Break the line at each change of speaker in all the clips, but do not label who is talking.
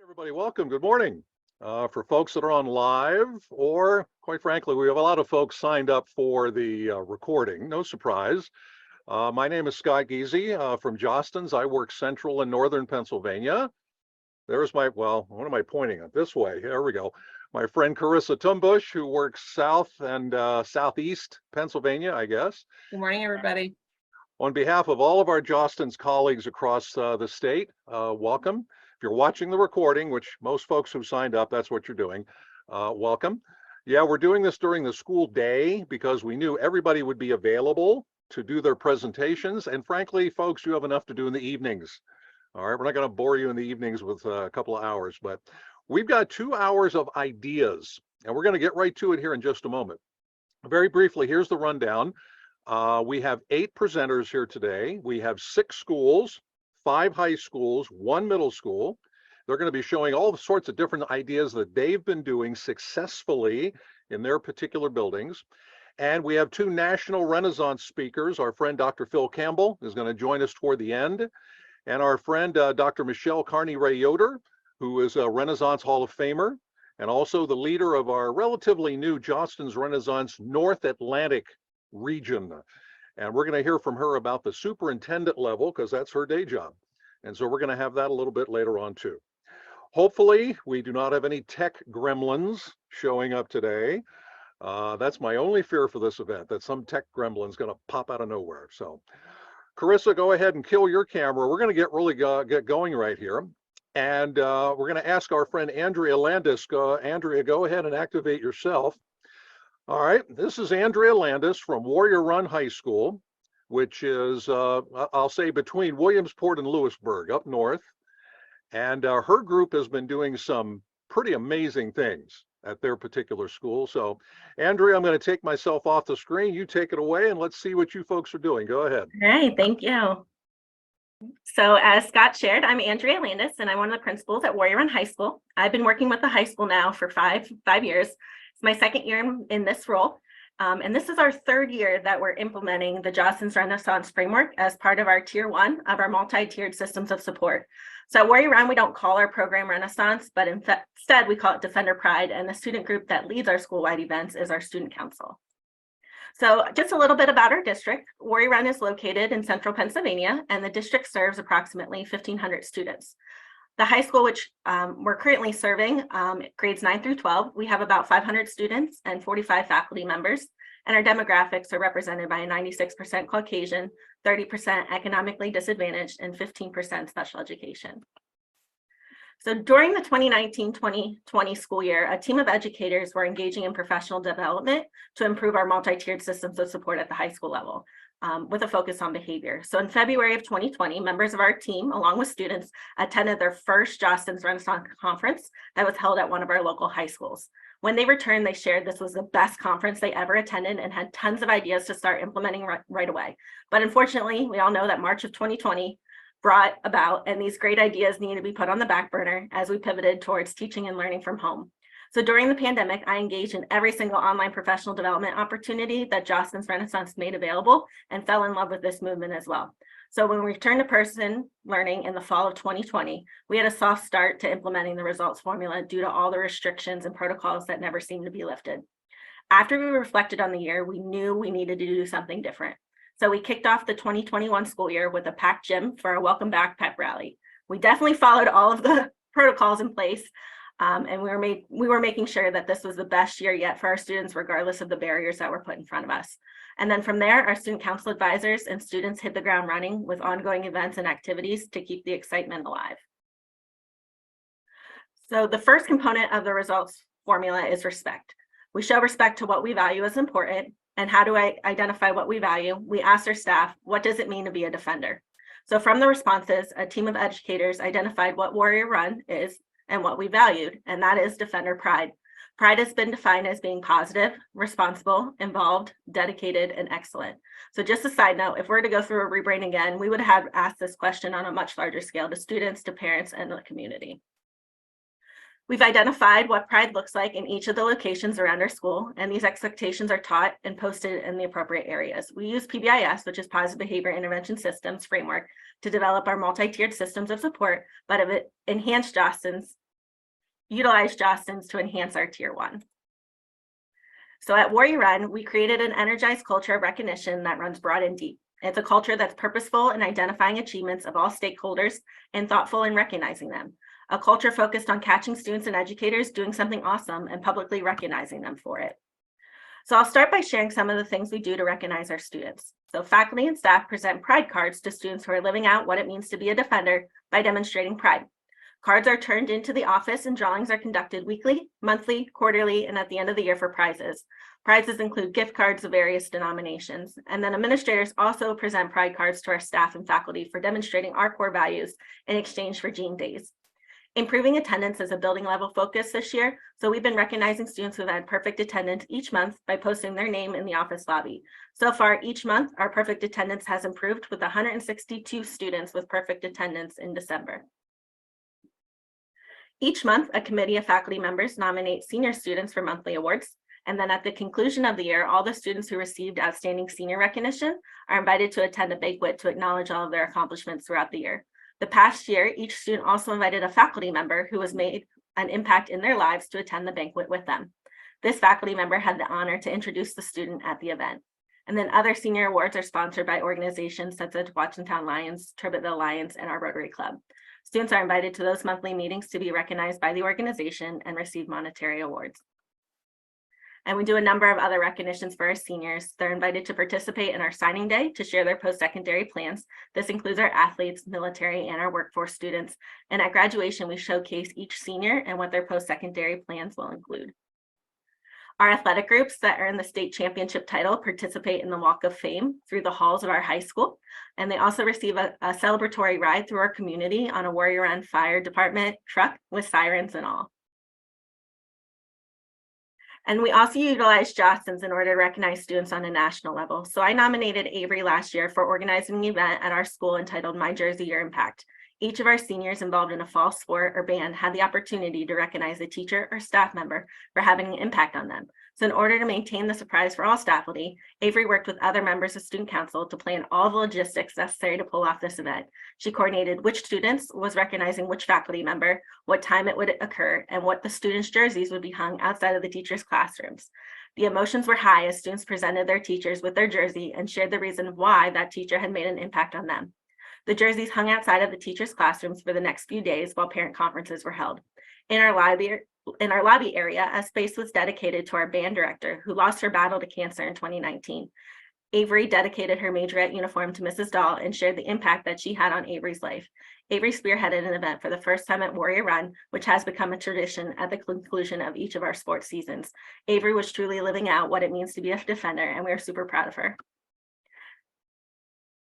Everybody, welcome. Good morning. For folks that are on live, or quite frankly, we have a lot of folks signed up for the recording. No surprise. My name is Scott Giese from Jostens. I work central and northern Pennsylvania. There's what am I pointing at? This way. There we go. My friend Carissa Tumbush, who works south and southeast Pennsylvania, I guess.
Good morning, everybody.
On behalf of all of our Jostens colleagues across the state, welcome. If you're watching the recording, which most folks who signed up, that's what you're doing, welcome. Yeah, we're doing this during the school day because we knew everybody would be available to do their presentations. And frankly, folks, you have enough to do in the evenings. All right, we're not going to bore you in the evenings with a couple of hours, but we've got 2 hours of ideas, and we're going to get right to it here in just a moment. Very briefly, here's the rundown. We have 8 presenters here today. We have 6 schools, 5 high schools, 1 middle school. They're going to be showing all sorts of different ideas that they've been doing successfully in their particular buildings. And we have 2 national Renaissance speakers. Our friend Dr. Phil Campbell is going to join us toward the end. And our friend Dr. Michelle Carney-Ray-Yoder, who is a Renaissance Hall of Famer, and also the leader of our relatively new Jostens Renaissance North Atlantic region. And we're going to hear from her about the superintendent level because that's her day job. And so we're going to have that a little bit later on too. Hopefully we do not have any tech gremlins showing up today. That's my only fear for this event, that some tech gremlin's going to pop out of nowhere. So Carissa, go ahead and kill your camera. We're going to get going right here. And we're going to ask our friend Andrea Landis. Andrea, go ahead and activate yourself. All right, this is Andrea Landis from Warrior Run High School, which is, I'll say, between Williamsport and Lewisburg up north. And her group has been doing some pretty amazing things at their particular school. So, Andrea, I'm going to take myself off the screen. You take it away and let's see what you folks are doing. Go ahead.
All right, thank you. So as Scott shared, I'm Andrea Landis, and I'm one of the principals at Warrior Run High School. I've been working with the high school now for five years. It's my second year in this role. And this is our 3rd year that we're implementing the Jostens Renaissance framework as part of our tier 1 of our multi-tiered systems of support. So at Warrior Run, we don't call our program Renaissance, but instead we call it Defender Pride. And the student group that leads our school-wide events is our student council. So just a little bit about our district. Warrior Run is located in central Pennsylvania, and the district serves approximately 1,500 students. The high school, which we're currently serving, grades 9 through 12, we have about 500 students and 45 faculty members, and our demographics are represented by a 96% Caucasian, 30% economically disadvantaged, and 15% special education. So during the 2019-2020 school year, a team of educators were engaging in professional development to improve our multi-tiered systems of support at the high school level, with a focus on behavior. So in February of 2020, members of our team, along with students, attended their first Jostens Renaissance conference that was held at one of our local high schools. When they returned, they shared this was the best conference they ever attended and had tons of ideas to start implementing right away. But unfortunately, we all know that March of 2020 brought about, and these great ideas need to be put on the back burner as we pivoted towards teaching and learning from home. So during the pandemic, I engaged in every single online professional development opportunity that Jostens Renaissance made available and fell in love with this movement as well. So when we returned to person learning in the fall of 2020, we had a soft start to implementing the results formula due to all the restrictions and protocols that never seemed to be lifted. After we reflected on the year, we knew we needed to do something different. So we kicked off the 2021 school year with a packed gym for a welcome back pep rally. We definitely followed all of the protocols in place, and we were making sure that this was the best year yet for our students, regardless of the barriers that were put in front of us. And then from there, our student council advisors and students hit the ground running with ongoing events and activities to keep the excitement alive. So the first component of the results formula is respect. We show respect to what we value as important. And how do I identify what we value? We asked our staff, what does it mean to be a defender? So from the responses, a team of educators identified what Warrior Run is and what we valued, and that is Defender Pride. Pride has been defined as being positive, responsible, involved, dedicated, and excellent. So just a side note, if we're to go through a rebrain again, we would have asked this question on a much larger scale to students, to parents, and the community. We've identified what pride looks like in each of the locations around our school, and these expectations are taught and posted in the appropriate areas. We use PBIS, which is Positive Behavior Intervention Systems framework, to develop our multi-tiered systems of support, but have enhanced Jostens utilize Jostens to enhance our Tier 1. So at Warrior Run, we created an energized culture of recognition that runs broad and deep. It's a culture that's purposeful in identifying achievements of all stakeholders and thoughtful in recognizing them. A culture focused on catching students and educators doing something awesome and publicly recognizing them for it. So I'll start by sharing some of the things we do to recognize our students. So faculty and staff present pride cards to students who are living out what it means to be a defender by demonstrating pride. Cards are turned into the office and drawings are conducted weekly, monthly, quarterly, and at the end of the year for prizes. Prizes include gift cards of various denominations. And then administrators also present pride cards to our staff and faculty for demonstrating our core values in exchange for Gene Days. Improving attendance is a building level focus this year, so we've been recognizing students who've had perfect attendance each month by posting their name in the office lobby. So far each month, our perfect attendance has improved with 162 students with perfect attendance in December. Each month, a committee of faculty members nominate senior students for monthly awards. And then at the conclusion of the year, all the students who received outstanding senior recognition are invited to attend a banquet to acknowledge all of their accomplishments throughout the year. The past year, each student also invited a faculty member who has made an impact in their lives to attend the banquet with them. This faculty member had the honor to introduce the student at the event. And then other senior awards are sponsored by organizations such as Washington Lions, Tribetville Lions, and our Rotary Club. Students are invited to those monthly meetings to be recognized by the organization and receive monetary awards. And we do a number of other recognitions for our seniors. They're invited to participate in our signing day to share their post-secondary plans. This includes our athletes, military, and our workforce students. And at graduation, we showcase each senior and what their post-secondary plans will include. Our athletic groups that earn the state championship title participate in the Walk of Fame through the halls of our high school. And they also receive a celebratory ride through our community on a Warrior Run Fire Department truck with sirens and all. And we also utilize Jostens in order to recognize students on a national level. So I nominated Avery last year for organizing an event at our school entitled My Jersey, Your Impact. Each of our seniors involved in a fall sport or band had the opportunity to recognize a teacher or staff member for having an impact on them. So in order to maintain the surprise for all faculty, Avery worked with other members of student council to plan all the logistics necessary to pull off this event. She coordinated which students was recognizing which faculty member, what time it would occur, and what the students' jerseys would be hung outside of the teachers' classrooms. The emotions were high as students presented their teachers with their jersey and shared the reason why that teacher had made an impact on them. The jerseys hung outside of the teachers' classrooms for the next few days while parent conferences were held. In our lobby area, a space was dedicated to our band director who lost her battle to cancer in 2019. Avery dedicated her majorette uniform to Mrs. Dahl and shared the impact that she had on Avery's life. Avery spearheaded an event for the first time at Warrior Run, which has become a tradition at the conclusion of each of our sports seasons. Avery was truly living out what it means to be a defender, and we are super proud of her.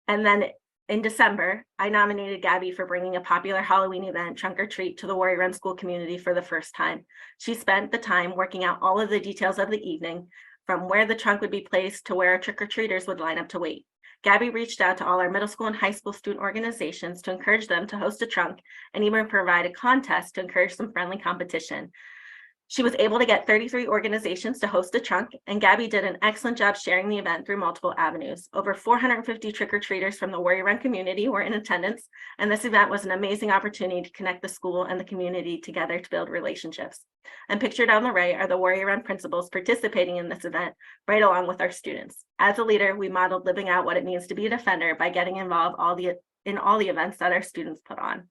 And then in December, I nominated Gabby for bringing a popular Halloween event, Trunk or Treat, to the Warrior Run school community for the first time. She spent the time working out all of the details of the evening, from where the trunk would be placed to where our trick-or-treaters would line up to wait. Gabby reached out to all our middle school and high school student organizations to encourage them to host a trunk and even provide a contest to encourage some friendly competition. She was able to get 33 organizations to host a trunk, and Gabby did an excellent job sharing the event through multiple avenues. Over 450 trick-or-treaters from the Warrior Run community were in attendance, and this event was an amazing opportunity to connect the school and the community together to build relationships. And pictured on the right are the Warrior Run principals participating in this event right along with our students. As a leader, we modeled living out what it means to be a defender by getting involved in all the events that our students put on.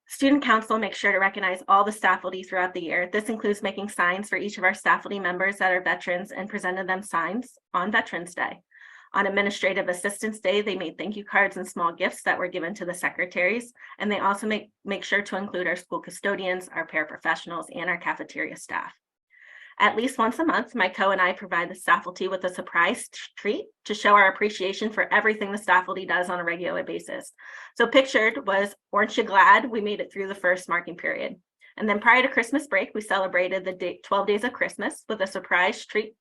Student Council makes sure to recognize all the faculty throughout the year. This includes making signs for each of our faculty members that are veterans and presented them signs on Veterans Day. On Administrative Assistance Day, they made thank you cards and small gifts that were given to the secretaries, and they also make sure to include our school custodians, our paraprofessionals, and our cafeteria staff. At least once a month, my co and I provide the faculty with a surprise treat to show our appreciation for everything the faculty does on a regular basis. So pictured was, aren't you glad we made it through the first marking period? And then prior to Christmas break, we celebrated the 12 days of Christmas with a surprise treat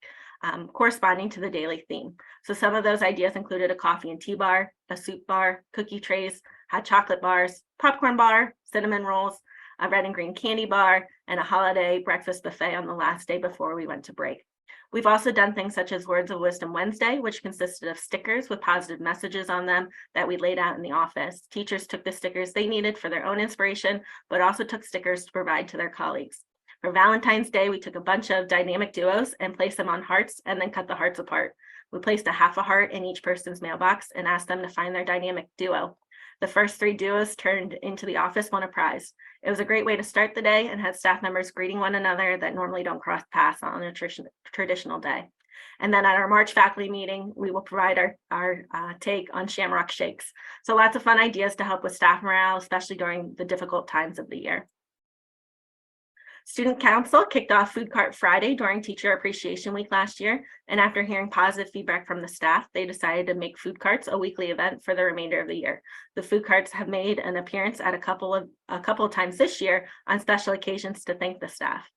corresponding to the daily theme. So some of those ideas included a coffee and tea bar, a soup bar, cookie trays, hot chocolate bars, popcorn bar, cinnamon rolls, a red and green candy bar, and a holiday breakfast buffet on the last day before we went to break. We've also done things such as Words of Wisdom Wednesday, which consisted of stickers with positive messages on them that we laid out in the office. Teachers took the stickers they needed for their own inspiration, but also took stickers to provide to their colleagues. For Valentine's Day, we took a bunch of dynamic duos and placed them on hearts and then cut the hearts apart. We placed a half a heart in each person's mailbox and asked them to find their dynamic duo. The first 3 duos turned into the office won a prize. It was a great way to start the day and had staff members greeting one another that normally don't cross paths on a traditional day. And then at our March faculty meeting, we will provide our take on Shamrock Shakes. So lots of fun ideas to help with staff morale, especially during the difficult times of the year. Student Council kicked off Food Cart Friday during Teacher Appreciation Week last year, and after hearing positive feedback from the staff, they decided to make food carts a weekly event for the remainder of the year. The food carts have made an appearance at a couple of times this year on special occasions to thank the staff.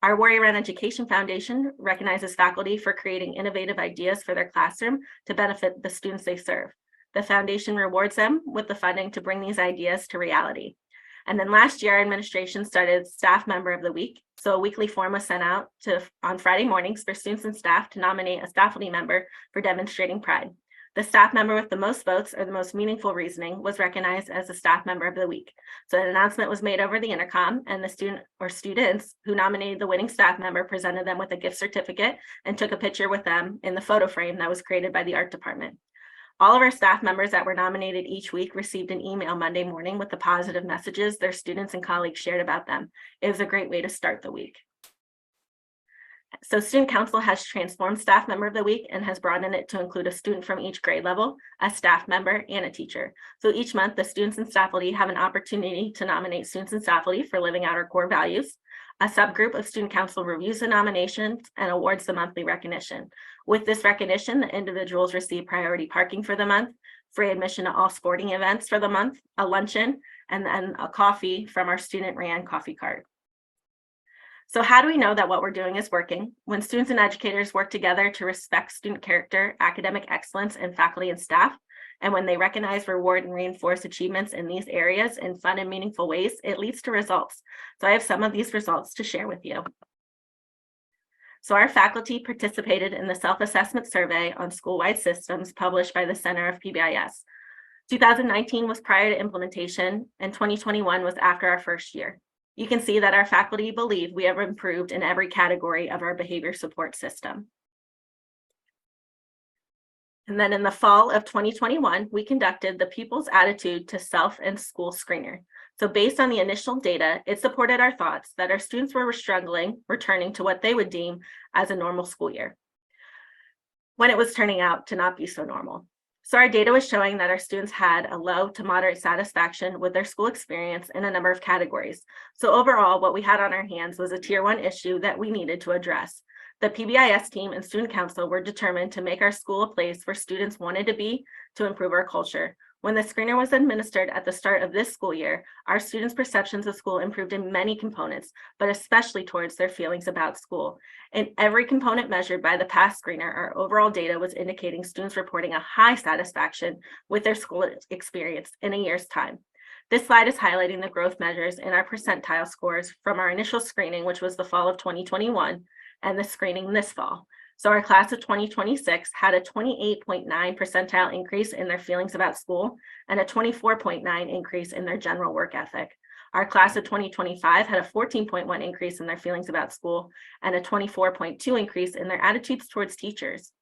Our Warrior Run Education Foundation recognizes faculty for creating innovative ideas for their classroom to benefit the students they serve. The foundation rewards them with the funding to bring these ideas to reality. And then last year, our administration started Staff Member of the Week. So a weekly form was sent out on Friday mornings for students and staff to nominate a faculty member for demonstrating pride. The staff member with the most votes or the most meaningful reasoning was recognized as the Staff Member of the Week. So an announcement was made over the intercom, and the student or students who nominated the winning staff member presented them with a gift certificate and took a picture with them in the photo frame that was created by the art department. All of our staff members that were nominated each week received an email Monday morning with the positive messages their students and colleagues shared about them. It was a great way to start the week. So Student Council has transformed Staff Member of the Week and has broadened it to include a student from each grade level, a staff member, and a teacher. So each month, the students and faculty have an opportunity to nominate students and faculty for living out our core values. A subgroup of Student Council reviews the nominations and awards the monthly recognition. With this recognition, the individuals receive priority parking for the month, free admission to all sporting events for the month, a luncheon, and then a coffee from our student-ran coffee cart. So how do we know that what we're doing is working? When students and educators work together to respect student character, academic excellence, and faculty and staff, and when they recognize, reward, and reinforce achievements in these areas in fun and meaningful ways, it leads to results. So I have some of these results to share with you. So our faculty participated in the self-assessment survey on school-wide systems published by the Center of PBIS. 2019 was prior to implementation, and 2021 was after our first year. You can see that our faculty believe we have improved in every category of our behavior support system. And then in the fall of 2021, we conducted the People's Attitude to Self and School Screener. So based on the initial data, it supported our thoughts that our students were struggling returning to what they would deem as a normal school year, when it was turning out to not be so normal. So our data was showing that our students had a low to moderate satisfaction with their school experience in a number of categories. So overall, what we had on our hands was a tier 1 issue that we needed to address. The PBIS team and Student Council were determined to make our school a place where students wanted to be to improve our culture. When the screener was administered at the start of this school year, our students' perceptions of school improved in many components, but especially towards their feelings about school. In every component measured by the past screener, our overall data was indicating students reporting a high satisfaction with their school experience in a year's time. This slide is highlighting the growth measures in our percentile scores from our initial screening, which was the fall of 2021, and the screening this fall. So our class of 2026 had a 28.9 percentile increase in their feelings about school and a 24.9 increase in their general work ethic. Our class of 2025 had a 14.1 increase in their feelings about school and a 24.2 increase in their attitudes towards teachers.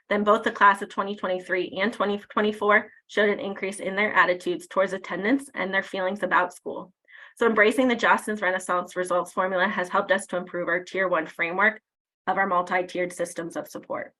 Then both the class of 2023 and 2024 showed an increase in their attitudes towards attendance and their feelings about school. So embracing the Jostens Renaissance results formula has helped us to improve our tier 1 framework of our multi-tiered systems of support.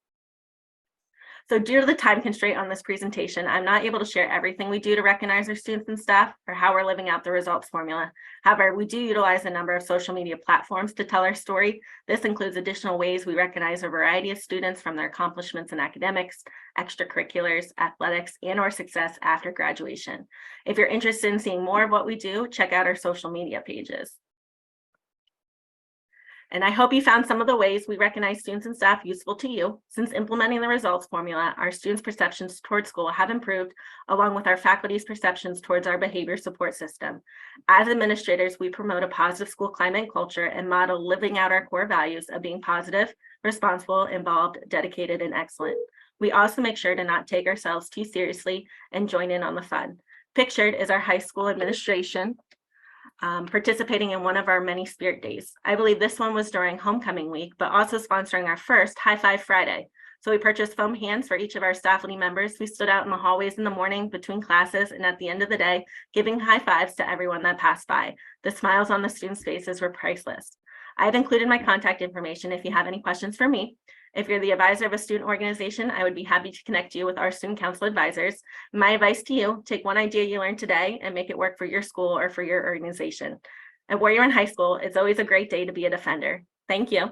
So due to the time constraint on this presentation, I'm not able to share everything we do to recognize our students and staff or how we're living out the results formula. However, we do utilize a number of social media platforms to tell our story. This includes additional ways we recognize a variety of students from their accomplishments in academics, extracurriculars, athletics, and/or success after graduation. If you're interested in seeing more of what we do, check out our social media pages. And I hope you found some of the ways we recognize students and staff useful to you. Since implementing the results formula, our students' perceptions towards school have improved, along with our faculty's perceptions towards our behavior support system. As administrators, we promote a positive school climate and culture and model living out our core values of being positive, responsible, involved, dedicated, and excellent. We also make sure to not take ourselves too seriously and join in on the fun. Pictured is our high school administration participating in one of our many spirit days. I believe this one was during homecoming week, but also sponsoring our first High Five Friday. So we purchased foam hands for each of our faculty members. We stood out in the hallways in the morning between classes and at the end of the day, giving high fives to everyone that passed by. The smiles on the students' faces were priceless. I've included my contact information if you have any questions for me. If you're the advisor of a student organization, I would be happy to connect you with our student council advisors. My advice to you, take one idea you learned today and make it work for your school or for your organization. At Warrior Run High School, it's always a great day to be a defender. Thank you.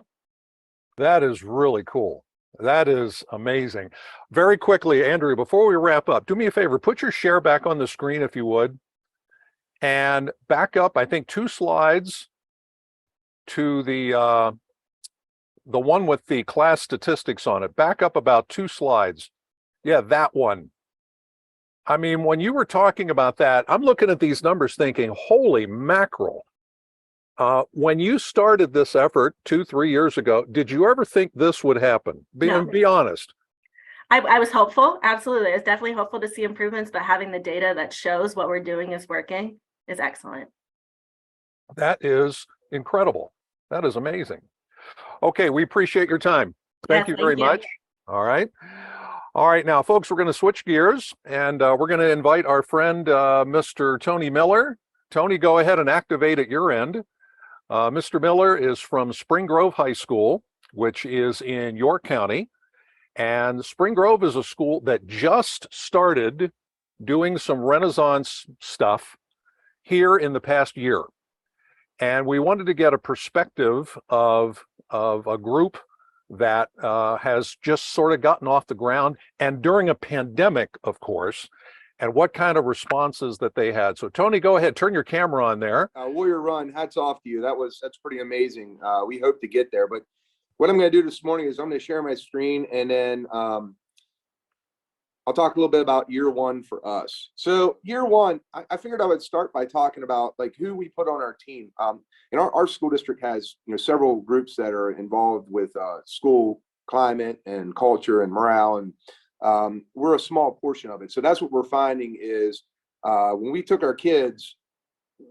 That is really cool. That is amazing. Very quickly, Andrea, before we wrap up, do me a favor, put your share back on the screen if you would, and back up, I think, 2 slides to the one with the class statistics on it. Back up about 2 slides. Yeah, that one. I mean, when you were talking about that, I'm looking at these numbers thinking, holy mackerel. When you started this effort 2-3 years ago, did you ever think this would happen?
No.
Be honest.
I was hopeful. Absolutely. I was definitely hopeful to see improvements, but having the data that shows what we're doing is working is excellent.
That is incredible. That is amazing. Okay, we appreciate your time. Thank you very much. All right. All right, now, folks, we're going to switch gears, and we're going to invite our friend, Mr. Tony Miller. Tony, go ahead and activate at your end. Mr. Miller is from Spring Grove High School, which is in York County. And Spring Grove is a school that just started doing some Renaissance stuff here in the past year. And we wanted to get a perspective of a group that has just sort of gotten off the ground, and during a pandemic, of course, and what kind of responses that they had. So Tony, go ahead, turn your camera on there.
Warrior Run, hats off to you. That's pretty amazing. We hope to get there, but what I'm going to do this morning is I'm going to share my screen, and then I'll talk a little bit about year one for us. So year one, I figured I would start by talking about like who we put on our team. And our school district has several groups that are involved with school climate and culture and morale, and we're a small portion of it. So that's what we're finding is when we took our kids,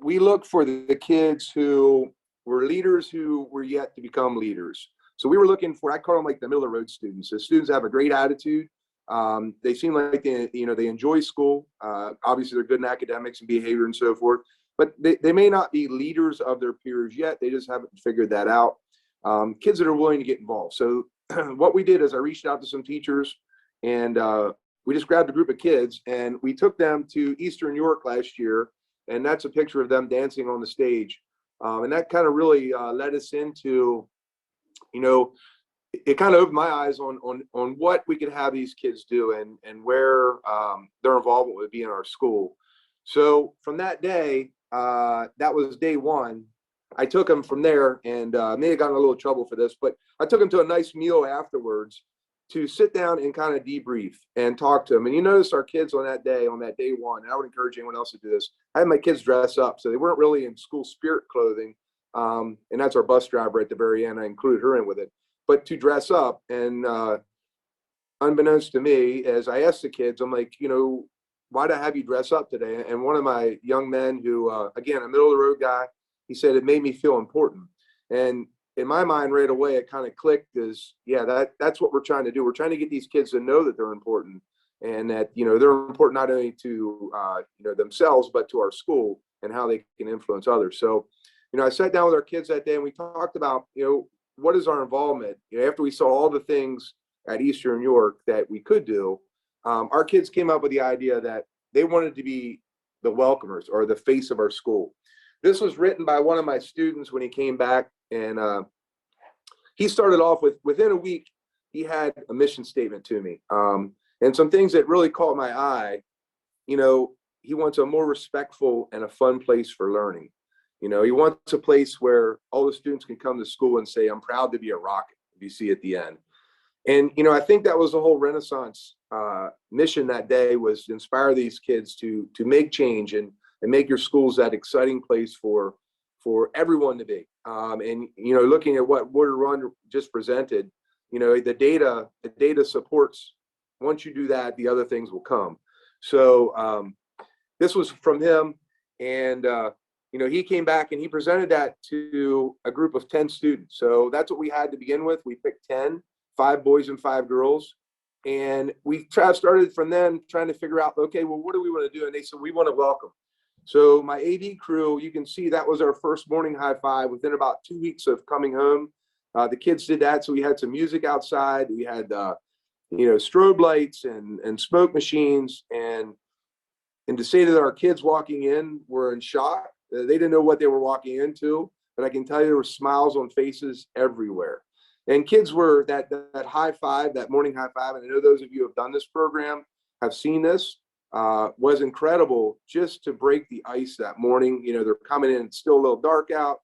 we looked for the kids who were leaders who were yet to become leaders. So we were looking for, I call them like the middle of the road students. The students have a great attitude. They seem like they enjoy school. Obviously they're good in academics and behavior and so forth, but they may not be leaders of their peers yet. They just haven't figured that out. Kids that are willing to get involved. So what we did is I reached out to some teachers, and we just grabbed a group of kids and we took them to Eastern York last year. And that's a picture of them dancing on the stage. And that kind of really led us into, it kind of opened my eyes on what we could have these kids do and where their involvement would be in our school. So from that day, that was day one. I took them from there, and may have gotten a little trouble for this, but I took them to a nice meal afterwards to sit down and kind of debrief and talk to them. And you notice our kids on that day one, and I would encourage anyone else to do this. I had my kids dress up, so they weren't really in school spirit clothing. And that's our bus driver at the very end. I included her in with it. But to dress up, and unbeknownst to me, as I asked the kids, I'm like, why did I have you dress up today? And one of my young men who, again, a middle of the road guy, he said, it made me feel important. And in my mind right away, it kind of clicked as, yeah, that's what we're trying to do. We're trying to get these kids to know that they're important, and that, they're important not only to, themselves, but to our school and how they can influence others. So, I sat down with our kids that day and we talked about, what is our involvement? After we saw all the things at Eastern York that we could do, our kids came up with the idea that they wanted to be the welcomers or the face of our school. This was written by one of my students when he came back, and he started off within a week, he had a mission statement to me, and some things that really caught my eye. He wants a more respectful and a fun place for learning. He wants a place where all the students can come to school and say, I'm proud to be a Rocket, you see at the end. And, I think that was the whole Renaissance mission that day, was to inspire these kids to make change and make your schools that exciting place for everyone to be. And, looking at what Warrior Run just presented, the data supports, once you do that, the other things will come. So this was from him, and he came back and he presented that to a group of 10 students. So that's what we had to begin with. We picked 10, 5 boys and 5 girls. And we started from then trying to figure out, okay, well, what do we want to do? And they said, we want to welcome. So my AV crew, you can see that was our first morning high five within about 2 weeks of coming home. The kids did that. So we had some music outside. We had, strobe lights and smoke machines. And to say that our kids walking in were in shock. They didn't know what they were walking into, but I can tell you there were smiles on faces everywhere. And kids were that high five, that morning high five. And I know those of you who have done this program have seen this, was incredible just to break the ice that morning. They're coming in, it's still a little dark out,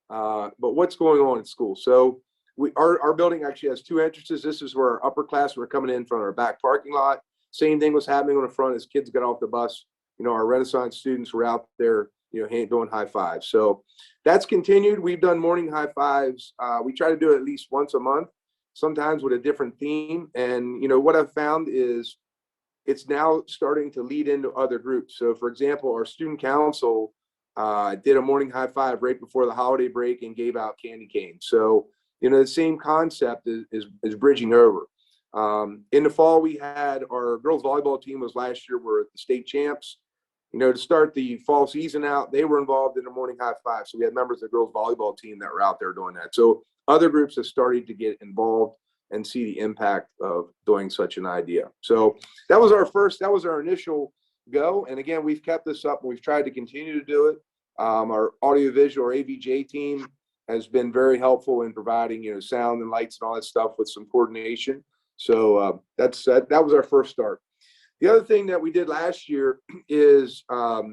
but what's going on in school? So our building actually has 2 entrances. This is where our upper class were coming in from our back parking lot. Same thing was happening on the front as kids got off the bus. Our Renaissance students were out there, doing high fives. So that's continued. We've done morning high fives. We try to do it at least once a month, sometimes with a different theme. And, what I've found is it's now starting to lead into other groups. So for example, our student council did a morning high five right before the holiday break and gave out candy canes. So, the same concept is bridging over. In the fall, we had our girls volleyball team was last year, were the state champs. To start the fall season out, they were involved in a morning high five. So we had members of the girls volleyball team that were out there doing that. So other groups have started to get involved and see the impact of doing such an idea. So that was our initial go. And again, we've kept this up and we've tried to continue to do it. Our audiovisual or AVJ team has been very helpful in providing, sound and lights and all that stuff with some coordination. So that was our first start. The other thing that we did last year is our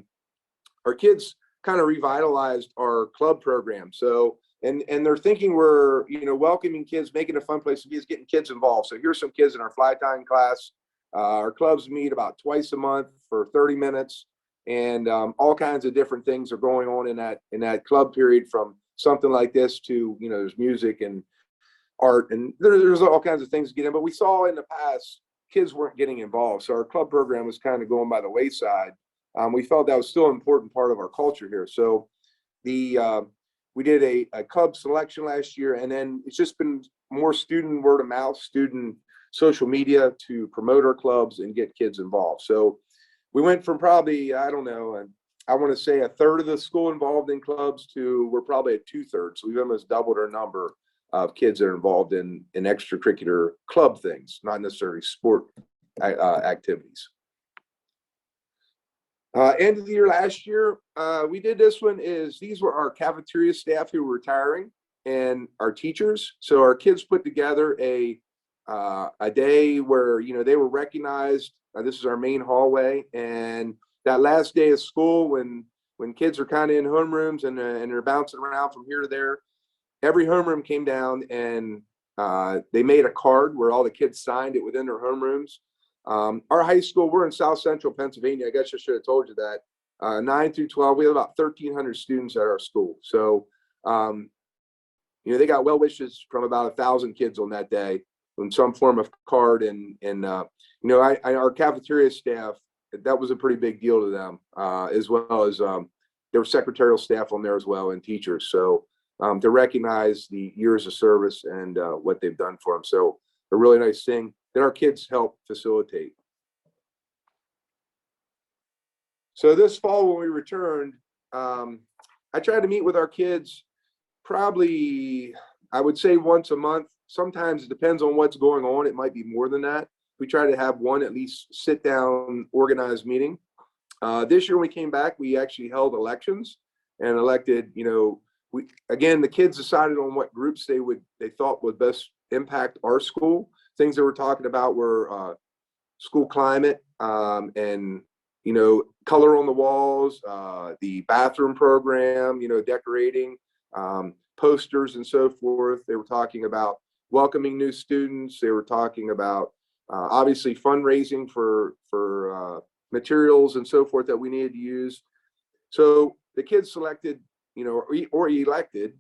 kids kind of revitalized our club program. So, and they're thinking we're, welcoming kids, making a fun place to be, is getting kids involved. So here's some kids in our fly tying class. Our clubs meet about twice a month for 30 minutes. And all kinds of different things are going on in that club period, from something like this to, there's music and art, and there's all kinds of things to get in. But we saw in the past, kids weren't getting involved. So our club program was kind of going by the wayside. We felt that was still an important part of our culture here. So we did a club selection last year, and then it's just been more student word of mouth, student social media to promote our clubs and get kids involved. So we went from probably, I don't know, I want to say 1/3 of the school involved in clubs to we're probably at 2/3. So we've almost doubled our number of kids that are involved in extracurricular club things, not necessarily sport activities. End of the year last year, we did this one. These were our cafeteria staff who were retiring and our teachers. So our kids put together a day where they were recognized. This is our main hallway, and that last day of school, when kids are kind of in homerooms and they're bouncing around from here to there, every homeroom came down and they made a card where all the kids signed it within their homerooms. Our high school, we're in South Central Pennsylvania. I guess I should have told you that. 9 through 12, we have about 1,300 students at our school. So, they got well wishes from about 1,000 kids on that day in some form of card. And our cafeteria staff, that was a pretty big deal to them, as well as there were secretarial staff on there as well, and teachers. So to recognize the years of service and what they've done for them. So a really nice thing that our kids help facilitate. So this fall when we returned, I tried to meet with our kids probably, I would say once a month. Sometimes it depends on what's going on. It might be more than that. We try to have one at least sit down, organized meeting. This year when we came back, we actually held elections and elected, the kids decided on what groups they thought would best impact our school. Things that we're talking about were school climate and color on the walls, the bathroom program, decorating, posters and so forth. They were talking about welcoming new students. They were talking about obviously fundraising for materials and so forth that we needed to use. So the kids selected, or elected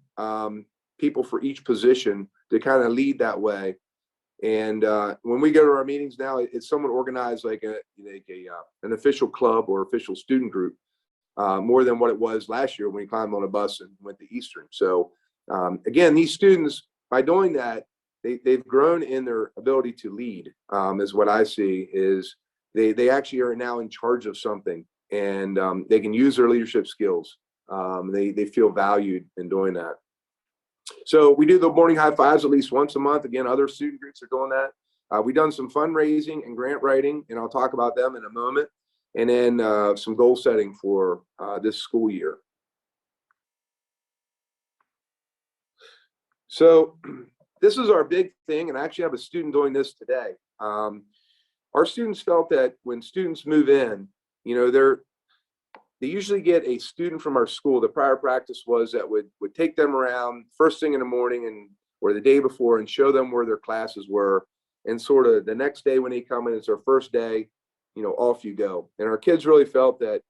people for each position to kind of lead that way. And when we go to our meetings now, it's someone organized like an official club or official student group, more than what it was last year when we climbed on a bus and went to Eastern. So again, these students, by doing that, they've grown in their ability to lead, is what I see. Is they actually are now in charge of something, and they can use their leadership skills. They feel valued in doing that. So we do the morning high fives at least once a month. Again, other student groups are doing that. We've done some fundraising and grant writing, and I'll talk about them in a moment. And then some goal setting for this school year. So this is our big thing, and I actually have a student doing this today. Our students felt that when students move in, they usually get a student from our school. The prior practice was that would take them around first thing in the morning or the day before and show them where their classes were. And sort of the next day when they come in, it's their first day, off you go. And our kids really felt that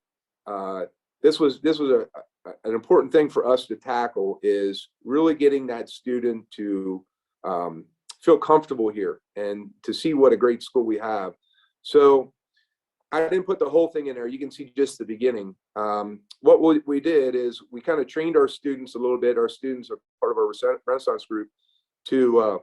this was an important thing for us to tackle, is really getting that student to feel comfortable here and to see what a great school we have. So I didn't put the whole thing in there. You can see just the beginning. What we did is we kind of trained our students a little bit. Our students are part of our Renaissance group to,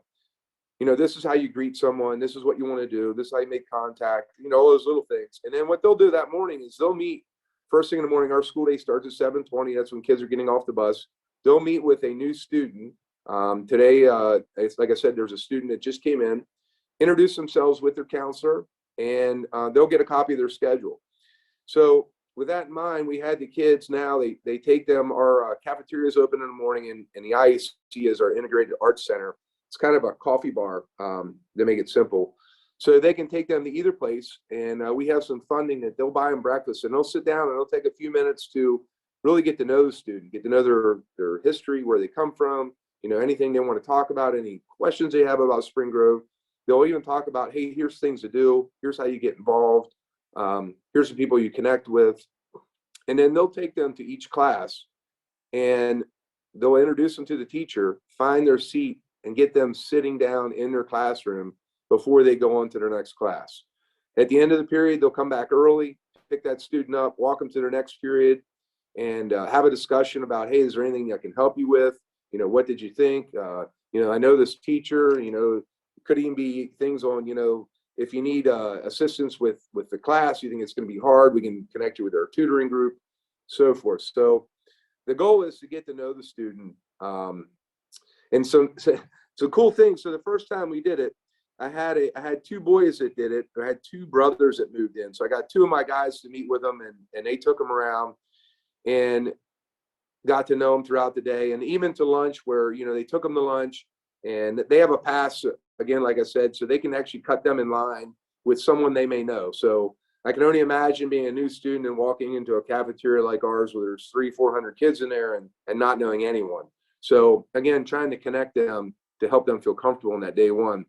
this is how you greet someone. This is what you want to do. This is how you make contact, all those little things. And then what they'll do that morning is they'll meet first thing in the morning. Our school day starts at 7:20. That's when kids are getting off the bus. They'll meet with a new student. Today, it's like I said, there's a student that just came in, introduce themselves with their counselor, and they'll get a copy of their schedule. So with that in mind, we had the kids now, they take them, our cafeteria is open in the morning, and the IEC is our integrated arts center. It's kind of a coffee bar, to make it simple. So they can take them to either place, and we have some funding that they'll buy them breakfast, and they'll sit down and they'll take a few minutes to really get to know the student, get to know their history, where they come from, anything they want to talk about, any questions they have about Spring Grove. They'll even talk about, hey, here's things to do. Here's how you get involved. Here's the people you connect with. And then they'll take them to each class, and they'll introduce them to the teacher, find their seat, and get them sitting down in their classroom before they go on to their next class. At the end of the period, they'll come back early, pick that student up, walk them to their next period, and have a discussion about, hey, is there anything I can help you with? What did you think? I know this teacher, could even be things on, if you need assistance with the class, you think it's going to be hard, we can connect you with our tutoring group, so forth. So the goal is to get to know the student. And so cool thing. So the first time we did it, I had two boys that did it. I had two brothers that moved in. So I got two of my guys to meet with them, and they took them around and got to know them throughout the day, and even to lunch, where, they took them to lunch, and they have a pass, again, like I said, so they can actually cut them in line with someone they may know. So I can only imagine being a new student and walking into a cafeteria like ours where there's 300-400 kids in there and not knowing anyone. So again, trying to connect them to help them feel comfortable on that day one.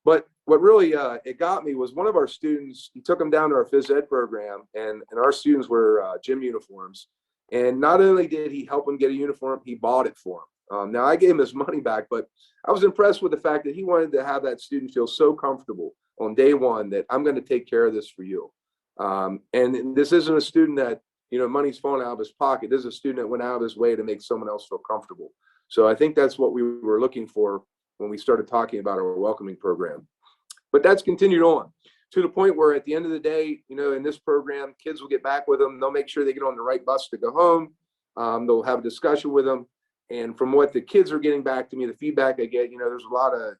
But what really it got me was one of our students, he took them down to our phys ed program, and our students were gym uniforms. And not only did he help him get a uniform, he bought it for him. Now I gave him his money back, but I was impressed with the fact that he wanted to have that student feel so comfortable on day one that I'm going to take care of this for you. And this isn't a student that, money's falling out of his pocket. This is a student that went out of his way to make someone else feel comfortable. So I think that's what we were looking for when we started talking about our welcoming program. But that's continued on to the point where at the end of the day, in this program, kids will get back with them. They'll make sure they get on the right bus to go home. They'll have a discussion with them. And from what the kids are getting back to me, the feedback I get, there's a lot of,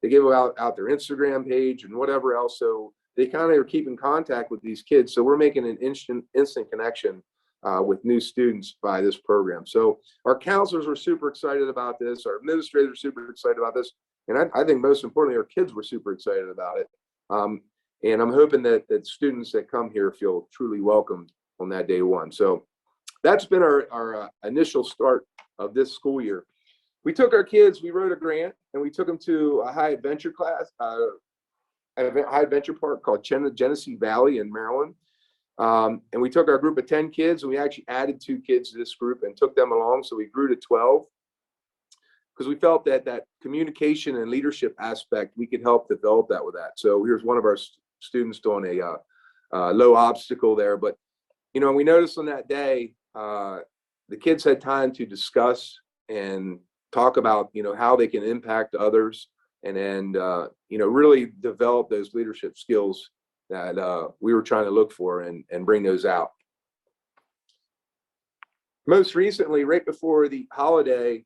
they give out their Instagram page and whatever else. So they kind of are keeping contact with these kids. So we're making an instant connection with new students by this program. So our counselors were super excited about this. Our administrators were super excited about this. And I think most importantly, our kids were super excited about it. And I'm hoping that students that come here feel truly welcomed on that day one. So that's been our initial start of this school year. We took our kids, we wrote a grant, and we took them to a high adventure class, a high adventure park called Genesee Valley in Maryland. And we took our group of 10 kids, and we actually added 2 kids to this group and took them along. So we grew to 12. because we felt that that communication and leadership aspect, we could help develop that with that. So here's one of our students doing a low obstacle there. But, you know, we noticed on that day, the kids had time to discuss and talk about, you know, how they can impact others, and then, you know, really develop those leadership skills that we were trying to look for and bring those out. Most recently, right before the holiday,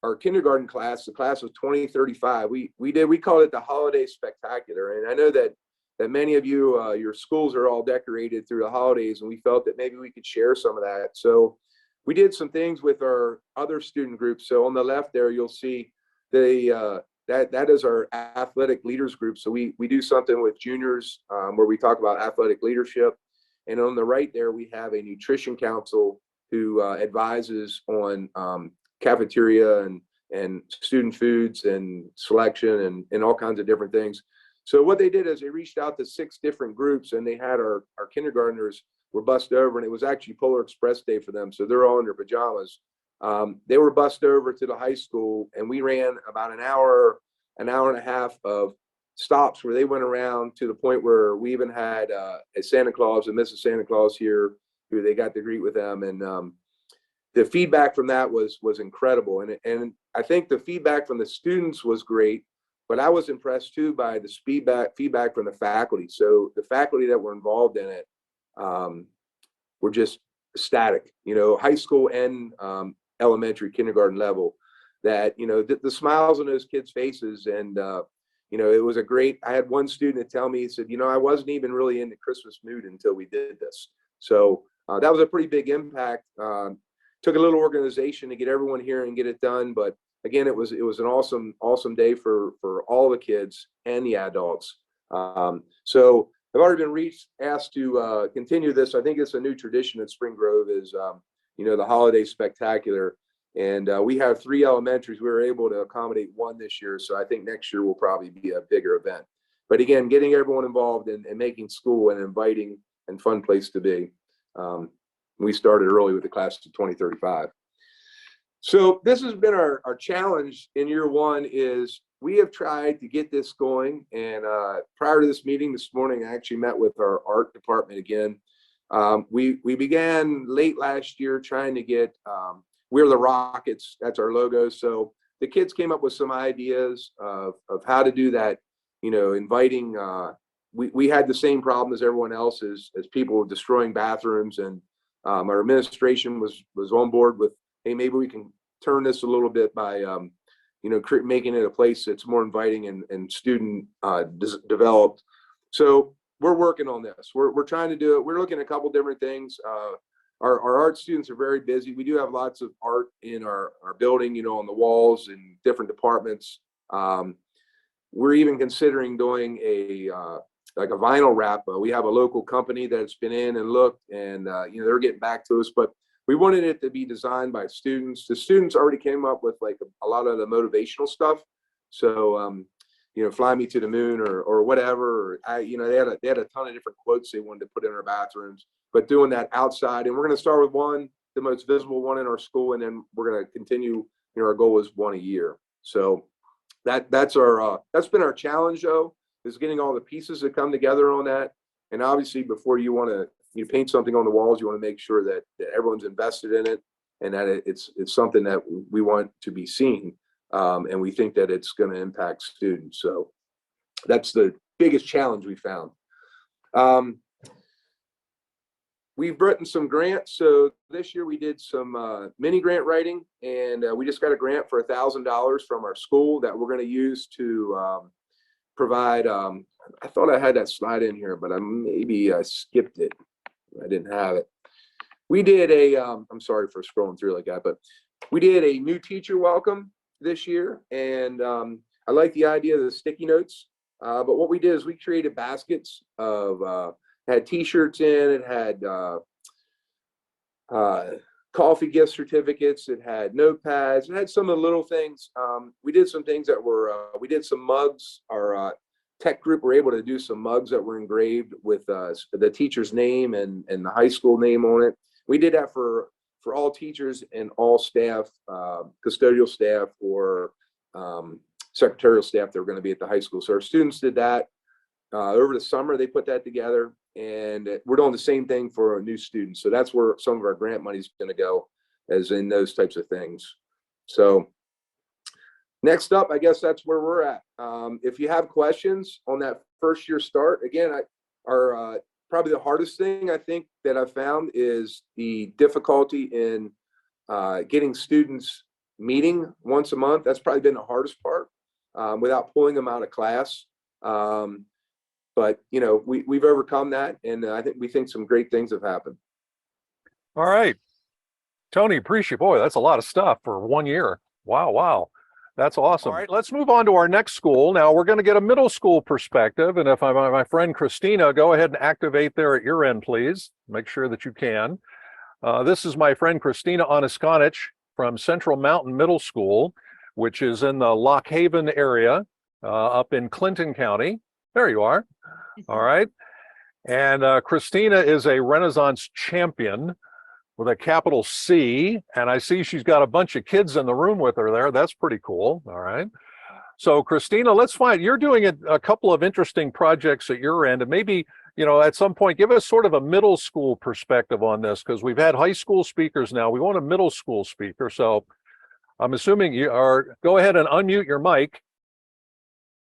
our kindergarten class, the class of 2035, we called it the Holiday Spectacular. And I know that many of you, your schools are all decorated through the holidays, and we felt that maybe we could share some of that. So we did some things with our other student groups. So on the left there, you'll see that is our athletic leaders group. So we do something with juniors where we talk about athletic leadership. And on the right there, we have a nutrition council who advises on cafeteria and student foods and selection and all kinds of different things. So what they did is they reached out to 6 different groups, and they had our kindergartners were bussed over, and it was actually Polar Express Day for them. So they're all in their pajamas. They were bussed over to the high school, and we ran about an hour and a half of stops where they went around to the point where we even had a Santa Claus and Mrs. Santa Claus here, who they got to greet with them. And the feedback from that was incredible. And I think the feedback from the students was great, but I was impressed too by the feedback from the faculty. So the faculty that were involved in it were just ecstatic, you know, high school and elementary, kindergarten level, that, you know, the smiles on those kids' faces. And, you know, it was I had one student tell me, he said, you know, I wasn't even really in the Christmas mood until we did this. So that was a pretty big impact. Took a little organization to get everyone here and get it done. But again, it was an awesome day for all the kids and the adults. So I've already been asked to continue this. I think it's a new tradition at Spring Grove is, you know, the Holiday Spectacular. And we have 3 elementaries. We were able to accommodate 1 this year. So I think next year will probably be a bigger event. But again, getting everyone involved and making school an inviting and fun place to be. We started early with the class of 2035. So this has been our challenge in year 1 is we have tried to get this going. And prior to this meeting this morning, I actually met with our art department again. We began late last year trying to get, we're the Rockets, that's our logo. So the kids came up with some ideas of how to do that, you know, inviting, we had the same problem as everyone else as people destroying bathrooms, and our administration was on board with, hey, maybe we can turn this a little bit by, you know, making it a place that's more inviting and student developed. So we're working on this. We're trying to do it. We're looking at a couple different things. Our art students are very busy. We do have lots of art in our building, you know, on the walls in different departments. We're even considering doing like a vinyl wrap. We have a local company that's been in and looked, and you know, they're getting back to us, but we wanted it to be designed by students. The students already came up with like a lot of the motivational stuff. So, you know, fly me to the moon or whatever. You know, they had a ton of different quotes they wanted to put in our bathrooms, but doing that outside. And we're going to start with one, the most visible one in our school, and then we're going to continue. You know, our goal is 1 a year. So that's been our challenge, though, is getting all the pieces to come together on that. And obviously, before you paint something on the walls, you want to make sure that everyone's invested in it and that it's something that we want to be seen. And we think that it's going to impact students. So that's the biggest challenge we found. We've written some grants. So this year we did some mini grant writing, and we just got a grant for $1,000 from our school that we're going to use to provide. I thought I had that slide in here, but maybe I skipped it. I didn't have it. We did I'm sorry for scrolling through like that, but we did a new teacher welcome this year. And I like the idea of the sticky notes. But what we did is we created baskets of, had t-shirts in, it had coffee gift certificates, it had notepads, it had some of the little things. We did some things that were, we did some mugs. Our tech group were able to do some mugs that were engraved with the teacher's name and the high school name on it. We did that for for all teachers and all staff, custodial staff or secretarial staff that were going to be at the high school. So our students did that over the summer. They put that together, and we're doing the same thing for new students. So that's where some of our grant money is going to go, as in those types of things. So next up, I guess that's where we're at. If you have questions on that first year start, again, our probably the hardest thing I think that I've found is the difficulty in getting students meeting once a month. That's probably been the hardest part, without pulling them out of class. But you know, we've overcome that, and I think we think some great things have happened.
All right, Tony, appreciate, boy, that's a lot of stuff for 1 year. Wow. That's awesome. All right, let's move on to our next school. Now we're going to get a middle school perspective. And if my friend Christina, go ahead and activate there at your end, please. Make sure that you can. This is my friend Christina Oniskonich from Central Mountain Middle School, which is in the Lock Haven area up in Clinton County. There you are. All right. And Christina is a Renaissance champion with a capital C, and I see she's got a bunch of kids in the room with her there. That's pretty cool. All right. So Christina, let's find, you're doing a couple of interesting projects at your end, and maybe, you know, at some point, give us sort of a middle school perspective on this, because we've had high school speakers now. We want a middle school speaker. So I'm assuming you are, go ahead and unmute your mic.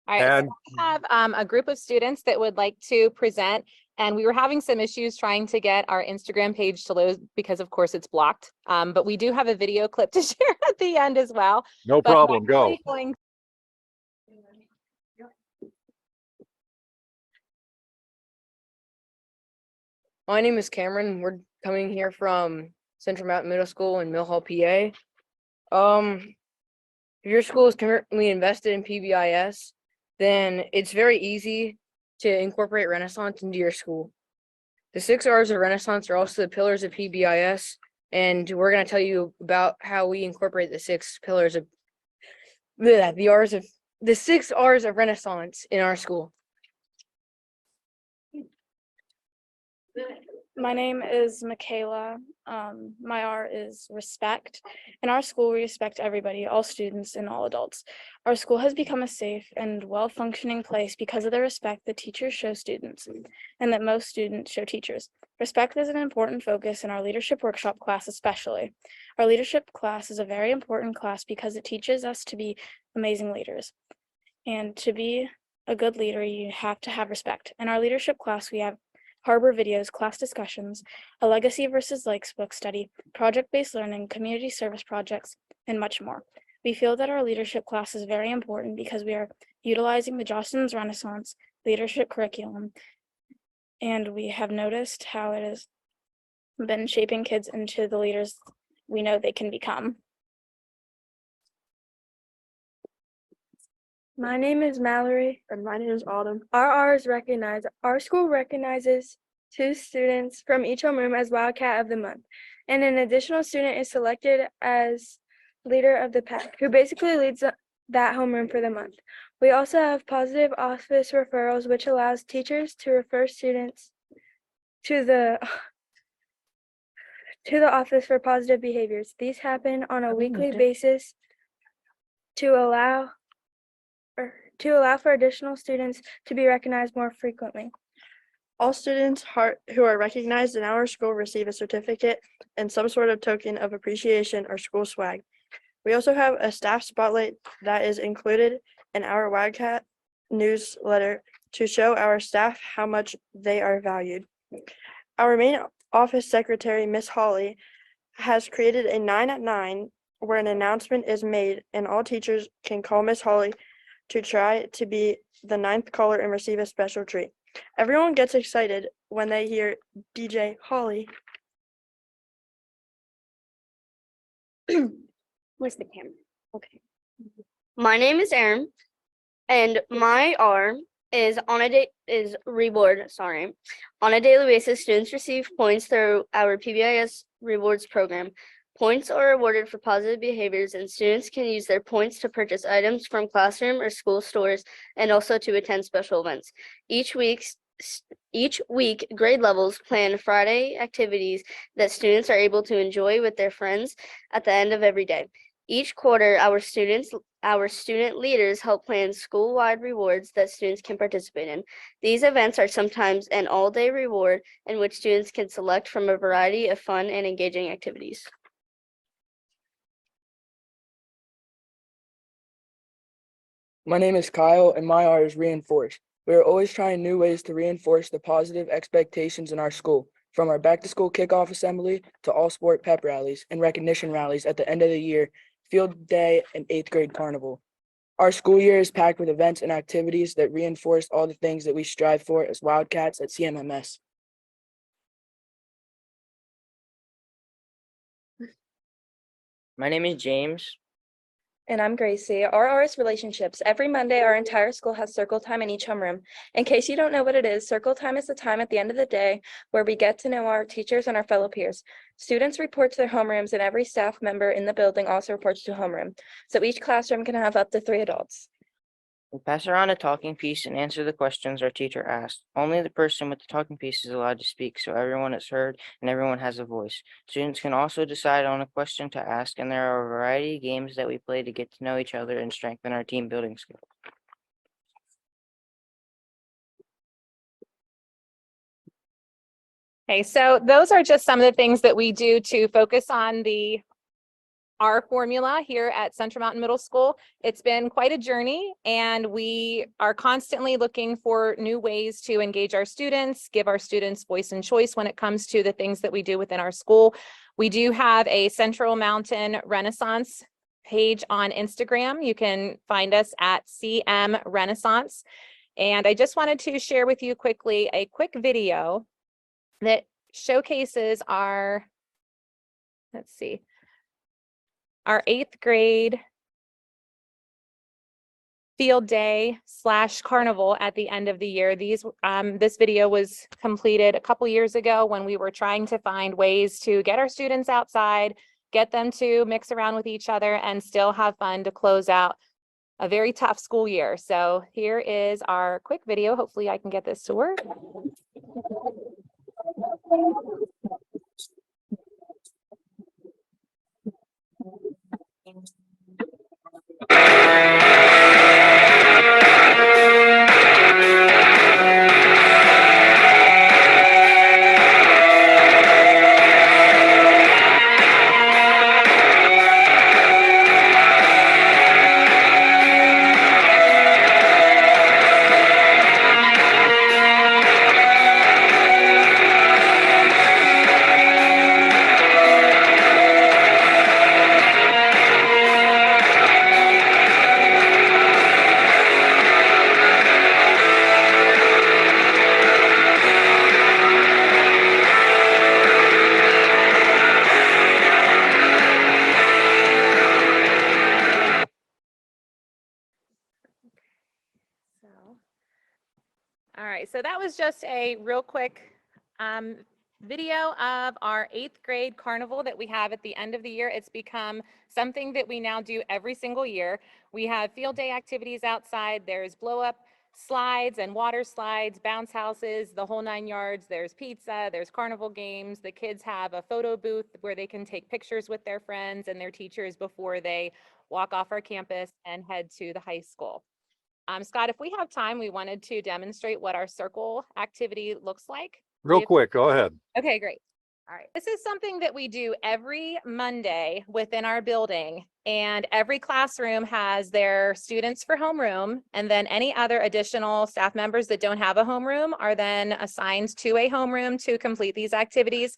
All right,
And
so I have a group of students that would like to present, and we were having some issues trying to get our Instagram page to load because of course it's blocked. But we do have a video clip to share at the end as well.
no
But
problem, go.
I'm going-
My name is Cameron. We're coming here from Central Mountain Middle School in Mill Hall, PA. If your school is currently invested in PBIS, then it's very easy to incorporate Renaissance into your school. The 6 R's of Renaissance are also the pillars of PBIS, and we're going to tell you about how we incorporate the 6 pillars of the 6 R's of Renaissance in our school.
My name is Michaela. My R is respect. In our school, we respect everybody, all students and all adults. Our school has become a safe and well-functioning place because of the respect that teachers show students and that most students show teachers. Respect is an important focus in our leadership workshop class especially. Our leadership class is a very important class because it teaches us to be amazing leaders. And to be a good leader, you have to have respect. In our leadership class, we have Harbor videos, class discussions, a legacy versus likes book study, project-based learning, community service projects, and much more. We feel that our leadership class is very important because we are utilizing the Jostens Renaissance leadership curriculum, and we have noticed how it has been shaping kids into the leaders we know they can become.
My name is Mallory.
And my name is Autumn.
Our R's recognize. Our school recognizes 2 students from each homeroom as Wildcat of the Month, and an additional student is selected as leader of the pack, who basically leads that homeroom for the month. We also have positive office referrals, which allows teachers to refer students to the office for positive behaviors. These happen on a weekly basis to allow for additional students to be recognized more frequently.
All students who are recognized in our school receive a certificate and some sort of token of appreciation or school swag. We also have a staff spotlight that is included in our Wildcat newsletter to show our staff how much they are valued. Our main office secretary, Miss Holly, has created a 9 at 9 where an announcement is made and all teachers can call Miss Holly to try to be the 9th caller and receive a special treat. Everyone gets excited when they hear DJ Holly.
Where's the camera? Okay. My name is Aaron, and my R is reward. Sorry. On a daily basis, students receive points through our PBIS rewards program. Points are awarded for positive behaviors, and students can use their points to purchase items from classroom or school stores and also to attend special events. Each week, Each week, grade levels plan Friday activities that students are able to enjoy with their friends at the end of every day. Each quarter, our student leaders help plan school-wide rewards that students can participate in. These events are sometimes an all-day reward in which students can select from a variety of fun and engaging activities.
My name is Kyle and my R is reinforce. We are always trying new ways to reinforce the positive expectations in our school, from our back to school kickoff assembly to all sport pep rallies and recognition rallies at the end of the year, field day, and 8th grade carnival. Our school year is packed with events and activities that reinforce all the things that we strive for as Wildcats at CMMS.
My name is James.
And I'm Gracie. Our R is relationships. Every Monday, our entire school has circle time in each homeroom. In case you don't know what it is, circle time is the time at the end of the day where we get to know our teachers and our fellow peers. Students report to their homerooms, and every staff member in the building also reports to a homeroom. So each classroom can have up to 3 adults.
We pass around a talking piece and answer the questions our teacher asks. Only the person with the talking piece is allowed to speak, so everyone is heard and everyone has a voice. Students can also decide on a question to ask, and there are a variety of games that we play to get to know each other and strengthen our team building skills.
Okay, so those are just some of the things that we do to focus on our formula here at Central Mountain Middle School. It's been quite a journey, and we are constantly looking for new ways to engage our students, give our students voice and choice when it comes to the things that we do within our school. We do have a Central Mountain Renaissance page on Instagram. You can find us at CM Renaissance. And I just wanted to share with you quickly a quick video that showcases our 8th grade field day / carnival at the end of the year. This video was completed a couple years ago when we were trying to find ways to get our students outside, get them to mix around with each other, and still have fun to close out a very tough school year. So here is our quick video. Hopefully I can get this to work. All right, so that was just a real quick video of our 8th grade carnival that we have at the end of the year. It's become something that we now do every single year. We have field day activities outside. There's blow up slides and water slides, bounce houses, the whole 9 yards. There's pizza, there's carnival games. The kids have a photo booth where they can take pictures with their friends and their teachers before they walk off our campus and head to the high school. Scott, if we have time, we wanted to demonstrate what our circle activity looks like.
Real quick, go ahead.
Okay, great. All right. This is something that we do every Monday within our building, and every classroom has their students for homeroom, and then any other additional staff members that don't have a homeroom are then assigned to a homeroom to complete these activities.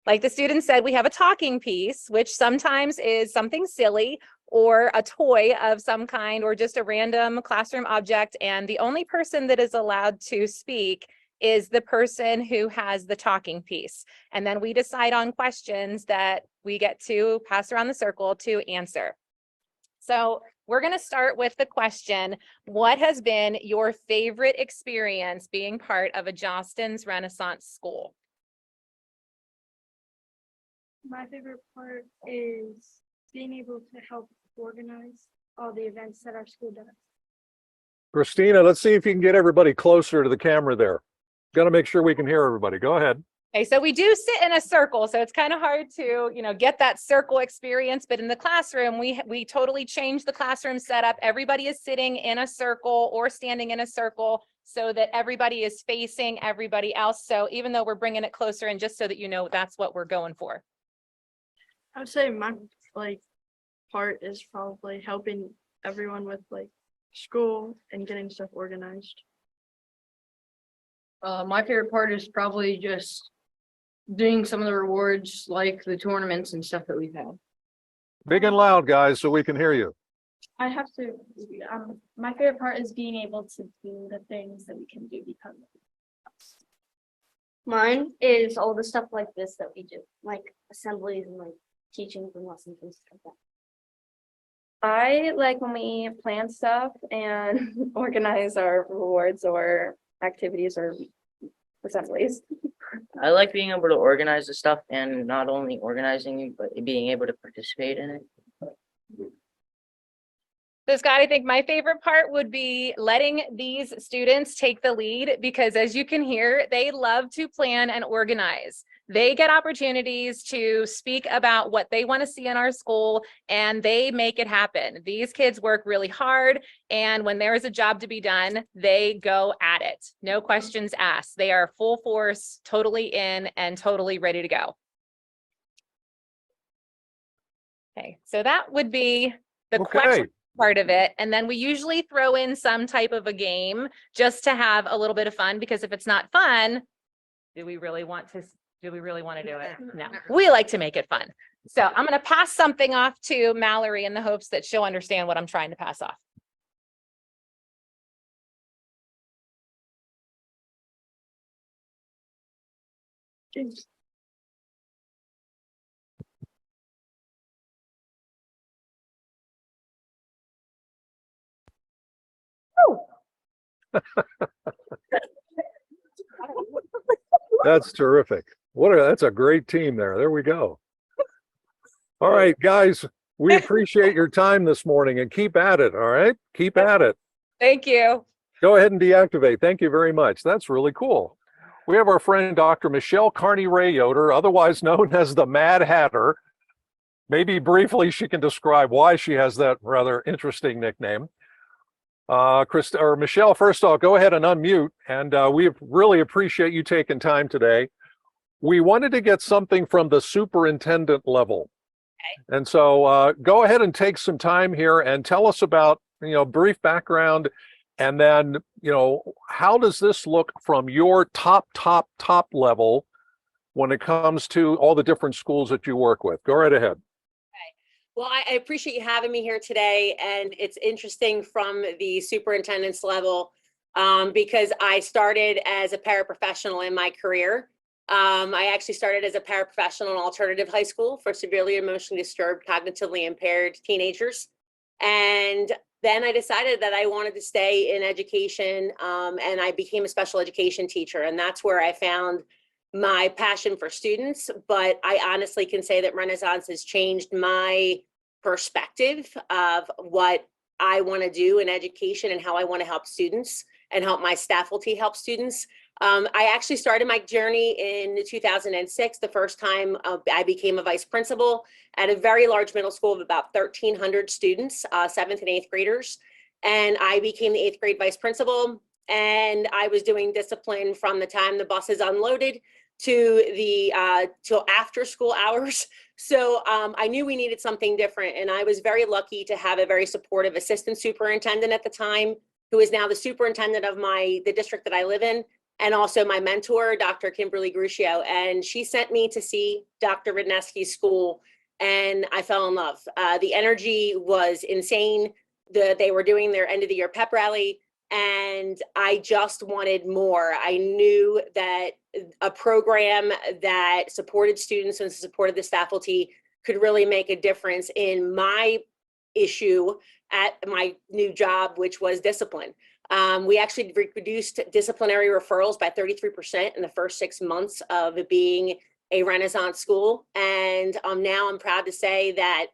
Like the student said, we have a talking piece, which sometimes is something silly or a toy of some kind or just a random classroom object. And the only person that is allowed to speak is the person who has the talking piece. And then we decide on questions that we get to pass around the circle to answer. So we're going to start with the question, what has been your favorite experience being part of a Jostens Renaissance school?
My favorite part is being able to help organize all the events that our school does.
Christina, let's see if you can get everybody closer to the camera there. Got to make sure we can hear everybody. Go ahead.
Okay, so we do sit in a circle, so it's kind of hard to, get that circle experience. But in the classroom, we totally changed the classroom setup. Everybody is sitting in a circle or standing in a circle so that everybody is facing everybody else. So even though we're bringing it closer, and just so that that's what we're going for.
I would say my part is probably helping everyone with school and getting stuff organized.
My favorite part is probably just doing some of the rewards, like the tournaments and stuff that we've had.
Big and loud, guys, so we can hear you.
I have to, my favorite part is being able to do the things that we can do because of us.
Mine is all the stuff like this that we do, like assemblies and like teachings and lessons and stuff like that.
I like when we plan stuff and organize our rewards or activities or assemblies.
I like being able to organize the stuff and not only organizing it, but being able to participate in it.
So Scott, I think my favorite part would be letting these students take the lead, because as you can hear, they love to plan and organize. They get opportunities to speak about what they want to see in our school, and they make it happen. These kids work really hard, and when there is a job to be done, they go at it. No questions asked. They are full force, totally in, and totally ready to go. Okay, so that would be the question part of it. And then we usually throw in some type of a game just to have a little bit of fun, because if it's not fun, do we really want to do it? No, we like to make it fun. So I'm going to pass something off to Mallory in the hopes that she'll understand what I'm trying to pass off.
That's terrific. That's a great team there. There we go. All right, guys, we appreciate your time this morning, and keep at it. All right, keep at it.
Thank you.
Go ahead and deactivate. Thank you very much. That's really cool. We have our friend Dr. Michelle Carney-Ray Yoder, otherwise known as the Mad Hatter. Maybe briefly she can describe why she has that rather interesting nickname. Michelle, first off, go ahead and unmute, and we really appreciate you taking time today. We wanted to get something from the superintendent level. Okay. And so go ahead and take some time here and tell us about, brief background, and then, how does this look from your top level when it comes to all the different schools that you work with? Go right ahead.
Well, I appreciate you having me here today, and it's interesting from the superintendent's level because I started as a paraprofessional in my career. I actually started as a paraprofessional in alternative high school for severely emotionally disturbed, cognitively impaired teenagers. And then I decided that I wanted to stay in education, and I became a special education teacher. And that's where I found my passion for students. But I honestly can say that Renaissance has changed my perspective of what I want to do in education and how I want to help students and help my faculty help students. I actually started my journey in 2006, the first time I became a vice principal at a very large middle school of about 1,300 students, 7th and 8th graders. And I became the 8th grade vice principal, and I was doing discipline from the time the bus is unloaded to the till after school hours. So I knew we needed something different, and I was very lucky to have a very supportive assistant superintendent at the time, who is now the superintendent of the district that I live in, and also my mentor, Dr. Kimberly Gruccio. And she sent me to see Dr. Radnesky's school, and I fell in love. The energy was insane. They were doing their end of the year pep rally, and I just wanted more. I knew that a program that supported students and supported the faculty could really make a difference in my issue at my new job, which was discipline. We actually reduced disciplinary referrals by 33% in the first 6 months of it being a Renaissance school. And now I'm proud to say that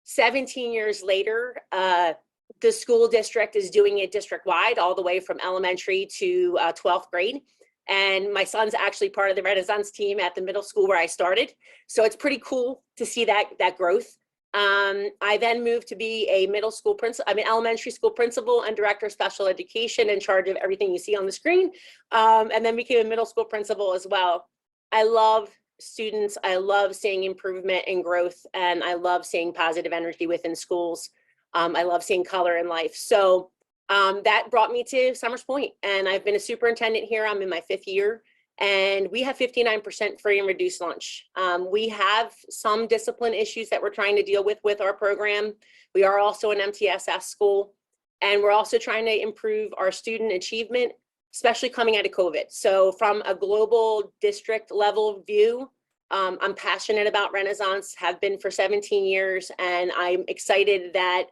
17 years later, the school district is doing it district-wide, all the way from elementary to 12th grade. And my son's actually part of the Renaissance team at the middle school where I started. So it's pretty cool to see that growth. I then moved to be a elementary school principal and director of special education in charge of everything you see on the screen. And then became a middle school principal as well. I love students. I love seeing improvement and growth, and I love seeing positive energy within schools. I love seeing color in life. So that brought me to Summers Point, and I've been a superintendent here. I'm in my 5th year. And we have 59% free and reduced lunch. We have some discipline issues that we're trying to deal with our program. We are also an MTSS school, and we're also trying to improve our student achievement, especially coming out of COVID. So from a global district level view, I'm passionate about Renaissance, have been for 17 years, and I'm excited that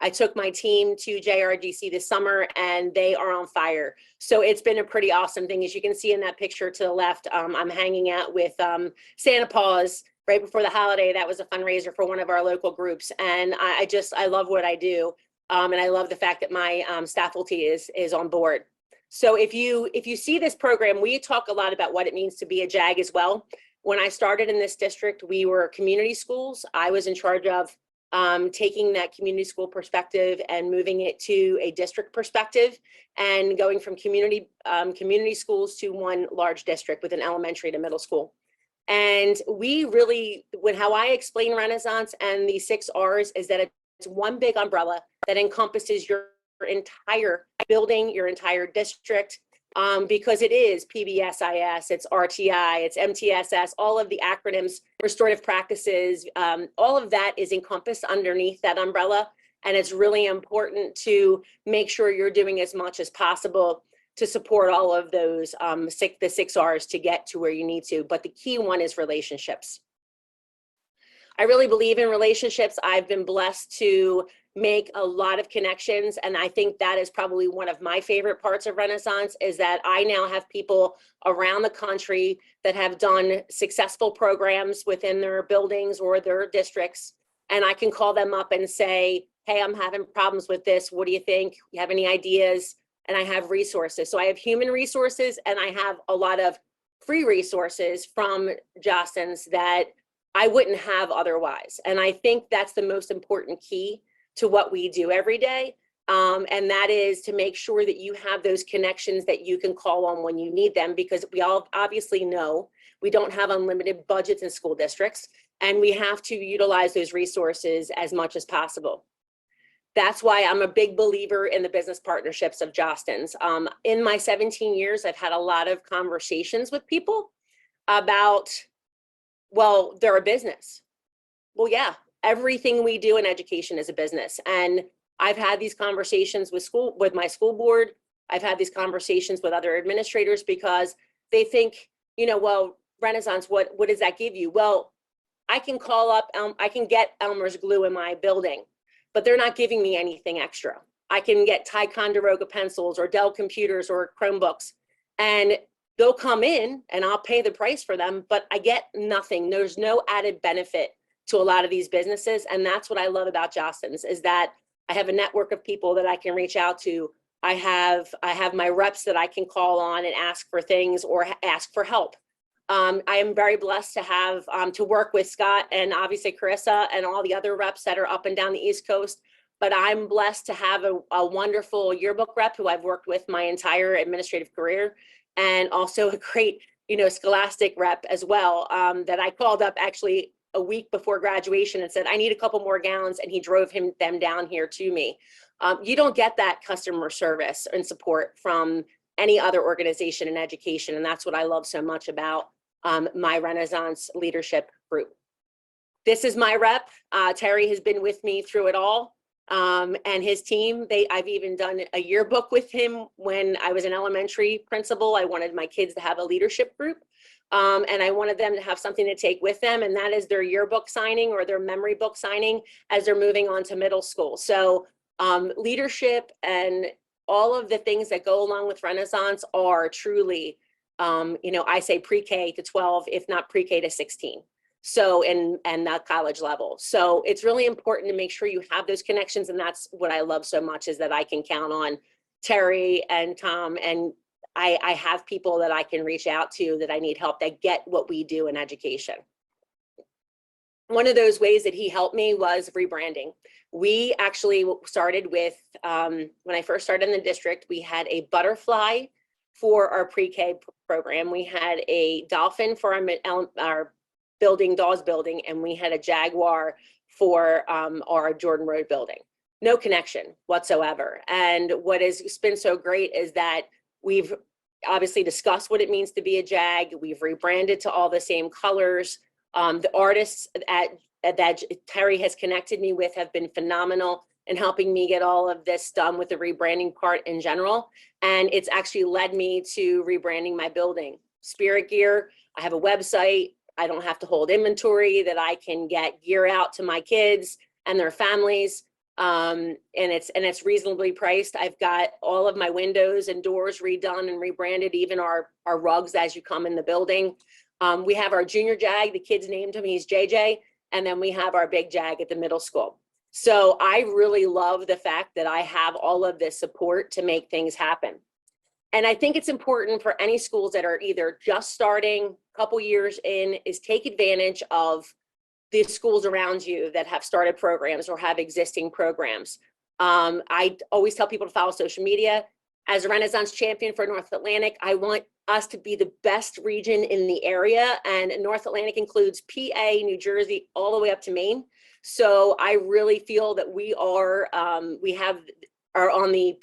I took my team to JRDC this summer, and they are on fire. So it's been a pretty awesome thing. As you can see in that picture to the left, I'm hanging out with Santa Paws right before the holiday. That was a fundraiser for one of our local groups. And I love what I do. And I love the fact that my faculty is on board. So if you see this program, we talk a lot about what it means to be a JAG as well. When I started in this district, we were community schools. I was in charge of taking that community school perspective and moving it to a district perspective, and going from community schools to one large district with an elementary to middle school. And we really, how I explain Renaissance and the 6 R's is that it's one big umbrella that encompasses your entire building, your entire district, because it is PBSIS, it's RTI, it's MTSS, all of the acronyms, restorative practices, all of that is encompassed underneath that umbrella. And it's really important to make sure you're doing as much as possible to support all of those, the 6 R's to get to where you need to. But the key one is relationships. I really believe in relationships. I've been blessed to make a lot of connections. And I think that is probably one of my favorite parts of Renaissance, is that I now have people around the country that have done successful programs within their buildings or their districts. And I can call them up and say, hey, I'm having problems with this. What do you think? You have any ideas? And I have resources. So I have human resources, and I have a lot of free resources from Jostens that I wouldn't have otherwise. And I think that's the most important key to what we do every day. And that is to make sure that you have those connections that you can call on when you need them, because we all obviously know we don't have unlimited budgets in school districts, and we have to utilize those resources as much as possible. That's why I'm a big believer in the business partnerships of Jostens. In my 17 years, I've had a lot of conversations with people about, well, they're a business. Well, yeah, everything we do in education is a business. And I've had these conversations with my school board. I've had these conversations with other administrators, because they think, well, Renaissance, what does that give you? Well, I can call up, I can get Elmer's glue in my building, but they're not giving me anything extra. I can get Ticonderoga pencils or Dell computers or Chromebooks, and they'll come in and I'll pay the price for them, but I get nothing. There's no added benefit to a lot of these businesses. And that's what I love about Jostens, is that I have a network of people that I can reach out to. I have my reps that I can call on and ask for things or ask for help. I am very blessed to have to work with Scott and obviously Carissa and all the other reps that are up and down the East Coast. But I'm blessed to have a wonderful yearbook rep who I've worked with my entire administrative career, and also a great, Scholastic rep as well, that I called up actually a week before graduation and said, I need a couple more gowns, and he drove them down here to me. You don't get that customer service and support from any other organization in education. And that's what I love so much about my Renaissance leadership group. This is my rep. Terry has been with me through it all. And his team, I've even done a yearbook with him when I was an elementary principal. I wanted my kids to have a leadership group. And I wanted them to have something to take with them, and that is their yearbook signing or their memory book signing as they're moving on to middle school. So leadership and all of the things that go along with Renaissance are truly, I say pre-K to 12, if not pre-K to 16. So, and that college level. So it's really important to make sure you have those connections. And that's what I love so much, is that I can count on Terry and Tom and I have people that I can reach out to that I need help that get what we do in education. One of those ways that he helped me was rebranding. We actually started with, when I first started in the district, we had a butterfly for our pre-K program. We had a dolphin for our building, Dawes building, and we had a jaguar for our Jordan Road building. No connection whatsoever. And what has been so great is that we've obviously discussed what it means to be a JAG. We've rebranded to all the same colors. The artists that Terry has connected me with have been phenomenal in helping me get all of this done with the rebranding part in general. And it's actually led me to rebranding my building. Spirit Gear, I have a website. I don't have to hold inventory, that I can get gear out to my kids and their families. And it's reasonably priced. I've got all of my windows and doors redone and rebranded, even our rugs as you come in the building. We have our junior JAG, the kids named him, he's JJ. And then we have our big JAG at the middle school. So I really love the fact that I have all of this support to make things happen. And I think it's important for any schools that are either just starting, a couple years in, is take advantage of the schools around you that have started programs or have existing programs. I always tell people to follow social media. As a Renaissance champion for North Atlantic, I want us to be the best region in the area, and North Atlantic includes PA, New Jersey, all the way up to Maine. So I really feel that we are on the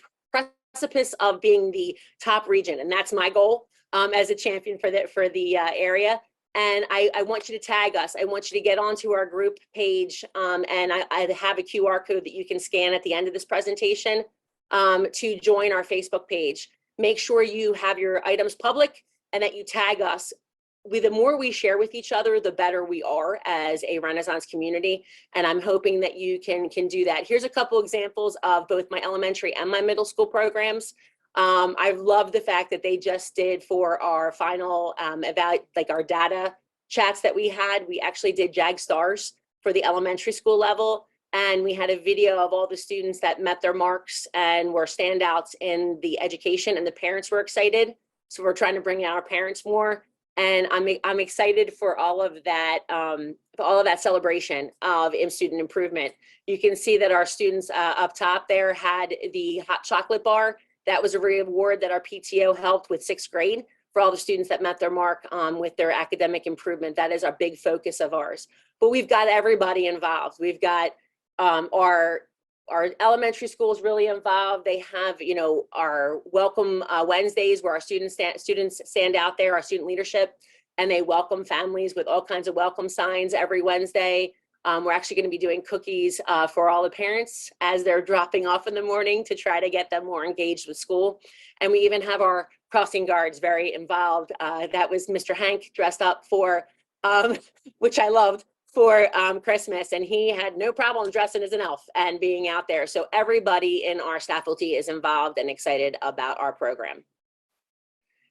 precipice of being the top region, and that's my goal as a champion for the area. And I want you to tag us. I want you to get onto our group page, and I have a QR code that you can scan at the end of this presentation to join our Facebook page. Make sure you have your items public and that you tag us. The more we share with each other, the better we are as a Renaissance community. And I'm hoping that you can do that. Here's a couple examples of both my elementary and my middle school programs. I love the fact that they just did for our final our data chats that we had. We actually did JAG stars for the elementary school level. And we had a video of all the students that met their marks and were standouts in the education, and the parents were excited. So we're trying to bring out our parents more. And I'm excited for all of that celebration of student improvement. You can see that our students up top there had the hot chocolate bar. That was a reward that our PTO helped with 6th grade for all the students that met their mark with their academic improvement. That is our big focus of ours. But we've got everybody involved. We've got our elementary school is really involved. They have, our welcome Wednesdays where our students stand out there, our student leadership, and they welcome families with all kinds of welcome signs every Wednesday. We're actually going to be doing cookies for all the parents as they're dropping off in the morning to try to get them more engaged with school. And we even have our crossing guards very involved. That was Mr. Hank dressed up for, which I loved, for Christmas, and he had no problem dressing as an elf and being out there. So everybody in our faculty is involved and excited about our program.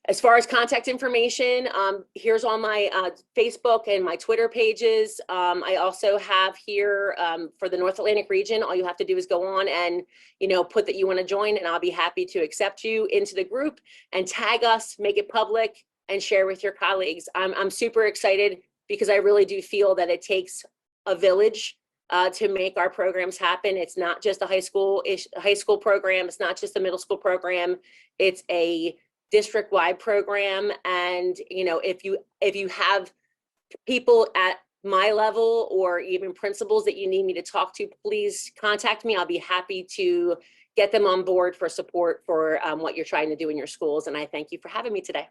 As far as contact information, here's all my Facebook and my Twitter pages. I also have here for the North Atlantic region, all you have to do is go on and put that you want to join, and I'll be happy to accept you into the group and tag us, make it public, and share with your colleagues. I'm super excited, because I really do feel that it takes a village to make our programs happen. It's not just a high school program. It's not just a middle school program. It's a district-wide program. And if you have people at my level or even principals that you need me to talk to, please contact me. I'll be happy to get them on board for support for what you're trying to do in your schools. And I thank you for having me today.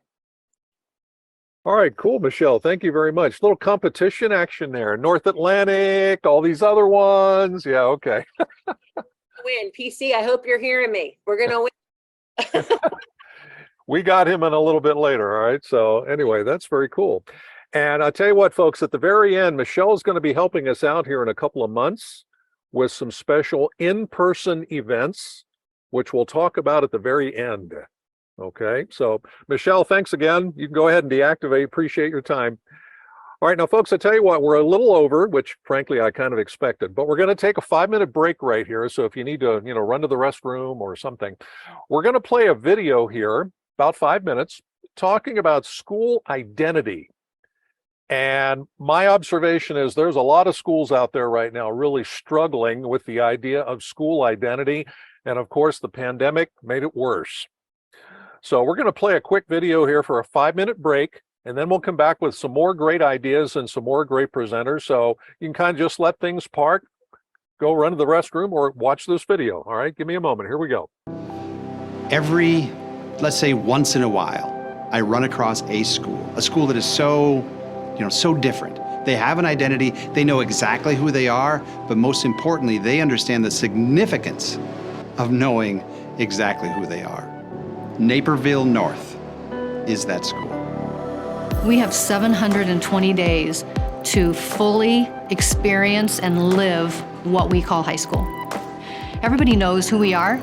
All right, cool, Michelle. Thank you very much. Little competition action there. North Atlantic, all these other ones. Yeah, okay.
Win. PC, I hope you're hearing me. We're going to win.
We got him in a little bit later, all right? So anyway, that's very cool. And I'll tell you what, folks, at the very end, Michelle's going to be helping us out here in a couple of months with some special in-person events, which we'll talk about at the very end. Okay, so Michelle, thanks again. You can go ahead and deactivate. Appreciate your time. All right, now, folks, I tell you what, we're a little over, which frankly I kind of expected, but we're going to take a 5-minute break right here. So if you need to, run to the restroom or something, we're going to play a video here about 5 minutes talking about school identity. And my observation is there's a lot of schools out there right now really struggling with the idea of school identity. And of course, the pandemic made it worse. So we're going to play a quick video here for a 5-minute break, and then we'll come back with some more great ideas and some more great presenters. So you can kind of just let things park, go run to the restroom, or watch this video. All right, give me a moment. Here we go.
Every, let's say once in a while, I run across a school that is so different. They have an identity, they know exactly who they are, but most importantly, they understand the significance of knowing exactly who they are. Naperville North is that school.
We have 720 days to fully experience and live what we call high school. Everybody knows who we are.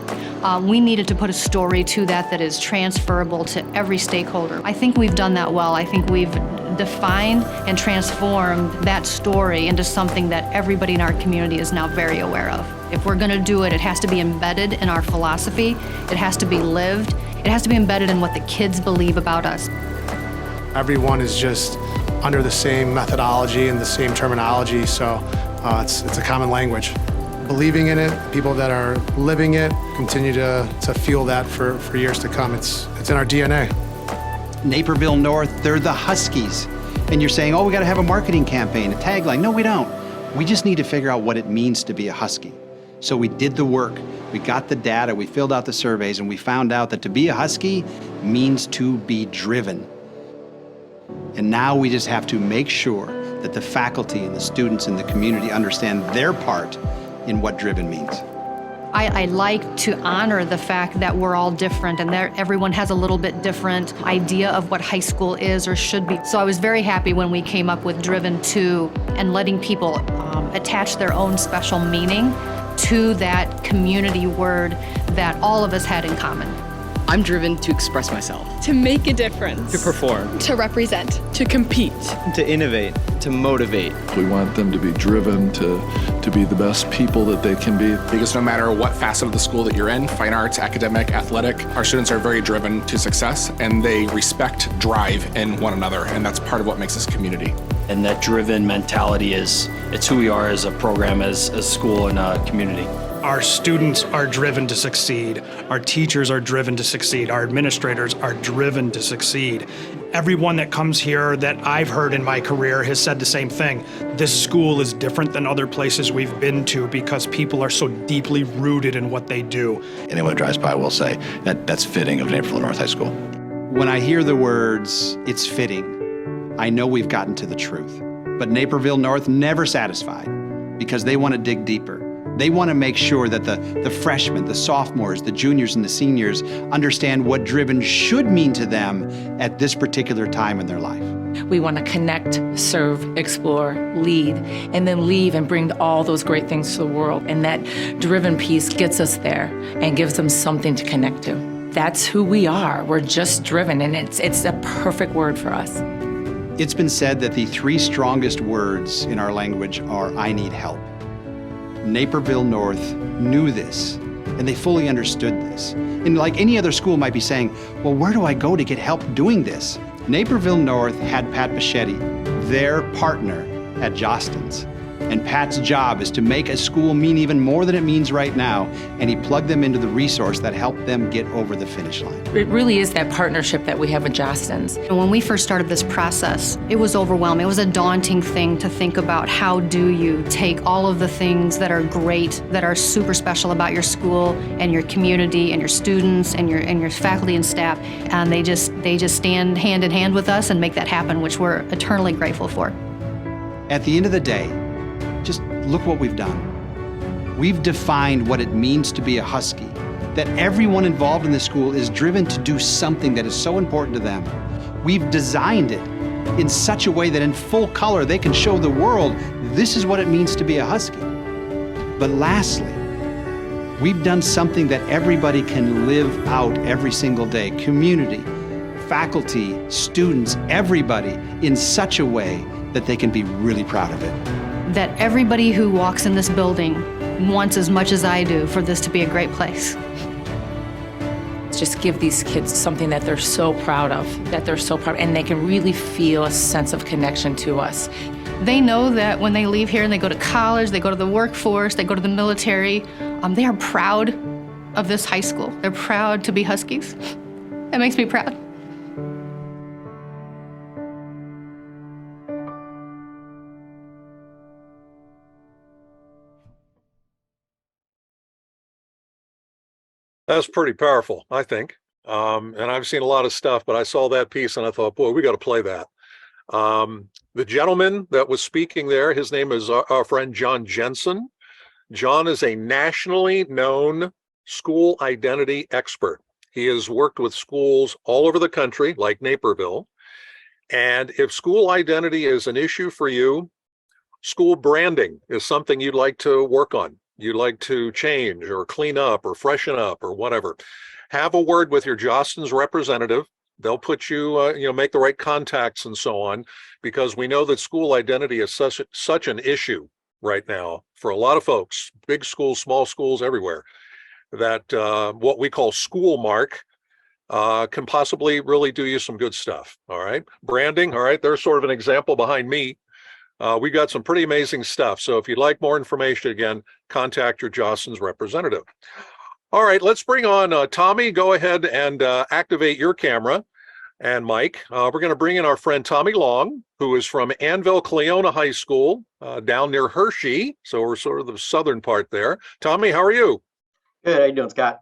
We needed to put a story to that is transferable to every stakeholder. I think we've done that well. I think we've defined and transformed that story into something that everybody in our community is now very aware of. If we're going to do it, it has to be embedded in our philosophy. It has to be lived. It has to be embedded in what the kids believe about us.
Everyone is just under the same methodology and the same terminology, so it's a common language. Believing in it, people that are living it continue to feel that for years to come. It's in our DNA.
Naperville North, they're the Huskies. And you're saying, oh, we got to have a marketing campaign, a tagline. No, we don't. We just need to figure out what it means to be a Husky. So we did the work, we got the data, we filled out the surveys, and we found out that to be a Husky means to be driven. And now we just have to make sure that the faculty and the students in the community understand their part in what driven means.
I like to honor the fact that we're all different and that everyone has a little bit different idea of what high school is or should be. So I was very happy when we came up with Driven To and letting people attach their own special meaning to that community word that all of us had in common.
I'm driven to express myself,
to make a difference,
to perform,
to represent, to compete,
to innovate, to motivate.
We want them to be driven to be the best people that they can be.
Because no matter what facet of the school that you're in, fine arts, academic, athletic, our students are very driven to success, and they respect, drive in one another, and that's part of what makes this a community.
And that driven mentality it's who we are as a program, as a school and a community.
Our students are driven to succeed. Our teachers are driven to succeed. Our administrators are driven to succeed. Everyone that comes here that I've heard in my career has said the same thing. This school is different than other places we've been to because people are so deeply rooted in what they do.
Anyone who drives by will say that that's fitting of Naperville North High School.
When I hear the words, it's fitting, I know we've gotten to the truth. But Naperville North never satisfied because they want to dig deeper. They want to make sure that the freshmen, the sophomores, the juniors, and the seniors understand what driven should mean to them at this particular time in their life.
We want to connect, serve, explore, lead, and then leave and bring all those great things to the world. And that driven piece gets us there and gives them something to connect to. That's who we are. We're just driven, and it's a perfect word for us.
It's been said that the 3 strongest words in our language are, I need help. Naperville North knew this, and they fully understood this. And like any other school might be saying, well, where do I go to get help doing this? Naperville North had Pat Bichetti, their partner at Jostens. And Pat's job is to make a school mean even more than it means right now, and he plugged them into the resource that helped them get over the finish line.
It really is that partnership that we have with Jostens.
When we first started this process, it was overwhelming. It was a daunting thing to think about how do you take all of the things that are great, that are super special about your school and your community and your students and your faculty and staff, and they just stand hand in hand with us and make that happen, which we're eternally grateful for.
At the end of the day, just look what we've done. We've defined what it means to be a Husky, that everyone involved in the school is driven to do something that is so important to them. We've designed it in such a way that in full color they can show the world this is what it means to be a Husky. But lastly, we've done something that everybody can live out every single day. Community, faculty, students, everybody in such a way that they can be really proud of it.
That everybody who walks in this building wants as much as I do for this to be a great place.
just give these kids something that they're so proud of, and they can really feel a sense of connection to us.
They know that when they leave here and they go to college, they go to the workforce, they go to the military, they are proud of this high school. They're proud to be Huskies. That makes me proud.
That's pretty powerful, I think. And I've seen a lot of stuff, but I saw that piece and I thought, boy, we got to play that. The gentleman that was speaking there, his name is our friend John Jensen. John is a nationally known school identity expert. He has worked with schools all over the country, like Naperville. And if school identity is an issue for you, school branding is something you'd like to work on. You'd like to change or clean up or freshen up or whatever. Have a word with your Jostens representative. They'll put you, make the right contacts and so on, because we know that school identity is such an issue right now for a lot of folks, big schools, small schools, everywhere, that what we call school mark can possibly really do you some good stuff. All right. Branding. All right. There's sort of an example behind me. We got some pretty amazing stuff. So if you'd like more information, again, contact your Jostens representative. All right, let's bring on Tommy. Go ahead and activate your camera and mic. We're going to bring in our friend Tommy Long, who is from Annville-Cleona High School down near Hershey. So we're sort of the southern part there. Tommy, how are you?
Good. How you doing, Scott?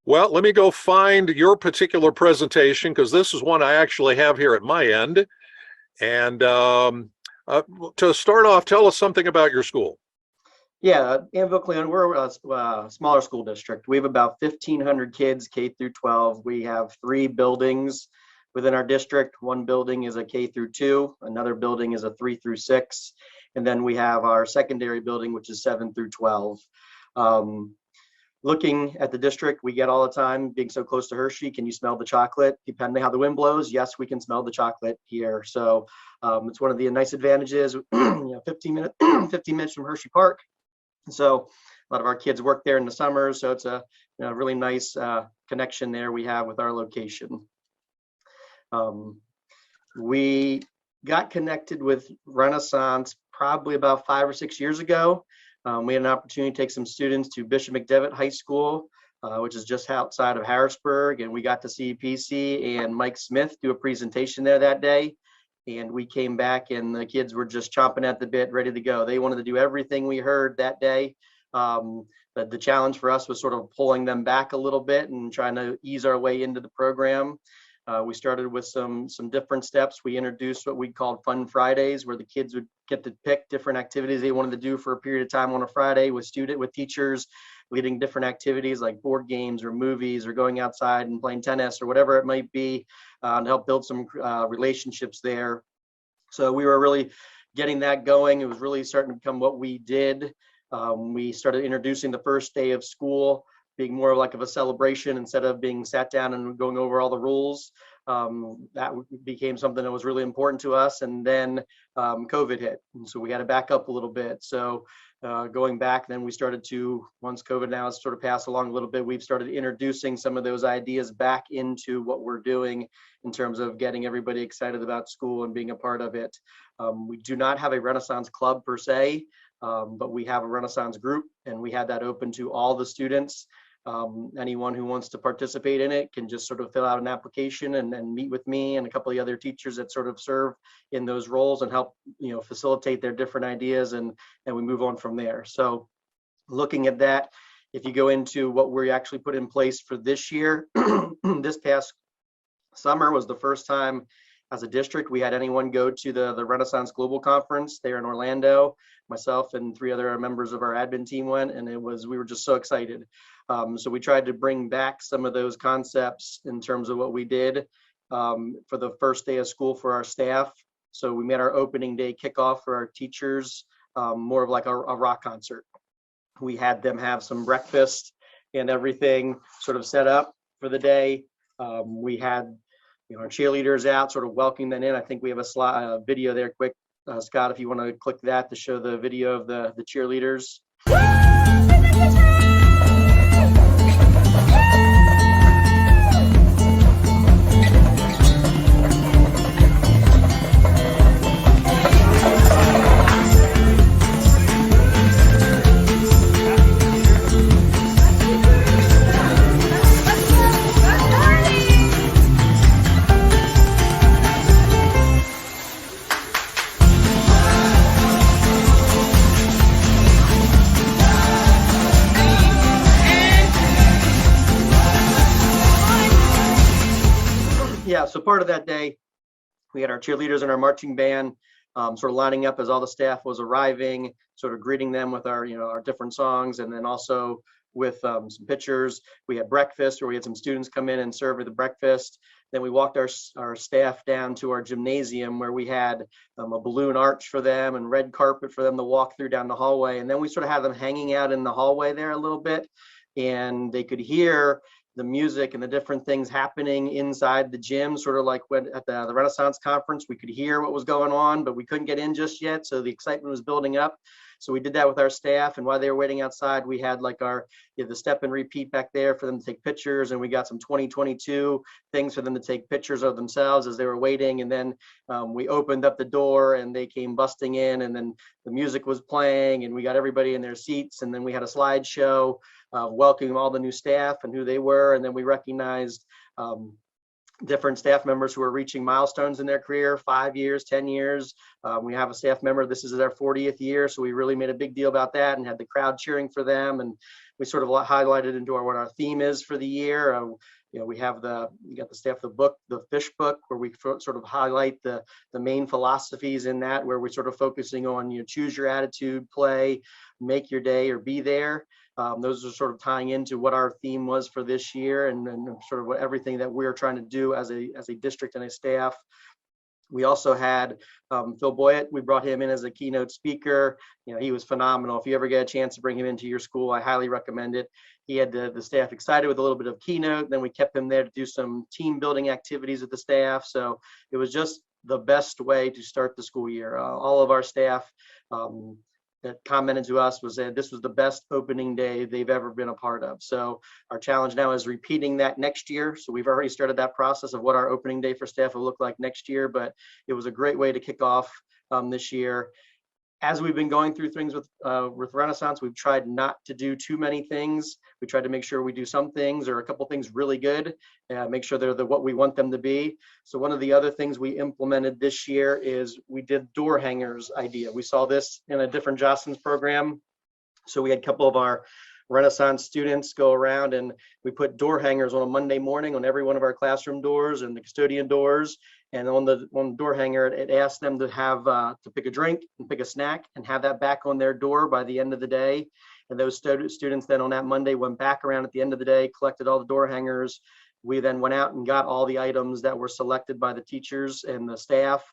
Well, let me go find your particular presentation, because this is one I actually have here at my end. And to start off, tell us something about your school.
Yeah, Annville-Cleona, we're a smaller school district. We have about 1,500 kids, K through 12. We have 3 buildings within our district. One building is a K through 2, another building is a 3 through 6, and then we have our secondary building, which is 7 through 12. Looking at the district, we get all the time, being so close to Hershey, can you smell the chocolate? Depending how the wind blows, yes, we can smell the chocolate here. So it's one of the nice advantages, 15 minutes from Hershey Park. So a lot of our kids work there in the summer, so it's a really nice connection there we have with our location. We got connected with Renaissance probably about 5 or 6 years ago. We had an opportunity to take some students to Bishop McDevitt High School, which is just outside of Harrisburg, and we got to see PC and Mike Smith do a presentation there that day. And we came back and the kids were just chomping at the bit, ready to go. They wanted to do everything we heard that day. But the challenge for us was sort of pulling them back a little bit and trying to ease our way into the program. We started with some different steps. We introduced what we called Fun Fridays, where the kids would get to pick different activities they wanted to do for a period of time on a Friday with teachers, leading different activities like board games or movies or going outside and playing tennis or whatever it might be, to help build some relationships there. So we were really getting that going. It was really starting to become what we did. We started introducing the first day of school being more like of a celebration instead of being sat down and going over all the rules. That became something that was really important to us. And then COVID hit. And so we had to back up a little bit. So going back, then we started to, once COVID now has sort of passed along a little bit, we've started introducing some of those ideas back into what we're doing in terms of getting everybody excited about school and being a part of it. We do not have a Renaissance club per se, but we have a Renaissance group, and we had that open to all the students. Anyone who wants to participate in it can just sort of fill out an application and meet with me and a couple of the other teachers that sort of serve in those roles and help, facilitate their different ideas, and we move on from there. So looking at that, if you go into what we actually put in place for this year, this past summer was the first time as a district we had anyone go to the Renaissance Global Conference there in Orlando. Myself and 3 other members of our admin team went, and we were just so excited. So we tried to bring back some of those concepts in terms of what we did for the first day of school for our staff. So we made our opening day kickoff for our teachers more of like a rock concert. We had them have some breakfast and everything sort of set up for the day. We had our cheerleaders out sort of welcoming them in. I think we have a video there quick. Scott, if you want to click that to show the video of the cheerleaders. So part of that day, we had our cheerleaders and our marching band sort of lining up as all the staff was arriving, sort of greeting them with our, our different songs, and then also with some pictures. We had breakfast where we had some students come in and serve the breakfast. Then we walked our staff down to our gymnasium where we had a balloon arch for them and red carpet for them to walk through down the hallway. And then we sort of had them hanging out in the hallway there a little bit, and they could hear the music and the different things happening inside the gym, sort of like when at the Renaissance conference, we could hear what was going on, but we couldn't get in just yet. So the excitement was building up. So we did that with our staff. And while they were waiting outside, we had like the step and repeat back there for them to take pictures. And we got some 2022 things for them to take pictures of themselves as they were waiting. And then we opened up the door and they came busting in, and then the music was playing and we got everybody in their seats. And then we had a slideshow welcoming all the new staff and who they were. And then we recognized different staff members who are reaching milestones in their career, 5 years, 10 years. We have a staff member, this is their 40th year. So we really made a big deal about that and had the crowd cheering for them. And we sort of highlighted into what our theme is for the year. We have you got the staff, the book, the fish book, where we sort of highlight the main philosophies in that, where we're sort of focusing on, choose your attitude, play, make your day, or be there. Those are sort of tying into what our theme was for this year, and sort of what everything that we're trying to do as a district and a staff. We also had Phil Boyett. We brought him in as a keynote speaker. He was phenomenal. If you ever get a chance to bring him into your school, I highly recommend it. He had the staff excited with a little bit of keynote. Then we kept him there to do some team building activities with the staff. So it was just the best way to start the school year. All of our staff that commented to us was that this was the best opening day they've ever been a part of. So our challenge now is repeating that next year. So we've already started that process of what our opening day for staff will look like next year, but it was a great way to kick off this year. As we've been going through things with Renaissance, we've tried not to do too many things. We tried to make sure we do some things or a couple things really good, make sure they're what we want them to be. So one of the other things we implemented this year is we did door hangers idea. We saw this in a different Jostens program. So we had a couple of our Renaissance students go around and we put door hangers on a Monday morning on every one of our classroom doors and the custodian doors. And on the door hanger, it asked them to have to pick a drink and pick a snack and have that back on their door by the end of the day. And those students then on that Monday went back around at the end of the day, collected all the door hangers. We then went out and got all the items that were selected by the teachers and the staff.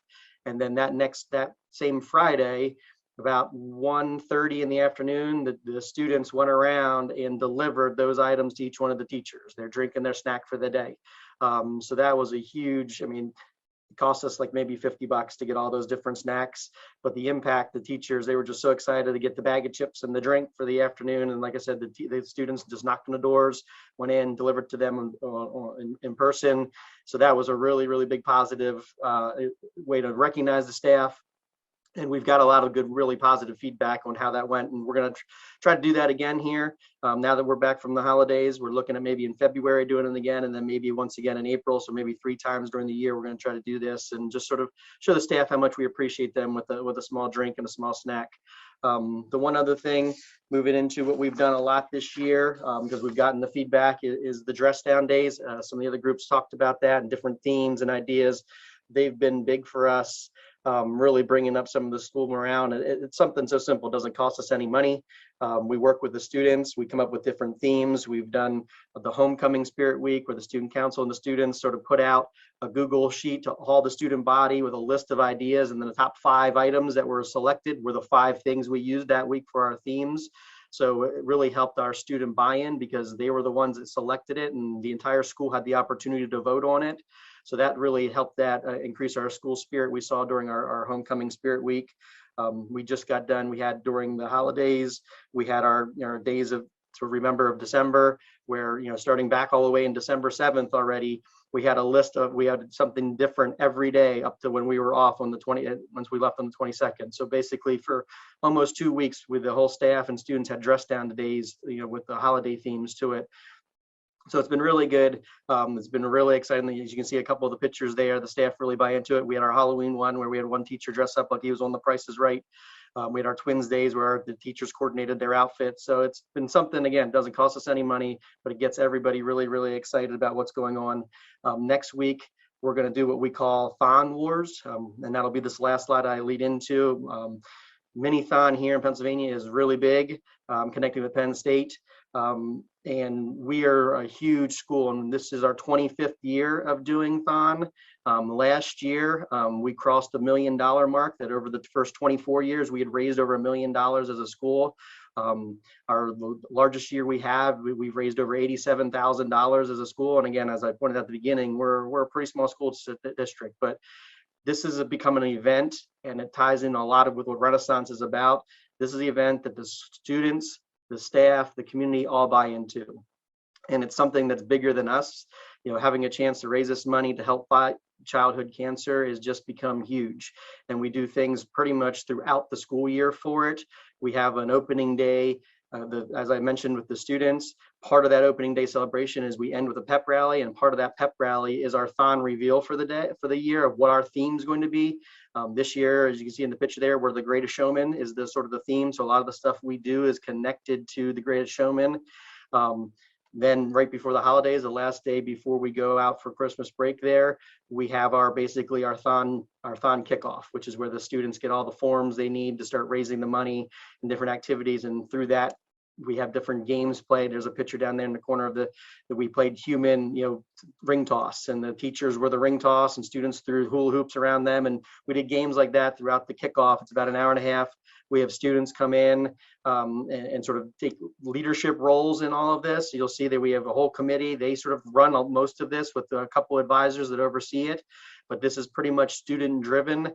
And then that same Friday, about 1:30 in the afternoon, the students went around and delivered those items to each one of the teachers, their drink and their snack for the day. So that was a huge, it cost us like maybe $50 to get all those different snacks, but the impact, the teachers, they were just so excited to get the bag of chips and the drink for the afternoon. And like I said, the students just knocked on the doors, went in, delivered to them in person. So that was a really, really big positive way to recognize the staff. And we've got a lot of good, really positive feedback on how that went. And we're going to try to do that again here. Now that we're back from the holidays, we're looking at maybe in February doing it again, and then maybe once again in April. So maybe 3 times during the year, we're going to try to do this and just sort of show the staff how much we appreciate them with a small drink and a small snack. The one other thing, moving into what we've done a lot this year, because we've gotten the feedback, is the dress down days. Some of the other groups talked about that and different themes and ideas. They've been big for us. Really bringing up some of the school morale. It's something so simple, it doesn't cost us any money. We work with the students, we come up with different themes. We've done the homecoming spirit week where the student council and the students sort of put out a Google sheet to all the student body with a list of ideas, and then the top 5 items that were selected were the 5 things we used that week for our themes. So it really helped our student buy-in because they were the ones that selected it, and the entire school had the opportunity to vote on it. So that really helped that increase our school spirit we saw during our homecoming spirit week. We just got done, we had during the holidays, we had our days of to remember of December, where, starting back all the way in December 7th already, we had a list of, we had something different every day up to when we were off on the once we left on the 22nd. So basically for almost 2 weeks with the whole staff and students had dress down days, with the holiday themes to it. So it's been really good. It's been really exciting. As you can see a couple of the pictures there, the staff really buy into it. We had our Halloween one where we had one teacher dress up like he was on The Price is Right. We had our Twins Days where the teachers coordinated their outfits. So it's been something, again, doesn't cost us any money, but it gets everybody really, really excited about what's going on. Next week, we're going to do what we call Thon Wars, and that'll be this last slide I lead into. Mini-thon here in Pennsylvania is really big, connecting with Penn State. And we are a huge school, and this is our 25th year of doing Thon. Last year, we crossed the $1 million mark. That over the first 24 years, we had raised over $1 million as a school. Our largest year we've raised over $87,000 as a school. And again, as I pointed out at the beginning, we're a pretty small school district, but this has become an event, and it ties in a lot of with what Renaissance is about. This is the event that the students, the staff, the community all buy into. And it's something that's bigger than us. You know, having a chance to raise this money to help fight childhood cancer has just become huge. And we do things pretty much throughout the school year for it. We have an opening day, as I mentioned with the students. Part of that opening day celebration is we end with a pep rally, and part of that pep rally is our Thon reveal for the day, for the year, of what our theme is going to be. This year, as you can see in the picture there, where the Greatest Showman is the sort of the theme. So a lot of the stuff we do is connected to the Greatest Showman. Then right before the holidays, the last day before we go out for Christmas break there, we have our basically our Thon kickoff, which is where the students get all the forms they need to start raising the money and different activities. And through that, we have different games played. There's a picture down there in the corner of that we played human, ring toss, and the teachers were the ring toss, and students threw hula hoops around them. And we did games like that throughout the kickoff. It's about an hour and a half. We have students come in and sort of take leadership roles in all of this. You'll see that we have a whole committee. They sort of run most of this with a couple advisors that oversee it, but this is pretty much student driven,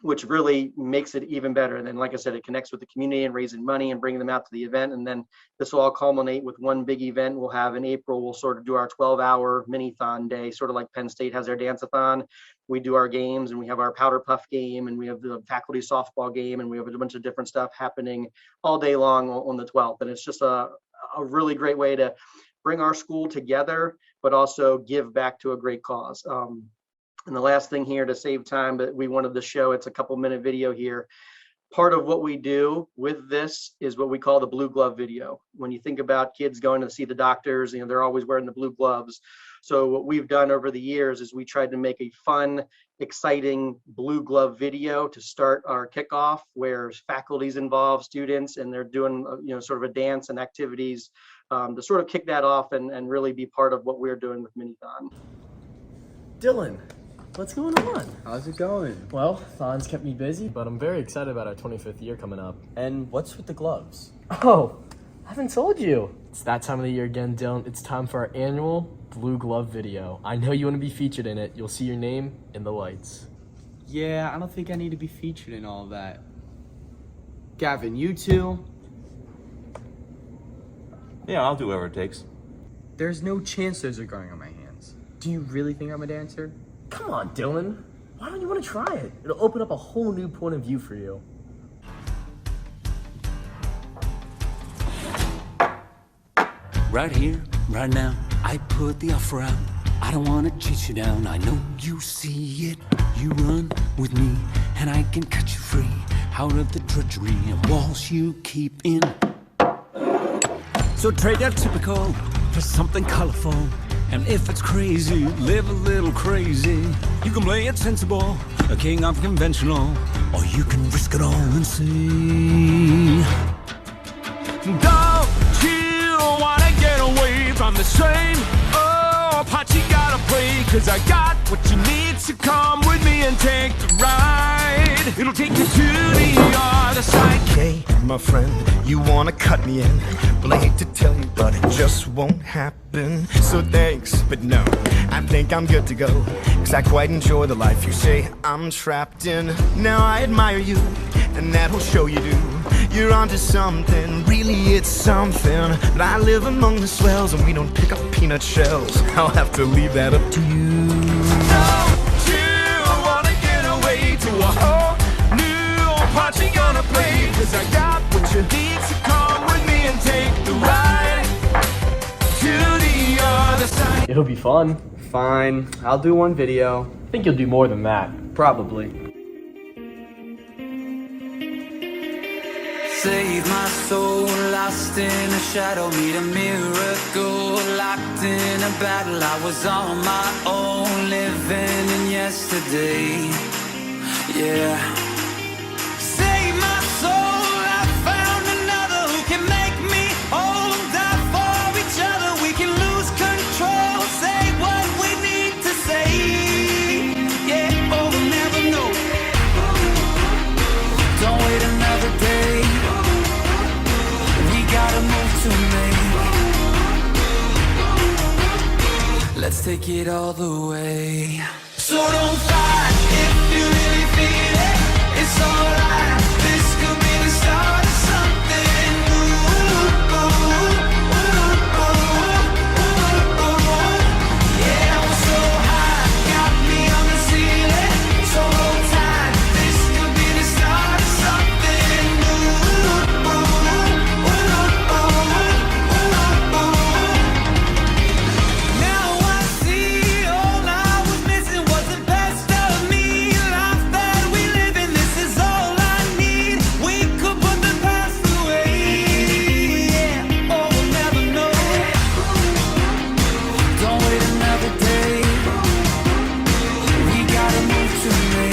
which really makes it even better. And then, like I said, it connects with the community and raising money and bringing them out to the event. And then this will all culminate with one big event we'll have in April. We'll sort of do our 12-hour mini-thon day, sort of like Penn State has their dance-a-thon. We do our games, and we have our powder puff game, and we have the faculty softball game, and we have a bunch of different stuff happening all day long on the 12th. And it's just a really great way to bring our school together, but also give back to a great cause. And the last thing here, to save time, but we wanted to show, it's a couple-minute video here. Part of what we do with this is what we call the blue glove video. When you think about kids going to see the doctors, they're always wearing the blue gloves. So what we've done over the years is we tried to make a fun, exciting blue glove video to start our kickoff, where faculty's involved, students, and they're doing sort of a dance and activities to sort of kick that off and really be part of what we're doing with Mini-Thon.
Dylan, what's going on? How's it going? Well, Thon's kept me busy, but I'm very excited about our 25th year coming up. And what's with the gloves? Oh, I haven't told you. It's that time of the year again, Dylan. It's time for our annual Blue Glove video. I know you want to be featured in it. You'll see your name in the lights.
Yeah, I don't think I need to be featured in all of that. Gavin, you too?
Yeah, I'll do whatever it takes.
There's no chance those are going on my hands. Do you really think I'm a dancer?
Come on, Dylan. Why don't you want to try it? It'll open up a whole new point of view for you.
Right here, right now, I put the offer out. I don't want to chase you down. I know you see it. You run with me, and I can cut you free out of the drudgery and walls you keep in. So trade that typical for something colorful. And if it's crazy, live a little crazy. You can play it sensible, a king of conventional, or you can risk it all and see. Don't you wanna get away from the same old part you gotta play? Cause I got what you need, so come with me and take the ride. It'll take you to the other side.
Okay, my friend, you wanna cut me in. Well, I hate to tell you, but it just won't happen. So thanks, but no, I think I'm good to go. Cause I quite enjoy the life you say I'm trapped in. Now I admire you, and that'll show you do. You're onto something, really it's something. But I live among the swells, and we don't pick up peanut shells. I'll have to leave that up to you.
Don't you wanna get away to a whole new part you gonna play? Cause I got what you need, so come with me and take the ride to the other side.
It'll be fun. Fine, I'll do one video. I think you'll do more than that. Probably.
Save my soul, lost in a shadow, meet a miracle, locked in a battle. I was on my own, living in yesterday. Yeah. Save my soul, I found another who can make me whole, die for each other. We can lose control, say what we need to say. Yeah, oh, we'll never know. Don't wait another day. We gotta move to me. Let's take it all the way. So don't fight if you really feel it. It's alright. This could be the start of something new. Yeah, I'm so high, got me on the ceiling. So hold tight. This could be the start of something new. Now I see all I was missing was the best of me. Life that we live in, this is all I need. We could put the past away. Yeah, oh, we'll never know. Don't wait another day. We gotta move to me.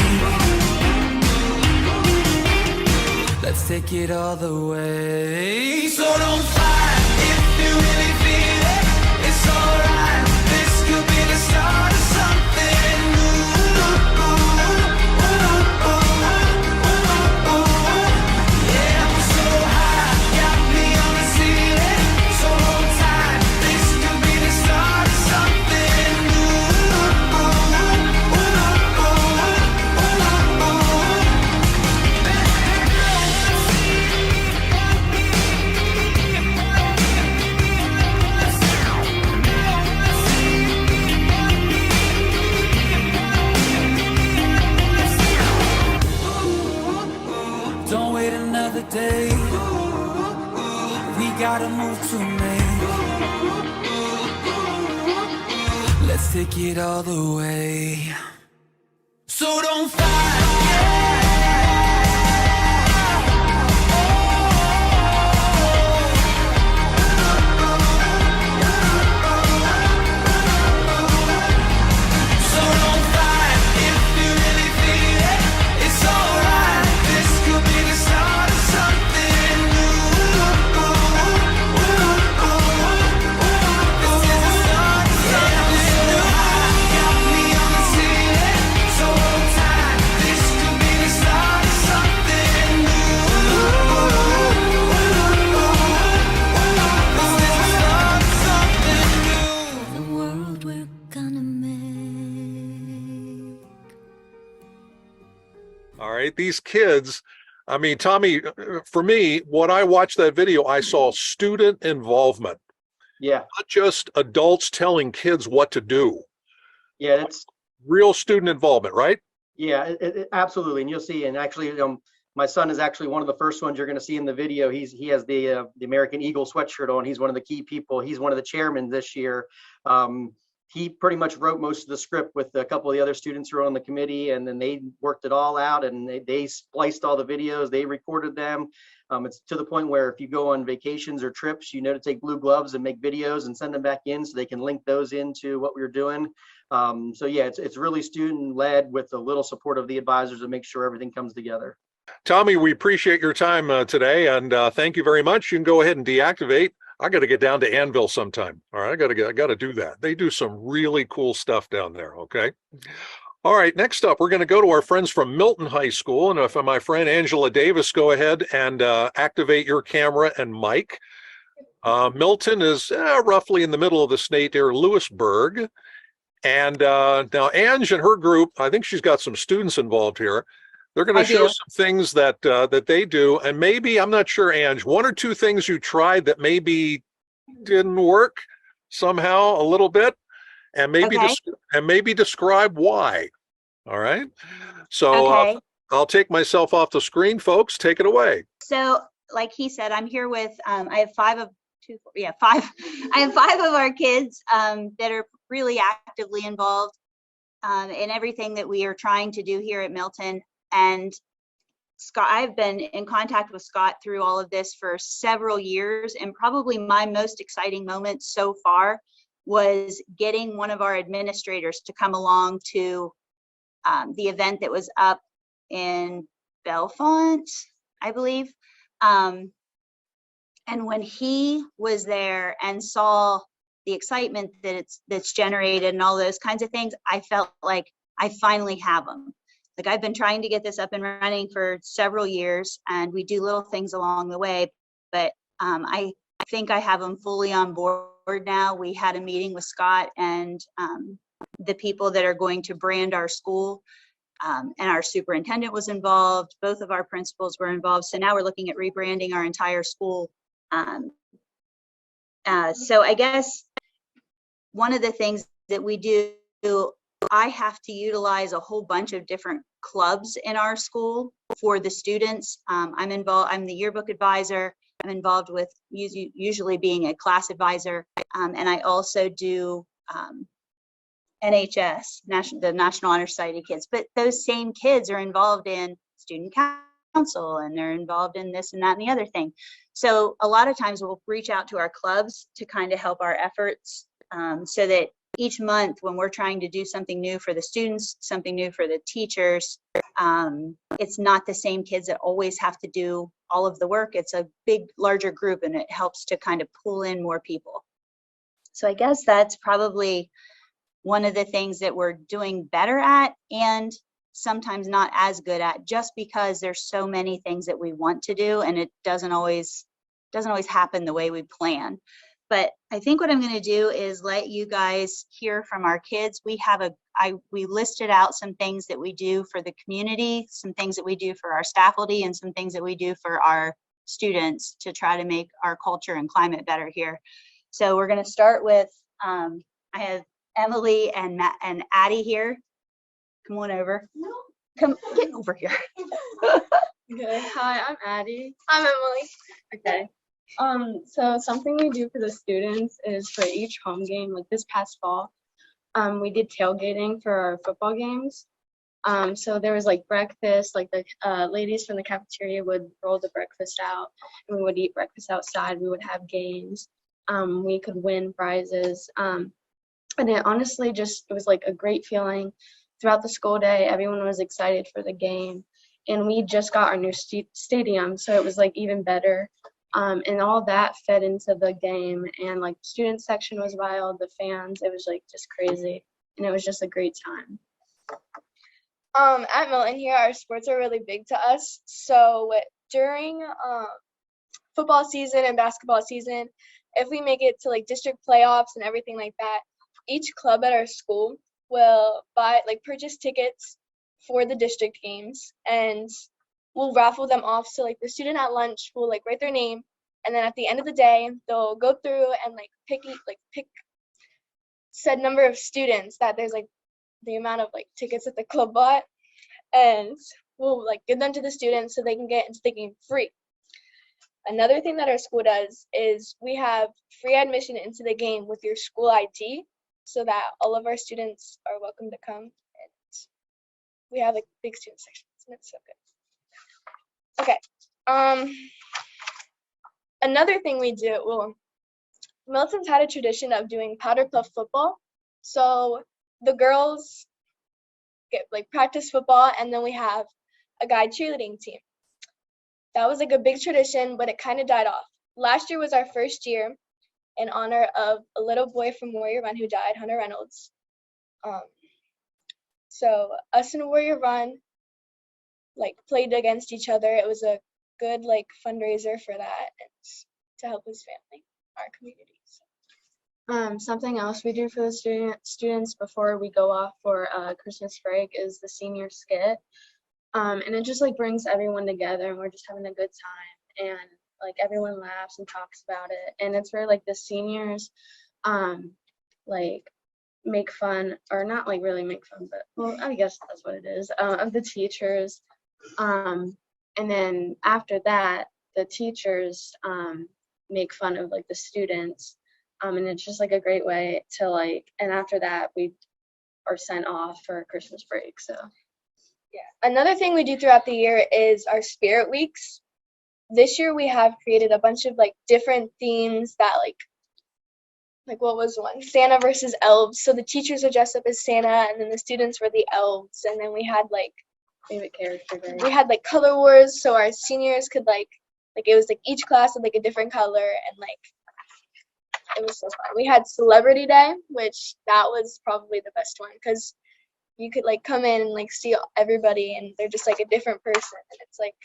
Let's take it all the way. So don't fight if you really feel it. It's alright. This could be the start of something new. Yeah, I'm so high, got me on the ceiling. So hold tight. This could be the start of something Don't wait another day. We gotta move to me. Let's take it all the way. So don't fight. So don't fight if you really feel it. It's alright. This could be the start of something new. This is the start of something new. Got me on the ceiling. So hold tight. This could be the start of something new. This is the start of something new. The world we're gonna make.
All right, these kids, I mean, Tommy, for me, when I watched that video, I saw student involvement,
Yeah,
not just adults telling kids what to do.
yeah, it's
Real student involvement, right?
yeah, absolutely. And you'll see. And actually, my son is actually one of the first ones you're going to see in the video. He has the American Eagle sweatshirt on. He's one of the key people. He's one of the chairmen this year. He pretty much wrote most of the script with a couple of the other students who are on the committee, and then they worked it all out, and they spliced all the videos. They recorded them. It's to the point where if you go on vacations or trips, you know to take blue gloves and make videos and send them back in so they can link those into what we were doing. So yeah, it's really student led with a little support of the advisors to make sure everything comes together.
Tommy, we appreciate your time today, and thank you very much. You can go ahead and deactivate. I got to get down to Anvil sometime. All right, I got to do that. They do some really cool stuff down there. Okay. All right, next up, we're going to go to our friends from Milton High School. And if my friend Angela Davis, go ahead and activate your camera and mic. Milton is roughly in the middle of the state near Lewisburg. And now Ange and her group, I think she's got some students involved here. They're going to show some things that that they do. And maybe, I'm not sure, Ange, one or two things you tried that maybe didn't work somehow a little bit. And maybe maybe describe why. All right. So I'll take myself off the screen, folks. Take it away.
So, like he said, I'm here with I have five of I have 5 of our kids that are really actively involved in everything that we are trying to do here at Milton. And Scott, I've been in contact with Scott through all of this for several years, and probably my most exciting moment so far was getting one of our administrators to come along to the event that was up in Bellefonte, I believe. And when he was there and saw the excitement that's generated and all those kinds of things, I felt like I finally have them. Like, I've been trying to get this up and running for several years, and we do little things along the way, but I think I have them fully on board now. We had a meeting with Scott and the people that are going to brand our school, and our superintendent was involved. Both of our principals were involved. So now we're looking at rebranding our entire school. So I guess one of the things that we do, I have to utilize a whole bunch of different clubs in our school for the students. I'm involved, I'm the yearbook advisor. I'm involved with usually being a class advisor. And I also do NHS, the National Honor Society kids, but those same kids are involved in student council, and they're involved in this and that and the other thing. So a lot of times we'll reach out to our clubs to kind of help our efforts, so that each month when we're trying to do something new for the students, something new for the teachers, it's not the same kids that always have to do all of the work. It's a big, larger group, and it helps to kind of pull in more people. So I guess that's probably one of the things that we're doing better at, and sometimes not as good at, just because there's so many things that we want to do, and it doesn't always happen the way we plan. But I think what I'm going to do is let you guys hear from our kids. We listed out some things that we do for the community, some things that we do for our faculty, and some things that we do for our students to try to make our culture and climate better here. So we're going to start with, I have Emily and Matt and Addie here. Come on over. No. Come get over here.
Okay. Hi, I'm Addie. I'm Emily. Okay. So something we do for the students is for each home game, like this past fall, we did tailgating for our football games. So there was like breakfast, like the ladies from the cafeteria would roll the breakfast out, and we would eat breakfast outside. We would have games. We could win prizes. And it honestly it was like a great feeling throughout the school day. Everyone was excited for the game, and we just got our new stadium, so it was like even better. And all that fed into the game, and like student section was wild, the fans, it was like just crazy, and it was just a great time.
At Milton here, our sports are really big to us. So during football season and basketball season, if we make it to like district playoffs and everything like that, each club at our school will purchase tickets for the district games, and we'll raffle them off. So like the student at lunch will like write their name, and then at the end of the day they'll go through and like pick said number of students that there's like the amount of like tickets that the club bought, and we'll like give them to the students so they can get into the game free. Another thing that our school does is we have free admission into the game with your school ID, so that all of our students are welcome to come, and we have like big student sections, and it's so good. Okay. Another thing we do, Milton's had a tradition of doing powder puff football. So the girls get like practice football, and then we have a guy cheerleading team. That was like a big tradition, but it kind of died off. Last year was our first year in honor of a little boy from Warrior Run who died, Hunter Reynolds. So us and Warrior Run like played against each other. It was a good like fundraiser for that and to help his family, our community.
Something else we do for the students before we go off for Christmas break is the senior skit. And it just like brings everyone together, and we're just having a good time, and like everyone laughs and talks about it. And it's where like the seniors like make fun, or not like really make fun, but well, I guess that's what it is, of the teachers. And then after that, the teachers make fun of like the students. And it's just like a great way to like, and after that we are sent off for Christmas break. So
Yeah. Another thing we do throughout the year is our spirit weeks. This year we have created a bunch of like different themes that like what was one? Santa versus elves. So the teachers would dress up as Santa and then the students were the elves. And then we had like
Favorite character.
we had like color wars, so our seniors could like it was like each class had like a different color, and like it was so fun. We had celebrity day, which that was probably the best one because you could like come in and like see everybody and they're just like a different person, and it's like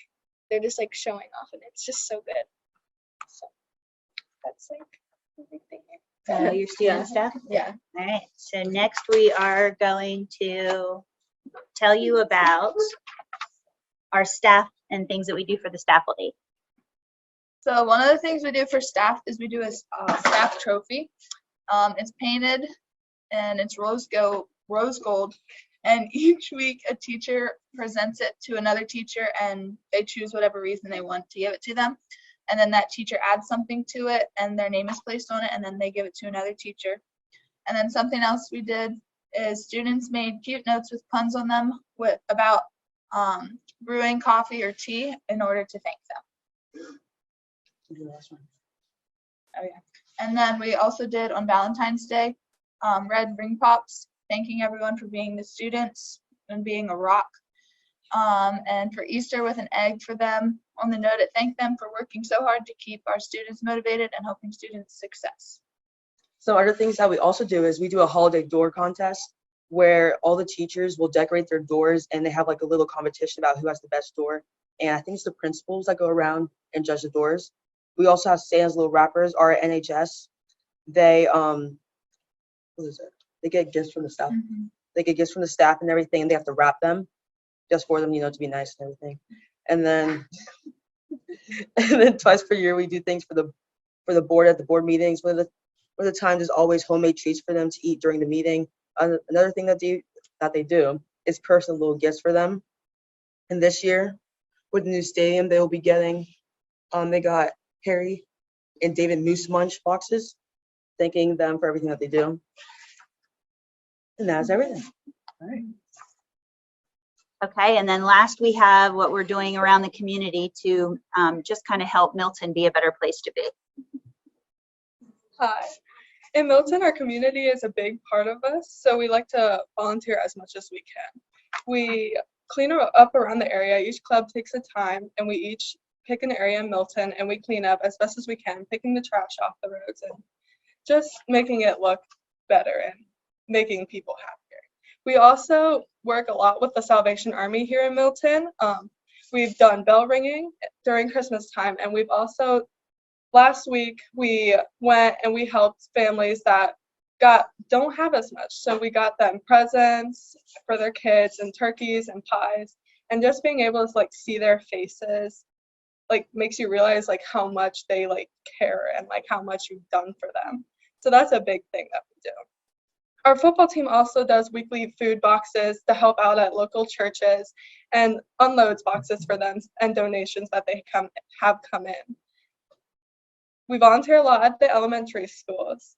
they're just like showing off and it's just so good. So that's like the big thing here.
Your student stuff?
Yeah.
All right, so next we are going to tell you about our staff and things that we do for the staff day.
So one of the things we do for staff is we do a staff trophy. It's painted and it's rose gold, and each week a teacher presents it to another teacher and they choose whatever reason they want to give it to them. And then that teacher adds something to it and their name is placed on it, and then they give it to another teacher. And then something else we did is students made cute notes with puns on them about brewing coffee or tea in order to thank them. Oh yeah. And then we also did on Valentine's Day red ring pops, thanking everyone for being the students and being a rock. And for Easter with an egg for them on the note, it thanked them for working so hard to keep our students motivated and helping students' success.
Some other things that we also do is we do a holiday door contest where all the teachers will decorate their doors and they have like a little competition about who has the best door. And I think it's the principals that go around and judge the doors. We also have Santa's Little Wrappers, our NHS. They what is it? They get gifts from the staff.
Mm-hmm.
They get gifts from the staff and everything, and they have to wrap them just for them, to be nice and everything. And then twice per year we do things for the board at the board meetings. One of the times is always homemade treats for them to eat during the meeting. Another thing that they do is personal little gifts for them. And this year, with the new stadium, they will be getting, they got Harry and David Moose Munch boxes, thanking them for everything that they do. And that's everything. All right.
Okay, and then last we have what we're doing around the community to just kind of help Milton be a better place to be.
Hi. In Milton, our community is a big part of us, so we like to volunteer as much as we can. We clean up around the area. Each club takes a time, and we each pick an area in Milton, and we clean up as best as we can, picking the trash off the roads and just making it look better and making people happier. We also work a lot with the Salvation Army here in Milton. We've done bell ringing during Christmas time, and we've also, last week, we went and we helped families that don't have as much. So we got them presents for their kids and turkeys and pies, and just being able to see their faces makes you realize how much they care and how much you've done for them. So that's a big thing that we do. Our football team also does weekly food boxes to help out at local churches and unloads boxes for them and donations that they have come in. We volunteer a lot at the elementary schools.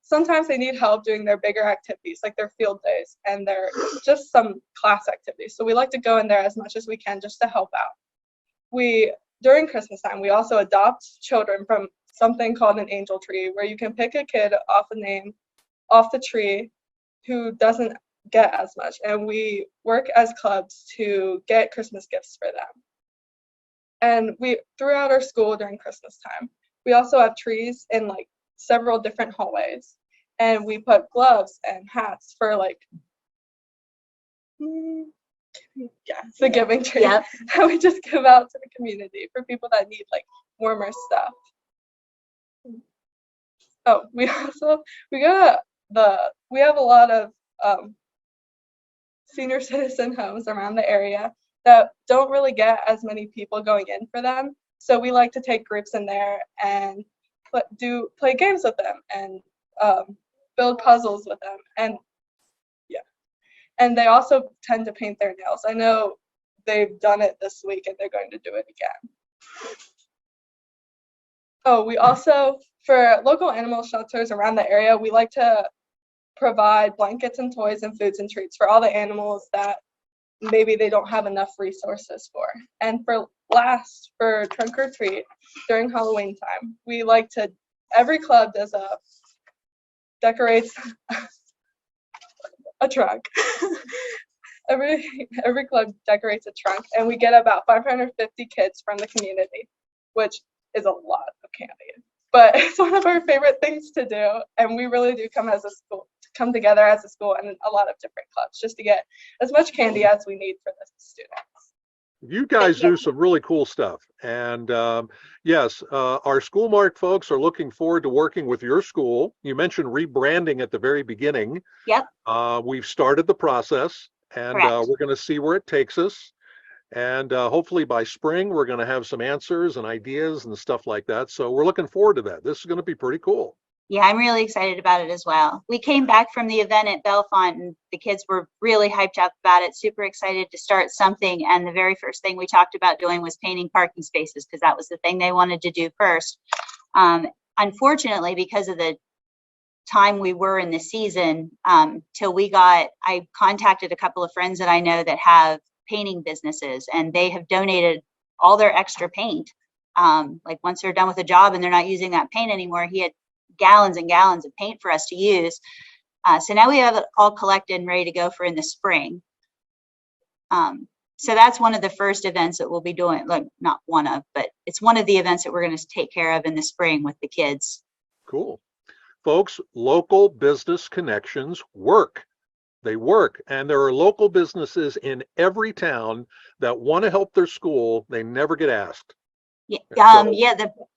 Sometimes they need help doing their bigger activities, like their field days and their just some class activities. So we like to go in there as much as we can just to help out. During Christmas time, we also adopt children from something called an angel tree, where you can pick a kid off a name off the tree who doesn't get as much, and we work as clubs to get Christmas gifts for them. And throughout our school during Christmas time, we also have trees in several different hallways, and we put gloves and hats for the giving tree.
Yep.
That we just give out to the community for people that need warmer stuff. Oh, we have a lot of senior citizen homes around the area that don't really get as many people going in for them. So we like to take groups in there and play games with them and build puzzles with them. And they also tend to paint their nails. I know they've done it this week and they're going to do it again. Oh, we also, for local animal shelters around the area, we like to provide blankets and toys and foods and treats for all the animals that maybe they don't have enough resources for. And for trunk or treat during Halloween time, we like to, every club decorates a trunk. Every club decorates a trunk, and we get about 550 kids from the community, which is a lot of candy. But it's one of our favorite things to do, and we really do come together as a school and a lot of different clubs just to get as much candy as we need for the students.
You guys do some really cool stuff. And yes, our School Mark folks are looking forward to working with your school. You mentioned rebranding at the very beginning.
Yep.
We've started the process, and
Correct.
we're going to see where it takes us. And hopefully by spring, we're going to have some answers and ideas and stuff like that. So we're looking forward to that. This is going to be pretty cool.
Yeah, I'm really excited about it as well. We came back from the event at Bellefonte, and the kids were really hyped up about it, super excited to start something. And the very first thing we talked about doing was painting parking spaces, because that was the thing they wanted to do first. Unfortunately, because of the time we were in the season, I contacted a couple of friends that I know that have painting businesses, and they have donated all their extra paint. Like once they're done with a job and they're not using that paint anymore, he had gallons and gallons of paint for us to use. So now we have it all collected and ready to go for in the spring. So that's one of the first events that we'll be doing, like not one of, but it's one of the events that we're going to take care of in the spring with the kids.
Cool. Folks, local business connections work. They work, and there are local businesses in every town that want to help their school. They never get asked.
Yeah,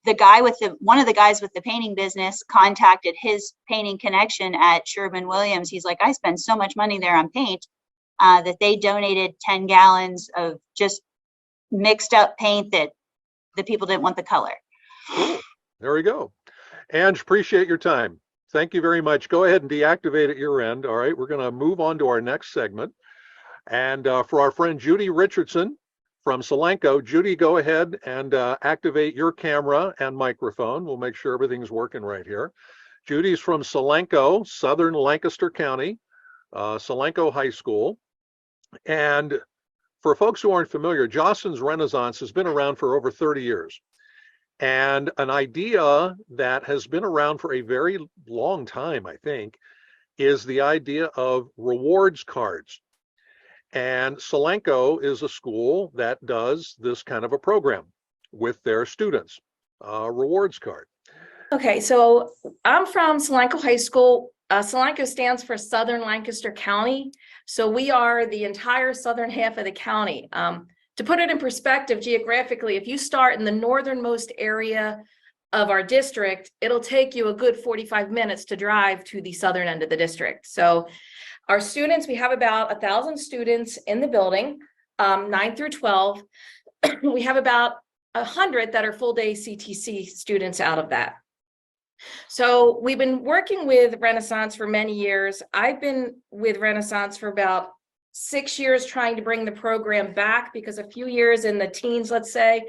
the guy with one of the guys with the painting business contacted his painting connection at Sherwin-Williams. He's like, I spend so much money there on paint that they donated 10 gallons of just mixed up paint that the people didn't want the color.
Cool. There we go. Ange, appreciate your time. Thank you very much. Go ahead and deactivate at your end. All right, we're going to move on to our next segment. And for our friend Judy Richardson from Solanco, Judy, go ahead and activate your camera and microphone. We'll make sure everything's working right here. Judy's from Solanco, Southern Lancaster County, Solanco High School. And for folks who aren't familiar, Jostens Renaissance has been around for over 30 years. And an idea that has been around for a very long time, I think, is the idea of rewards cards. And Solanco is a school that does this kind of a program with their students, rewards card.
Okay, so I'm from Solanco High School. Solanco stands for Southern Lancaster County. So we are the entire southern half of the county. To put it in perspective geographically, if you start in the northernmost area of our district, it'll take you a good 45 minutes to drive to the southern end of the district. So our students, we have about 1,000 students in the building, 9 through 12. We have about 100 that are full-day CTC students out of that. So we've been working with Renaissance for many years. I've been with Renaissance for about 6 years trying to bring the program back, because a few years in the teens, let's say,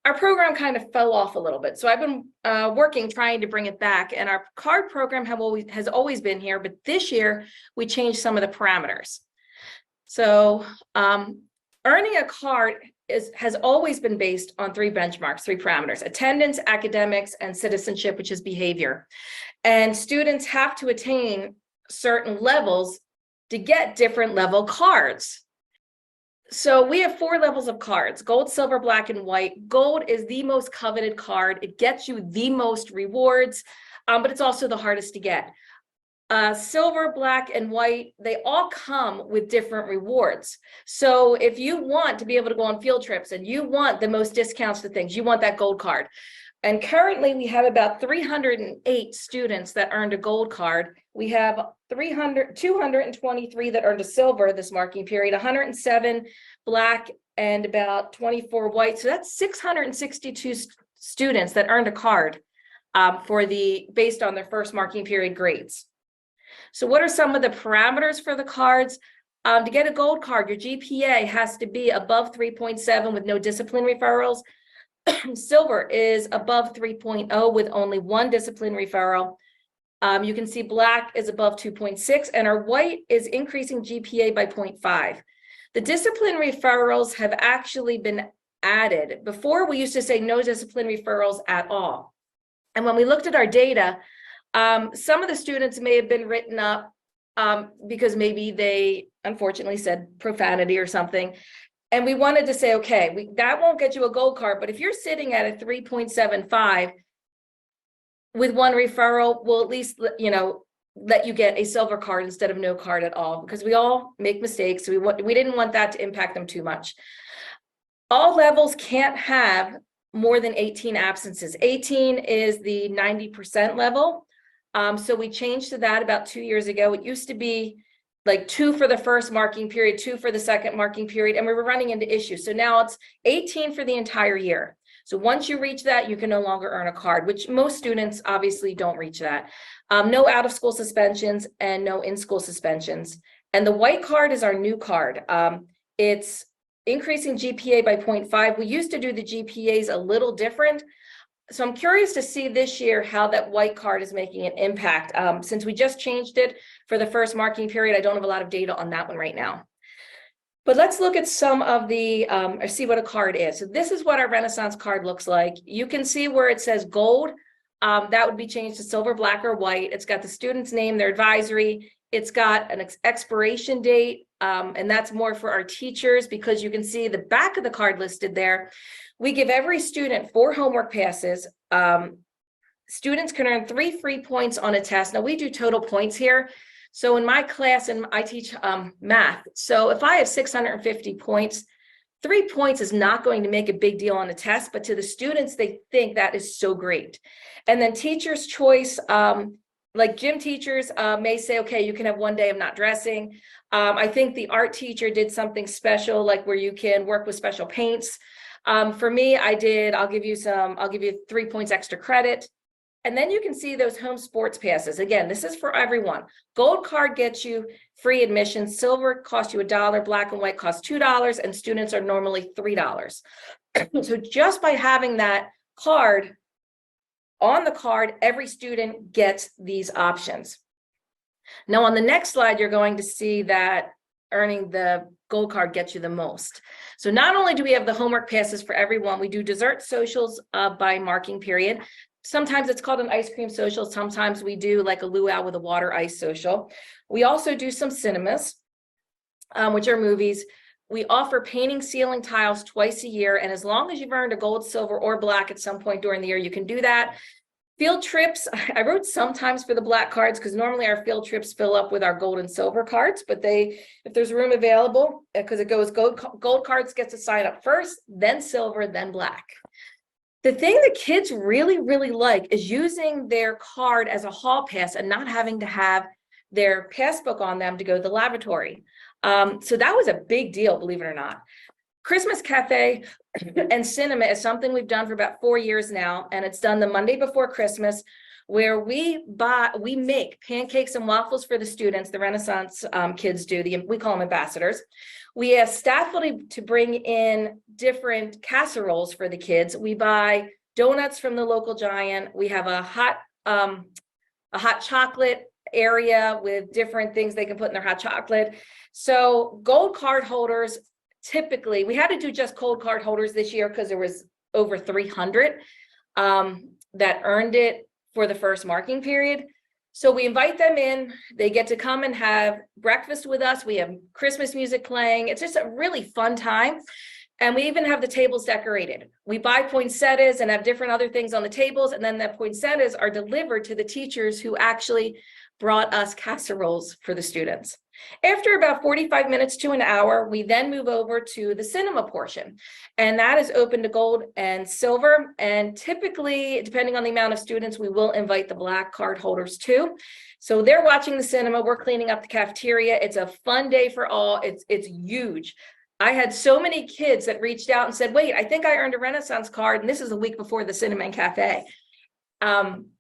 our program kind of fell off a little bit. So I've been working, trying to bring it back. And our card program has always been here, but this year we changed some of the parameters. So earning a card has always been based on 3 benchmarks, 3 parameters: attendance, academics, and citizenship, which is behavior. And students have to attain certain levels to get different level cards. So we have 4 levels of cards: gold, silver, black, and white. Gold is the most coveted card. It gets you the most rewards, but it's also the hardest to get. Silver, black, and white, they all come with different rewards. So if you want to be able to go on field trips and you want the most discounts to things, you want that gold card. And currently we have about 308 students that earned a gold card. We have 223 that earned a silver this marking period, 107 black, and about 24 white. So that's 662 students that earned a card based on their first marking period grades. So what are some of the parameters for the cards? To get a gold card, your GPA has to be above 3.7 with no discipline referrals. Silver is above 3.0 with only 1 discipline referral. You can see black is above 2.6, and our white is increasing GPA by 0.5.
The discipline referrals have actually been added. Before, we used to say no discipline referrals at all. And when we looked at our data, some of the students may have been written up because maybe they unfortunately said profanity or something. And we wanted to say, okay, that won't get you a gold card, but if you're sitting at a 3.75 with one referral, we'll at least, let you get a silver card instead of no card at all, because we all make mistakes. So we didn't want that to impact them too much. All levels can't have more than 18 absences. 18 is the 90% level. So we changed to that about 2 years ago. It used to be like 2 for the first marking period, 2 for the second marking period, and we were running into issues. So now it's 18 for the entire year. So once you reach that, you can no longer earn a card, which most students obviously don't reach that. No out of school suspensions and no in-school suspensions. And the white card is our new card. It's increasing GPA by 0.5. We used to do the GPAs a little different. So I'm curious to see this year how that white card is making an impact. Since we just changed it for the first marking period, I don't have a lot of data on that one right now. But let's look at some of the, or see what a card is. So this is what our Renaissance card looks like. You can see where it says gold, that would be changed to silver, black, or white. It's got the student's name, their advisory. It's got an expiration date, and that's more for our teachers because you can see the back of the card listed there. We give every student 4 homework passes. Students can earn 3 free points on a test. Now we do total points here. So in my class, and I teach math. So if I have 650 points, 3 points is not going to make a big deal on a test, but to the students, they think that is so great. And then teacher's choice, like gym teachers may say, okay, you can have 1 day of not dressing. I think the art teacher did something special, like where you can work with special paints. For me, I'll give you 3 points extra credit. And then you can see those home sports passes. Again, this is for everyone. Gold card gets you free admission. Silver costs you $1. Black and white costs $2, and students are normally $3. So just by having that card on the card, every student gets these options. Now on the next slide, you're going to see that earning the gold card gets you the most. So not only do we have the homework passes for everyone, we do dessert socials by marking period. Sometimes it's called an ice cream social. Sometimes we do like a luau with a water ice social. We also do some cinemas, which are movies. We offer painting ceiling tiles twice a year. And as long as you've earned a gold, silver, or black at some point during the year, you can do that. Field trips, I wrote sometimes for the black cards because normally our field trips fill up with our gold and silver cards, but if there's room available, because it goes gold cards gets to sign up first, then silver, then black. The thing that kids really, really like is using their card as a hall pass and not having to have their passbook on them to go to the lavatory. So that was a big deal, believe it or not. Christmas cafe and cinema is something we've done for about 4 years now, and it's done the Monday before Christmas, where we make pancakes and waffles for the students. The Renaissance kids do. We call them ambassadors. We ask staff to bring in different casseroles for the kids. We buy donuts from the local Giant. We have a hot chocolate area with different things they can put in their hot chocolate. So gold card holders, typically, we had to do just gold card holders this year because there was over 300 that earned it for the first marking period. So we invite them in, they get to come and have breakfast with us. We have Christmas music playing. It's just a really fun time. And we even have the tables decorated. We buy poinsettias and have different other things on the tables. And then the poinsettias are delivered to the teachers who actually brought us casseroles for the students. After about 45 minutes to an hour, we then move over to the cinema portion. And that is open to gold and silver. And typically, depending on the amount of students, we will invite the black card holders too. So they're watching the cinema, we're cleaning up the cafeteria. It's a fun day for all. It's huge. I had so many kids that reached out and said, wait, I think I earned a Renaissance card, and this is a week before the cinema and cafe.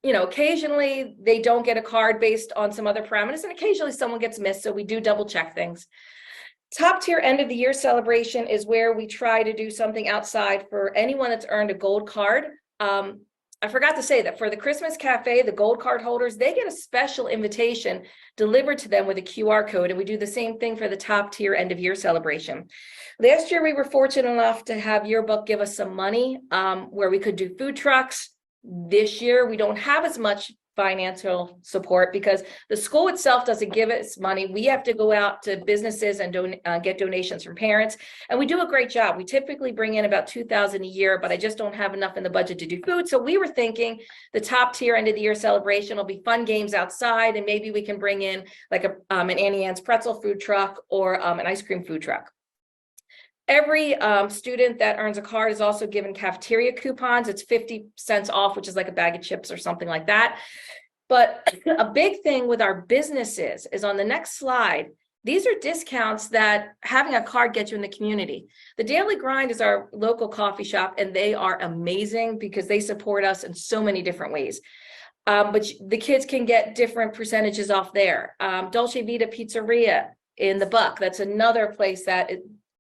Occasionally they don't get a card based on some other parameters, and occasionally someone gets missed, so we do double check things. Top tier end of the year celebration is where we try to do something outside for anyone that's earned a gold card. I forgot to say that for the Christmas Cafe, the gold card holders, they get a special invitation delivered to them with a QR code. And we do the same thing for the top tier end of year celebration. Last year, we were fortunate enough to have Yearbook give us some money where we could do food trucks. This year, we don't have as much financial support because the school itself doesn't give us money. We have to go out to businesses and get donations from parents, and we do a great job. We typically bring in about $2,000 a year, but I just don't have enough in the budget to do food. So we were thinking the top tier end of the year celebration will be fun games outside, and maybe we can bring in like an Annie Ann's pretzel food truck or an ice cream food truck. Every student that earns a card is also given cafeteria coupons. It's 50 cents off, which is like a bag of chips or something like that. But a big thing with our businesses is on the next slide, these are discounts that having a card gets you in the community. The Daily Grind is our local coffee shop, and they are amazing because they support us in so many different ways. But the kids can get different percentages off there. Dolce Vita Pizzeria in the Buck, that's another place that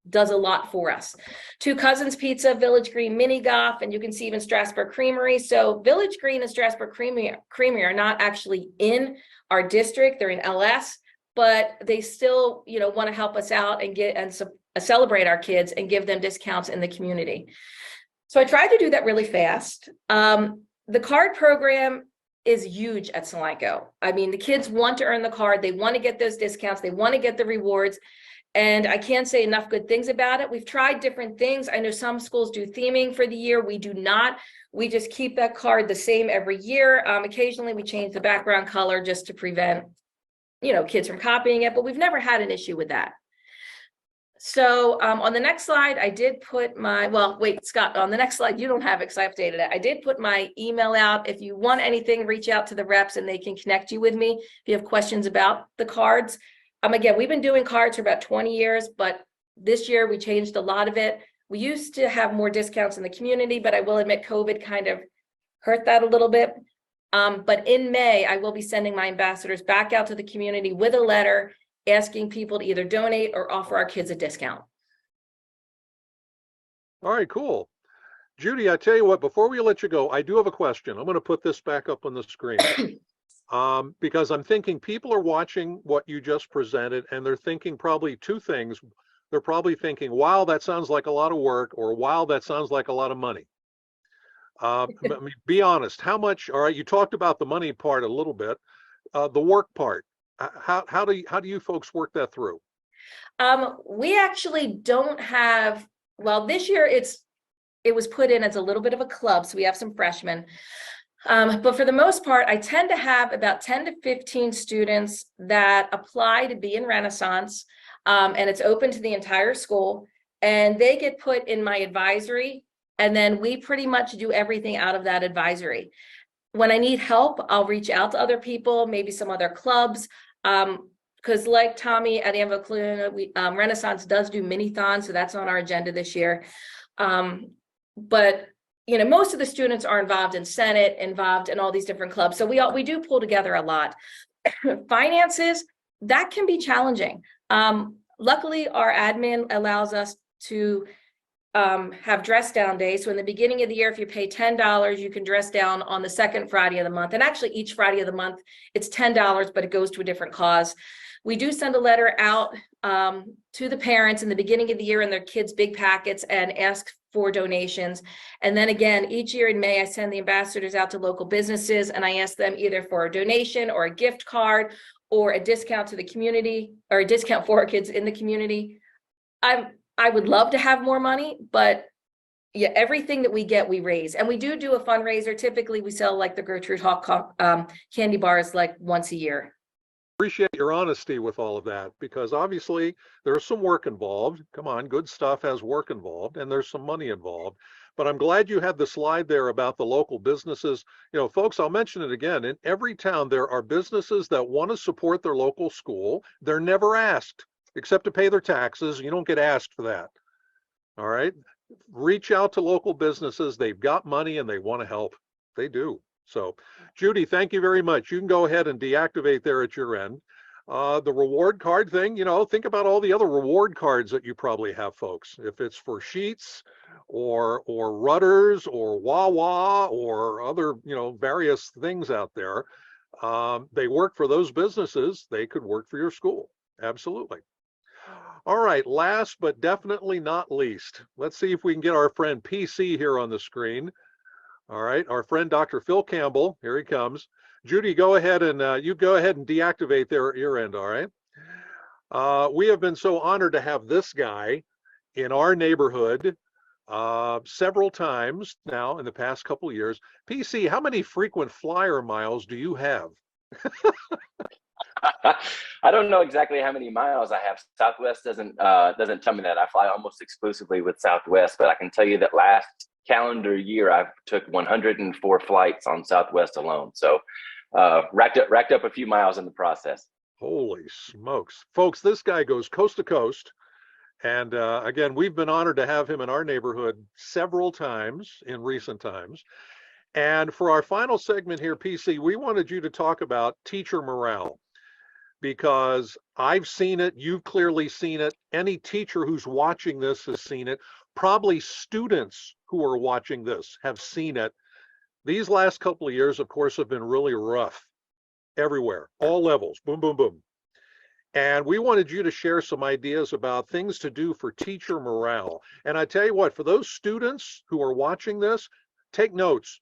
does a lot for us. Two Cousins Pizza, Village Green Mini Golf, and you can see even Strasburg Creamery. So Village Green and Strasburg Creamery are not actually in our district, they're in LS, but they still, want to help us out and celebrate our kids and give them discounts in the community. So I tried to do that really fast. The card program is huge at Solanco. I mean, the kids want to earn the card, they want to get those discounts, they want to get the rewards. And I can't say enough good things about it. We've tried different things. I know some schools do theming for the year. We do not. We just keep that card the same every year. Occasionally we change the background color just to prevent, kids from copying it, but we've never had an issue with that. So on the next slide, I did put Scott, on the next slide, you don't have it because I updated it. I did put my email out. If you want anything, reach out to the reps and they can connect you with me if you have questions about the cards. Again, we've been doing cards for about 20 years, but this year we changed a lot of it. We used to have more discounts in the community, but I will admit COVID kind of hurt that a little bit. But in May, I will be sending my ambassadors back out to the community with a letter asking people to either donate or offer our kids a discount.
All right, cool. Judy, I tell you what, before we let you go, I do have a question. I'm going to put this back up on the screen. Because I'm thinking people are watching what you just presented and they're thinking probably two things. They're probably thinking, wow, that sounds like a lot of work, or wow, that sounds like a lot of money. I mean, be honest, how much, all right, you talked about the money part a little bit, the work part, how do you folks work that through?
We actually don't have, well, this year it was put in as a little bit of a club, so we have some freshmen. But for the most part, I tend to have about 10 to 15 students that apply to be in Renaissance, and it's open to the entire school, and they get put in my advisory, and then we pretty much do everything out of that advisory. When I need help, I'll reach out to other people, maybe some other clubs, because like Tommy at Anvil Renaissance does do mini-thons, so that's on our agenda this year. But most of the students are involved in Senate, involved in all these different clubs. So we do pull together a lot. Finances, that can be challenging. Luckily, our admin allows us to have dress down days. So in the beginning of the year, if you pay $10, you can dress down on the second Friday of the month. And actually each Friday of the month, it's $10, but it goes to a different cause. We do send a letter out to the parents in the beginning of the year in their kids' big packets and ask for donations. And then again, each year in May, I send the ambassadors out to local businesses and I ask them either for a donation or a gift card or a discount to the community or a discount for our kids in the community. I would love to have more money, but yeah, everything that we get, we raise. And we do a fundraiser. Typically, we sell like the Gertrude Hawk candy bars like once a year.
Appreciate your honesty with all of that, because obviously there's some work involved. Come on, good stuff has work involved and there's some money involved. But I'm glad you had the slide there about the local businesses. Folks, I'll mention it again. In every town, there are businesses that want to support their local school. They're never asked, except to pay their taxes. You don't get asked for that. All right. Reach out to local businesses. They've got money and they want to help. They do. So, Judy, thank you very much. You can go ahead and deactivate there at your end. The reward card thing, think about all the other reward cards that you probably have, folks. If it's for sheets or Rudders or Wawa or other, various things out there. They work for those businesses. They could work for your school. Absolutely. All right, last but definitely not least, let's see if we can get our friend PC here on the screen. All right, our friend Dr. Phil Campbell, here he comes. Judy, go ahead and you go ahead and deactivate their ear end, all right? We have been so honored to have this guy in our neighborhood several times now in the past couple of years. PC, how many frequent flyer miles do you have?
I don't know exactly how many miles I have. Southwest doesn't tell me that. I fly almost exclusively with Southwest, but I can tell you that last calendar year I took 104 flights on Southwest alone. So racked up a few miles in the process.
Holy smokes. Folks, this guy goes coast to coast. And again, we've been honored to have him in our neighborhood several times in recent times. And for our final segment here, PC, we wanted you to talk about teacher morale, because I've seen it, you've clearly seen it, any teacher who's watching this has seen it, probably students who are watching this have seen it. These last couple of years, of course, have been really rough everywhere, all levels, boom, boom, boom. And we wanted you to share some ideas about things to do for teacher morale. And I tell you what, for those students who are watching this, take notes,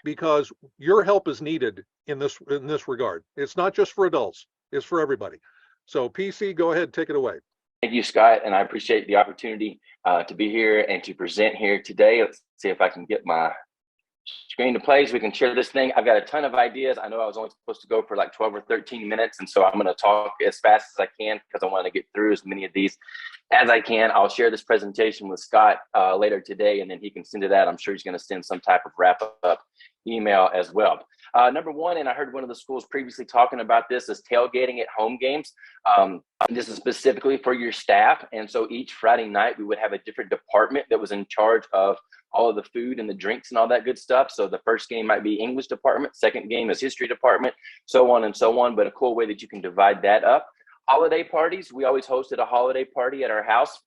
because your help is needed in this regard. It's not just for adults, it's for everybody. So PC, go ahead, take it away.
Thank you, Scott, and I appreciate the opportunity to be here and to present here today. Let's see if I can get my screen to play so we can share this thing. I've got a ton of ideas. I know I was only supposed to go for like 12 or 13 minutes, and so I'm going to talk as fast as I can because I want to get through as many of these as I can. I'll share this presentation with Scott later today, and then he can send it out. I'm sure he's going to send some type of wrap-up email as well. Number one, and I heard one of the schools previously talking about this, is tailgating at home games. This is specifically for your staff. And so each Friday night, we would have a different department that was in charge of all of the food and the drinks and all that good stuff. So the first game might be English department, second game is history department, so on and so on. But a cool way that you can divide that up. Holiday parties, we always hosted a holiday party at our house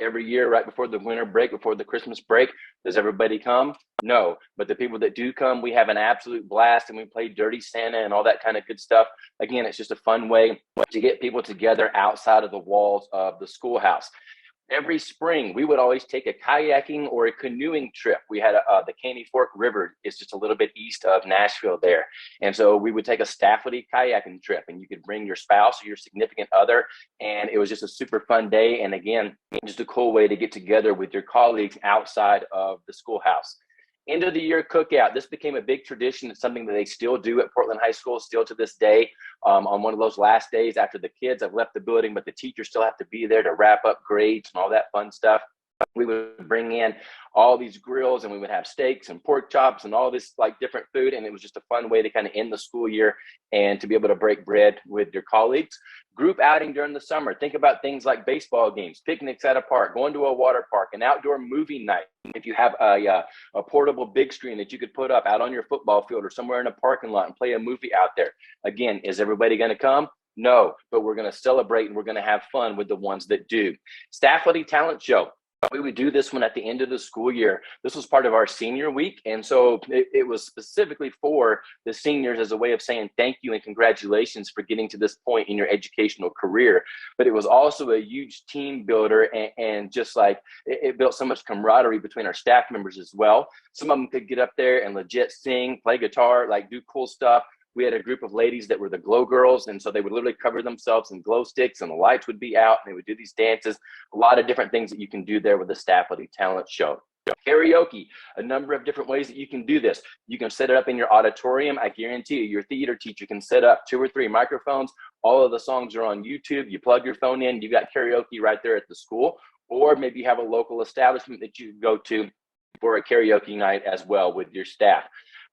every year right before the winter break, before the Christmas break. Does everybody come? No, but the people that do come, we have an absolute blast, and we play Dirty Santa and all that kind of good stuff. Again, it's just a fun way to get people together outside of the walls of the schoolhouse. Every spring, we would always take a kayaking or a canoeing trip. We had the Caney Fork River is just a little bit east of Nashville there. And so we would take a staff-woody kayaking trip, and you could bring your spouse or your significant other. And it was just a super fun day. And again, just a cool way to get together with your colleagues outside of the schoolhouse. End of the year cookout. This became a big tradition. It's something that they still do at Portland High School, still to this day. On one of those last days after the kids have left the building, but the teachers still have to be there to wrap up grades and all that fun stuff. We would bring in all these grills, and we would have steaks and pork chops and all this like different food. And it was just a fun way to kind of end the school year and to be able to break bread with your colleagues. Group outing during the summer. Think about things like baseball games, picnics at a park, going to a water park, an outdoor movie night. If you have a portable big screen that you could put up out on your football field or somewhere in a parking lot and play a movie out there. Again, is everybody going to come? No, but we're going to celebrate and we're going to have fun with the ones that do. Staff-Buddy Talent Show. We would do this one at the end of the school year. This was part of our senior week. And so it was specifically for the seniors as a way of saying thank you and congratulations for getting to this point in your educational career. But it was also a huge team builder, and just like it built so much camaraderie between our staff members as well. Some of them could get up there and legit sing, play guitar, like do cool stuff. We had a group of ladies that were the glow girls, and so they would literally cover themselves in glow sticks, and the lights would be out, and they would do these dances. A lot of different things that you can do there with the Staff-Buddy Talent Show. Karaoke, a number of different ways that you can do this. You can set it up in your auditorium. I guarantee you, your theater teacher can set up 2 or 3 microphones. All of the songs are on YouTube. You plug your phone in, you've got karaoke right there at the school. Or maybe you have a local establishment that you can go to for a karaoke night as well with your staff.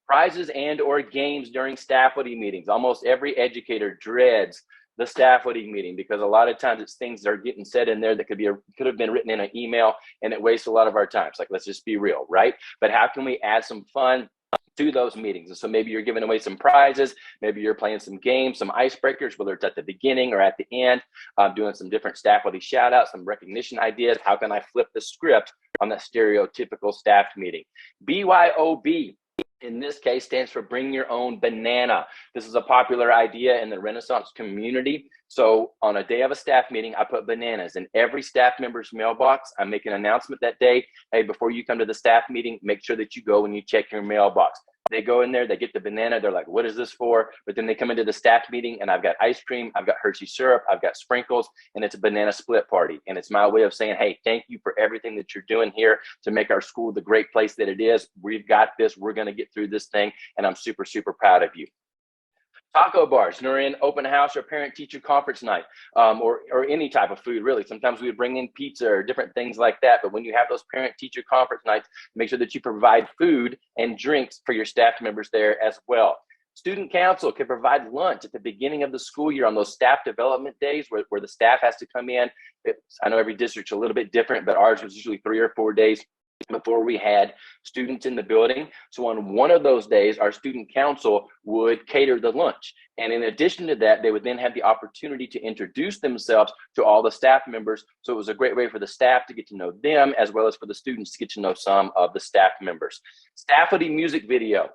Prizes and or games during staff-buddy meetings. Almost every educator dreads the staff-buddy meeting because a lot of times it's things that are getting said in there that could have been written in an email, and it wastes a lot of our time. It's like, let's just be real, right? But how can we add some fun to those meetings. And so maybe you're giving away some prizes, maybe you're playing some games, some icebreakers, whether it's at the beginning or at the end, doing some different staff-worthy shout-outs, some recognition ideas. How can I flip the script on that stereotypical staff meeting? BYOB, in this case, stands for Bring Your Own Banana. This is a popular idea in the Renaissance community. So on a day of a staff meeting, I put bananas in every staff member's mailbox. I make an announcement that day. Hey, before you come to the staff meeting, make sure that you go and you check your mailbox. They go in there, they get the banana. They're like, what is this for? But then they come into the staff meeting and I've got ice cream, I've got Hershey syrup, I've got sprinkles, and it's a banana split party. And it's my way of saying, hey, thank you for everything that you're doing here to make our school the great place that it is. We've got this, we're gonna get through this thing. And I'm super, super proud of you. Taco bars during open house or parent teacher conference night, or any type of food, really. Sometimes we would bring in pizza or different things like that. But when you have those parent teacher conference nights, make sure that you provide food and drinks for your staff members there as well. Student council can provide lunch at the beginning of the school year on those staff development days where the staff has to come in. I know every district's a little bit different, but ours was usually 3 or 4 days before we had students in the building. So on one of those days, our student council would cater the lunch. And in addition to that, they would then have the opportunity to introduce themselves to all the staff members. So it was a great way for the staff to get to know them, as well as for the students to get to know some of the staff members. Staff-worthy music video.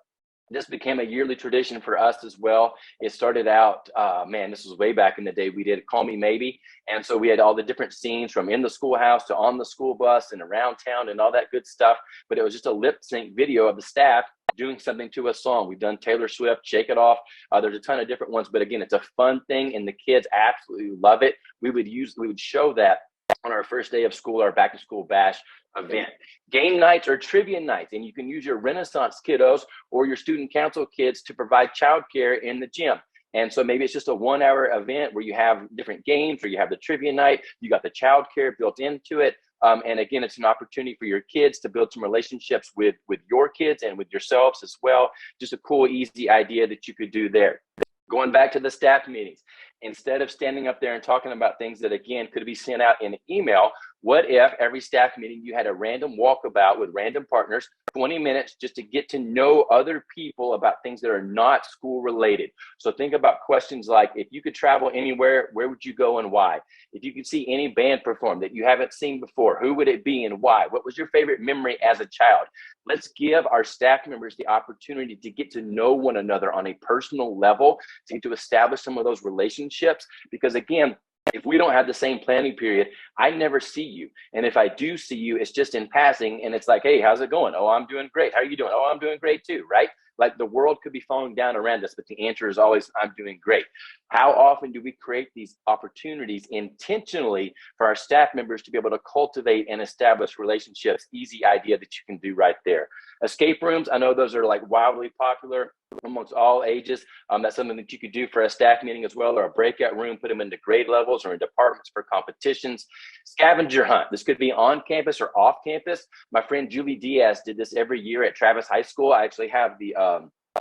This became a yearly tradition for us as well. It started out, this was way back in the day. We did Call Me Maybe. And so we had all the different scenes from in the schoolhouse to on the school bus and around town and all that good stuff. But it was just a lip sync video of the staff doing something to a song. We've done Taylor Swift, Shake It Off. There's a ton of different ones. But again, it's a fun thing and the kids absolutely love it. We would show that on our first day of school, our back to school bash event. Game nights or trivia nights, and you can use your Renaissance kiddos or your student council kids to provide childcare in the gym. And so maybe it's just a 1-hour event where you have different games, or you have the trivia night, you got the childcare built into it. And again, it's an opportunity for your kids to build some relationships with your kids and with yourselves as well. Just a cool, easy idea that you could do there. Going back to the staff meetings, instead of standing up there and talking about things that, again, could be sent out in an email, what if every staff meeting you had a random walkabout with random partners, 20 minutes just to get to know other people about things that are not school related? So think about questions like, if you could travel anywhere, where would you go and why? If you could see any band perform that you haven't seen before, who would it be and why? What was your favorite memory as a child? Let's give our staff members the opportunity to get to know one another on a personal level, to establish some of those relationships. Because again, if we don't have the same planning period, I never see you. And if I do see you, it's just in passing. And it's like, hey, how's it going? Oh, I'm doing great. How are you doing? Oh, I'm doing great too, right? Like the world could be falling down around us, but the answer is always, I'm doing great. How often do we create these opportunities intentionally for our staff members to be able to cultivate and establish relationships? Easy idea that you can do right there. Escape rooms, I know those are like wildly popular amongst all ages. That's something that you could do for a staff meeting as well, or a breakout room, put them into grade levels or in departments for competitions. Scavenger hunt, this could be on campus or off campus. My friend Julie Diaz did this every year at Travis High School. I actually have the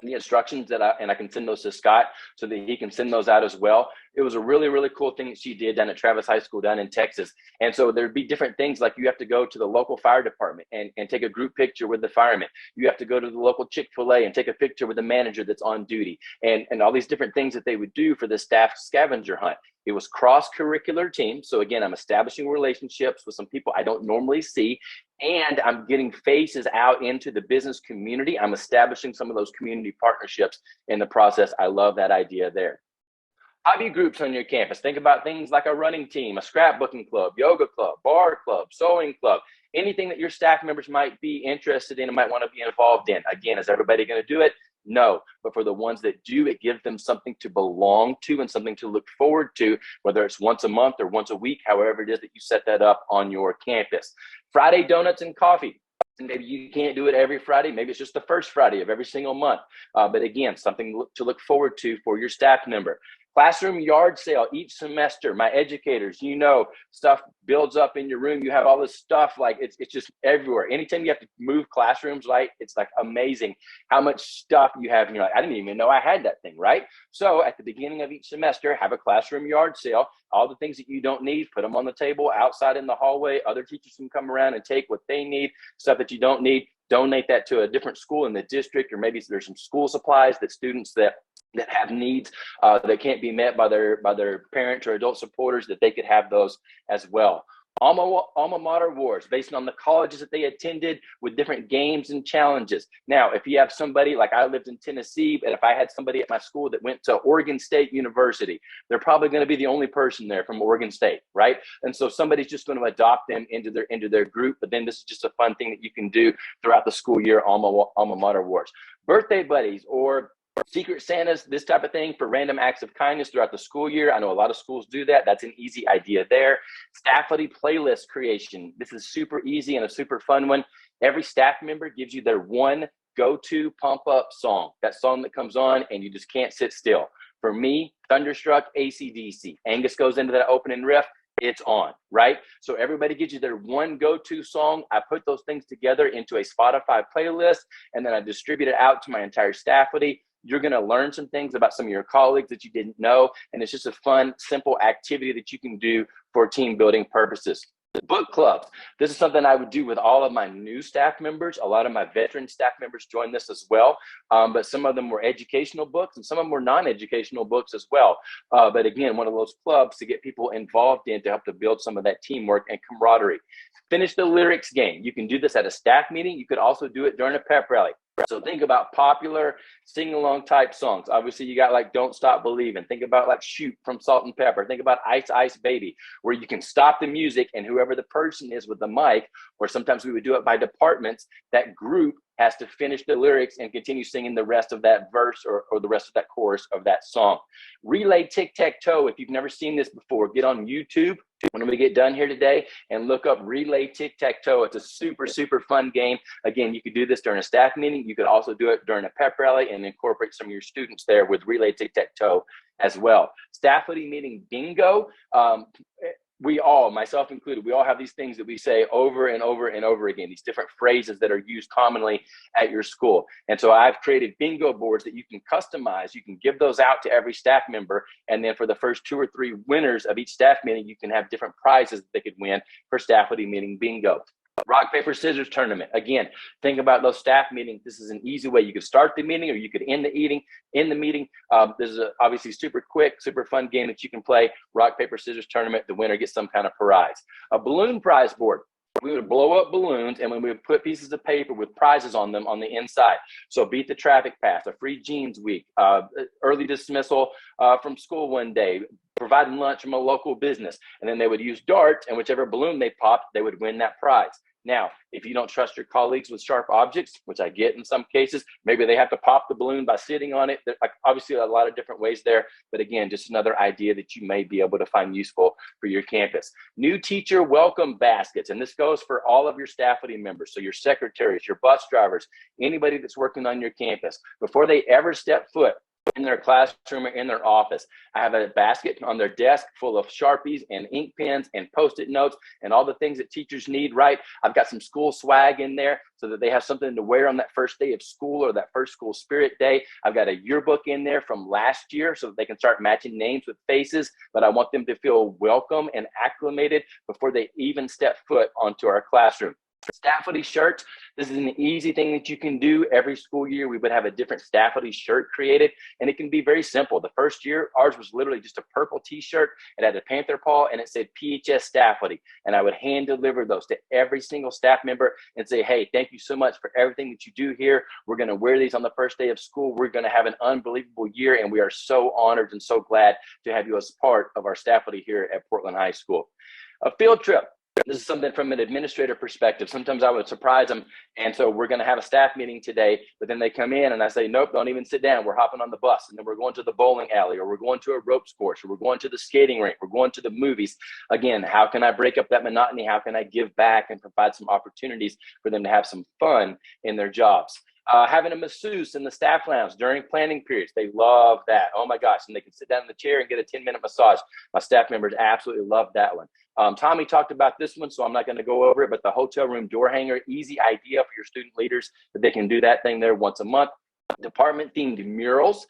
instructions and I can send those to Scott so that he can send those out as well. It was a really, really cool thing that she did down at Travis High School down in Texas. And so there'd be different things like you have to go to the local fire department and take a group picture with the firemen. You have to go to the local Chick-fil-A and take a picture with the manager that's on duty, and all these different things that they would do for the staff scavenger hunt. It was cross-curricular team. So again, I'm establishing relationships with some people I don't normally see, and I'm getting faces out into the business community. I'm establishing some of those community partnerships in the process. I love that idea there. Hobby groups on your campus. Think about things like a running team, a scrapbooking club, yoga club, bar club, sewing club, anything that your staff members might be interested in and might want to be involved in. Again, is everybody going to do it? No, but for the ones that do, it gives them something to belong to and something to look forward to, whether it's once a month or once a week, however it is that you set that up on your campus. Friday donuts and coffee. And maybe you can't do it every Friday. Maybe it's just the first Friday of every single month. But again, something to look forward to for your staff member. Classroom yard sale each semester. My educators, you know, stuff builds up in your room. You have all this stuff, like it's just everywhere. Anytime you have to move classrooms, right? It's like amazing how much stuff you have. And you're like, I didn't even know I had that thing, right? So at the beginning of each semester, have a classroom yard sale. All the things that you don't need, put them on the table outside in the hallway. Other teachers can come around and take what they need. Stuff that you don't need, donate that to a different school in the district, or maybe there's some school supplies that students that have needs that can't be met by their parents or adult supporters, that they could have those as well. Alma mater wars based on the colleges that they attended, with different games and challenges. Now, if you have somebody, like I lived in Tennessee, and if I had somebody at my school that went to Oregon State University, they're probably going to be the only person there from Oregon State, right? And so somebody's just going to adopt them into their group. But then this is just a fun thing that you can do throughout the school year, alma mater wars. Birthday buddies or Secret Santas, this type of thing for random acts of kindness throughout the school year. I know a lot of schools do that. That's an easy idea there. Staffity playlist creation. This is super easy and a super fun one. Every staff member gives you their one go-to pump up song, that song that comes on and you just can't sit still. For me, Thunderstruck, AC/DC. Angus goes into that opening riff, it's on, right? So everybody gives you their one go-to song. I put those things together into a Spotify playlist, and then I distribute it out to my entire staffity. You're going to learn some things about some of your colleagues that you didn't know. And it's just a fun, simple activity that you can do for team building purposes. Book clubs. This is something I would do with all of my new staff members. A lot of my veteran staff members join this as well. But some of them were educational books and some of them were non-educational books as well. But again, one of those clubs to get people involved in to help to build some of that teamwork and camaraderie. Finish the lyrics game. You can do this at a staff meeting. You could also do it during a pep rally. So think about popular sing-along type songs. Obviously, you got like Don't Stop Believing. Think about like Shoot from Salt and Pepper. Think about Ice Ice Baby, where you can stop the music and whoever the person is with the mic, or sometimes we would do it by departments, that group has to finish the lyrics and continue singing the rest of that verse or the rest of that chorus of that song. Relay tic-tac-toe. If you've never seen this before, get on YouTube when we get done here today and look up Relay tic-tac-toe. It's a super, super fun game. Again, you could do this during a staff meeting. You could also do it during a pep rally and incorporate some of your students there with Relay tic-tac-toe as well. Staffity meeting bingo. We all, myself included, we all have these things that we say over and over and over again, these different phrases that are used commonly at your school. And so I've created bingo boards that you can customize. You can give those out to every staff member. And then for the first 2 or 3 winners of each staff meeting, you can have different prizes that they could win for staffity meeting bingo. Rock, paper, scissors tournament. Again, think about those staff meetings. This is an easy way. You could start the meeting or you could end the meeting. This is obviously super quick, super fun game that you can play. Rock, paper, scissors tournament. The winner gets some kind of prize. A balloon prize board. We would blow up balloons and when we would put pieces of paper with prizes on them on the inside. So beat the traffic pass, a free jeans week, early dismissal from school one day, providing lunch from a local business. And then they would use darts, and whichever balloon they popped, they would win that prize. Now, if you don't trust your colleagues with sharp objects, which I get in some cases, maybe they have to pop the balloon by sitting on it. There's obviously a lot of different ways there, but again, just another idea that you may be able to find useful for your campus. New teacher welcome baskets, and this goes for all of your staffity members, so your secretaries, your bus drivers, anybody that's working on your campus. Before they ever step foot in their classroom or in their office, I have a basket on their desk full of Sharpies and ink pens and Post-it notes and all the things that teachers need, right? I've got some school swag in there so that they have something to wear on that first day of school or that first school spirit day. I've got a yearbook in there from last year so that they can start matching names with faces, but I want them to feel welcome and acclimated before they even step foot onto our classroom. Staffity shirts. This is an easy thing that you can do. Every school year, we would have a different staffity shirt created, and it can be very simple. The first year, ours was literally just a purple t-shirt. It had a panther paw, and it said PHS Staffity, and I would hand deliver those to every single staff member and say, hey, thank you so much for everything that you do here. We're going to wear these on the first day of school. We're going to have an unbelievable year, and we are so honored and so glad to have you as part of our staffity here at Portland High School. A field trip. This is something from an administrator perspective. Sometimes I would surprise them. And so we're going to have a staff meeting today, but then they come in and I say, nope, don't even sit down. We're hopping on the bus. And then we're going to the bowling alley, or we're going to a ropes course, or we're going to the skating rink. We're going to the movies. Again, how can I break up that monotony? How can I give back and provide some opportunities for them to have some fun in their jobs? Having a masseuse in the staff lounge during planning periods. They love that. Oh my gosh. And they can sit down in the chair and get a 10-minute massage. My staff members absolutely love that one. Tommy talked about this one, so I'm not going to go over it, but the hotel room door hanger, easy idea for your student leaders that they can do that thing there once a month. Department themed murals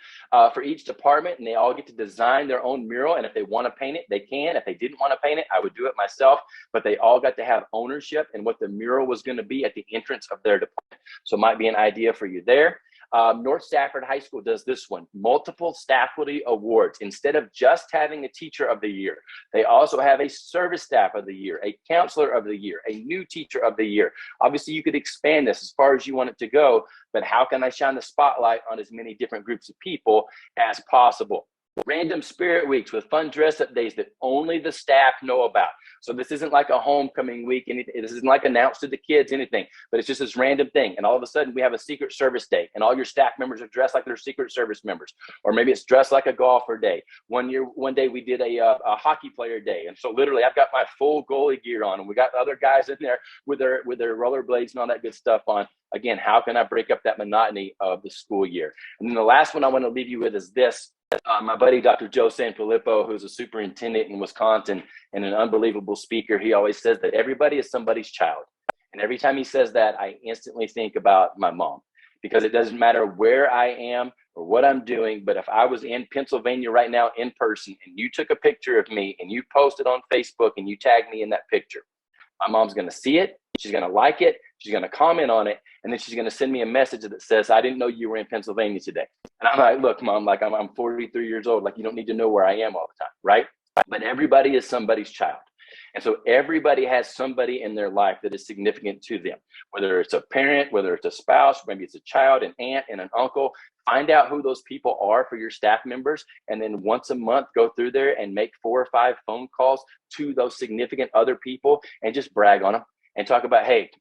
for each department, and they all get to design their own mural. And if they want to paint it, they can. If they didn't want to paint it, I would do it myself, but they all got to have ownership in what the mural was going to be at the entrance of their department. So it might be an idea for you there. North Stafford High School does this one, multiple faculty awards. Instead of just having a teacher of the year, they also have a service staff of the year, a counselor of the year, a new teacher of the year. Obviously, you could expand this as far as you want it to go, but how can I shine the spotlight on as many different groups of people as possible? Random spirit weeks with fun dress up days that only the staff know about. So this isn't like a homecoming week, anything. This isn't like announced to the kids, anything, but it's just this random thing. And all of a sudden we have a Secret Service day and all your staff members are dressed like they're Secret Service members, or maybe it's dressed like a golfer day. One day we did a hockey player day. And so literally I've got my full goalie gear on and we got other guys in there with their rollerblades and all that good stuff on. Again, how can I break up that monotony of the school year? And then the last one I want to leave you with is this. My buddy, Dr. Joe Sanfilippo, who's a superintendent in Wisconsin and an unbelievable speaker, he always says that everybody is somebody's child. And every time he says that, I instantly think about my mom, because it doesn't matter where I am or what I'm doing, but if I was in Pennsylvania right now in person and you took a picture of me and you posted on Facebook and you tagged me in that picture, my mom's going to see it. She's going to like it. She's going to comment on it. And then she's going to send me a message that says, I didn't know you were in Pennsylvania today. And I'm like, look, Mom, like I'm 43 years old. Like, you don't need to know where I am all the time, right? But everybody is somebody's child. And so everybody has somebody in their life that is significant to them, whether it's a parent, whether it's a spouse, maybe it's a child, an aunt, and an uncle. Find out who those people are for your staff members. And then once a month, go through there and make 4 or 5 phone calls to those significant other people and just brag on them. And talk about, hey,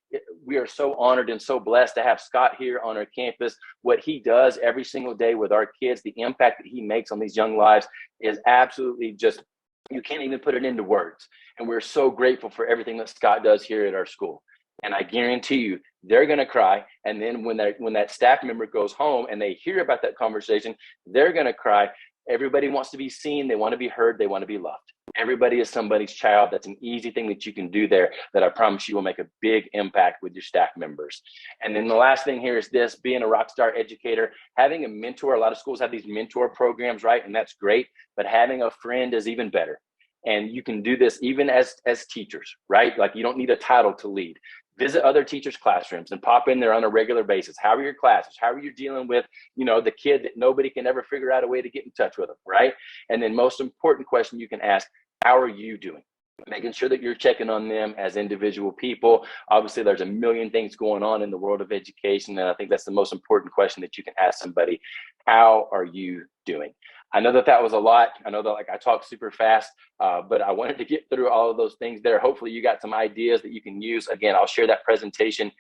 we are so honored and so blessed to have Scott here on our campus. What he does every single day with our kids, the impact that he makes on these young lives is absolutely just, you can't even put it into words. And we're so grateful for everything that Scott does here at our school. And I guarantee you, they're going to cry. And then when that staff member goes home and they hear about that conversation, they're going to cry. Everybody wants to be seen. They want to be heard. They want to be loved. Everybody is somebody's child. That's an easy thing that you can do there that I promise you will make a big impact with your staff members. And then the last thing here is this, being a rock star educator, having a mentor. A lot of schools have these mentor programs, right? And that's great, but having a friend is even better. And you can do this even as teachers, right? Like, you don't need a title to lead. Visit other teachers' classrooms and pop in there on a regular basis. How are your classes? How are you dealing with, the kid that nobody can ever figure out a way to get in touch with them, right? And then most important question you can ask, how are you doing? Making sure that you're checking on them as individual people. Obviously, there's a million things going on in the world of education, and I think that's the most important question that you can ask somebody. How are you doing? I know that was a lot. I know that I talk super fast, but I wanted to get through all of those things there. Hopefully you got some ideas that you can use. Again, I'll share that presentation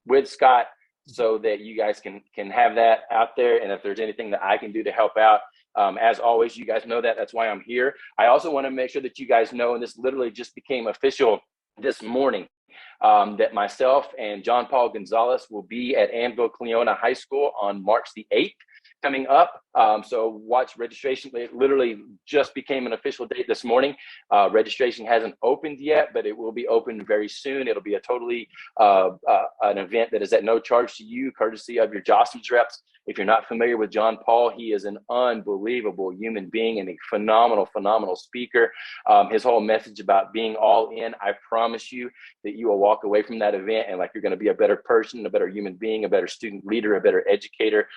with Scott so that you guys can have that out there. And if there's anything that I can do to help out, as always, you guys know that's why I'm here. I also want to make sure that you guys know, and this literally just became official this morning, that myself and John Paul Gonzalez will be at Anvil Cleona High School on March the 8th. Coming up. So watch registration. It literally just became an official date this morning. Registration hasn't opened yet, but it will be open very soon. It'll be a totally an event that is at no charge to you, courtesy of your Jostens reps. If you're not familiar with John Paul, he is an unbelievable human being and a phenomenal speaker. His whole message about being all in, I promise you that you will walk away from that event and you're going to be a better person, a better human being, a better student leader, a better educator,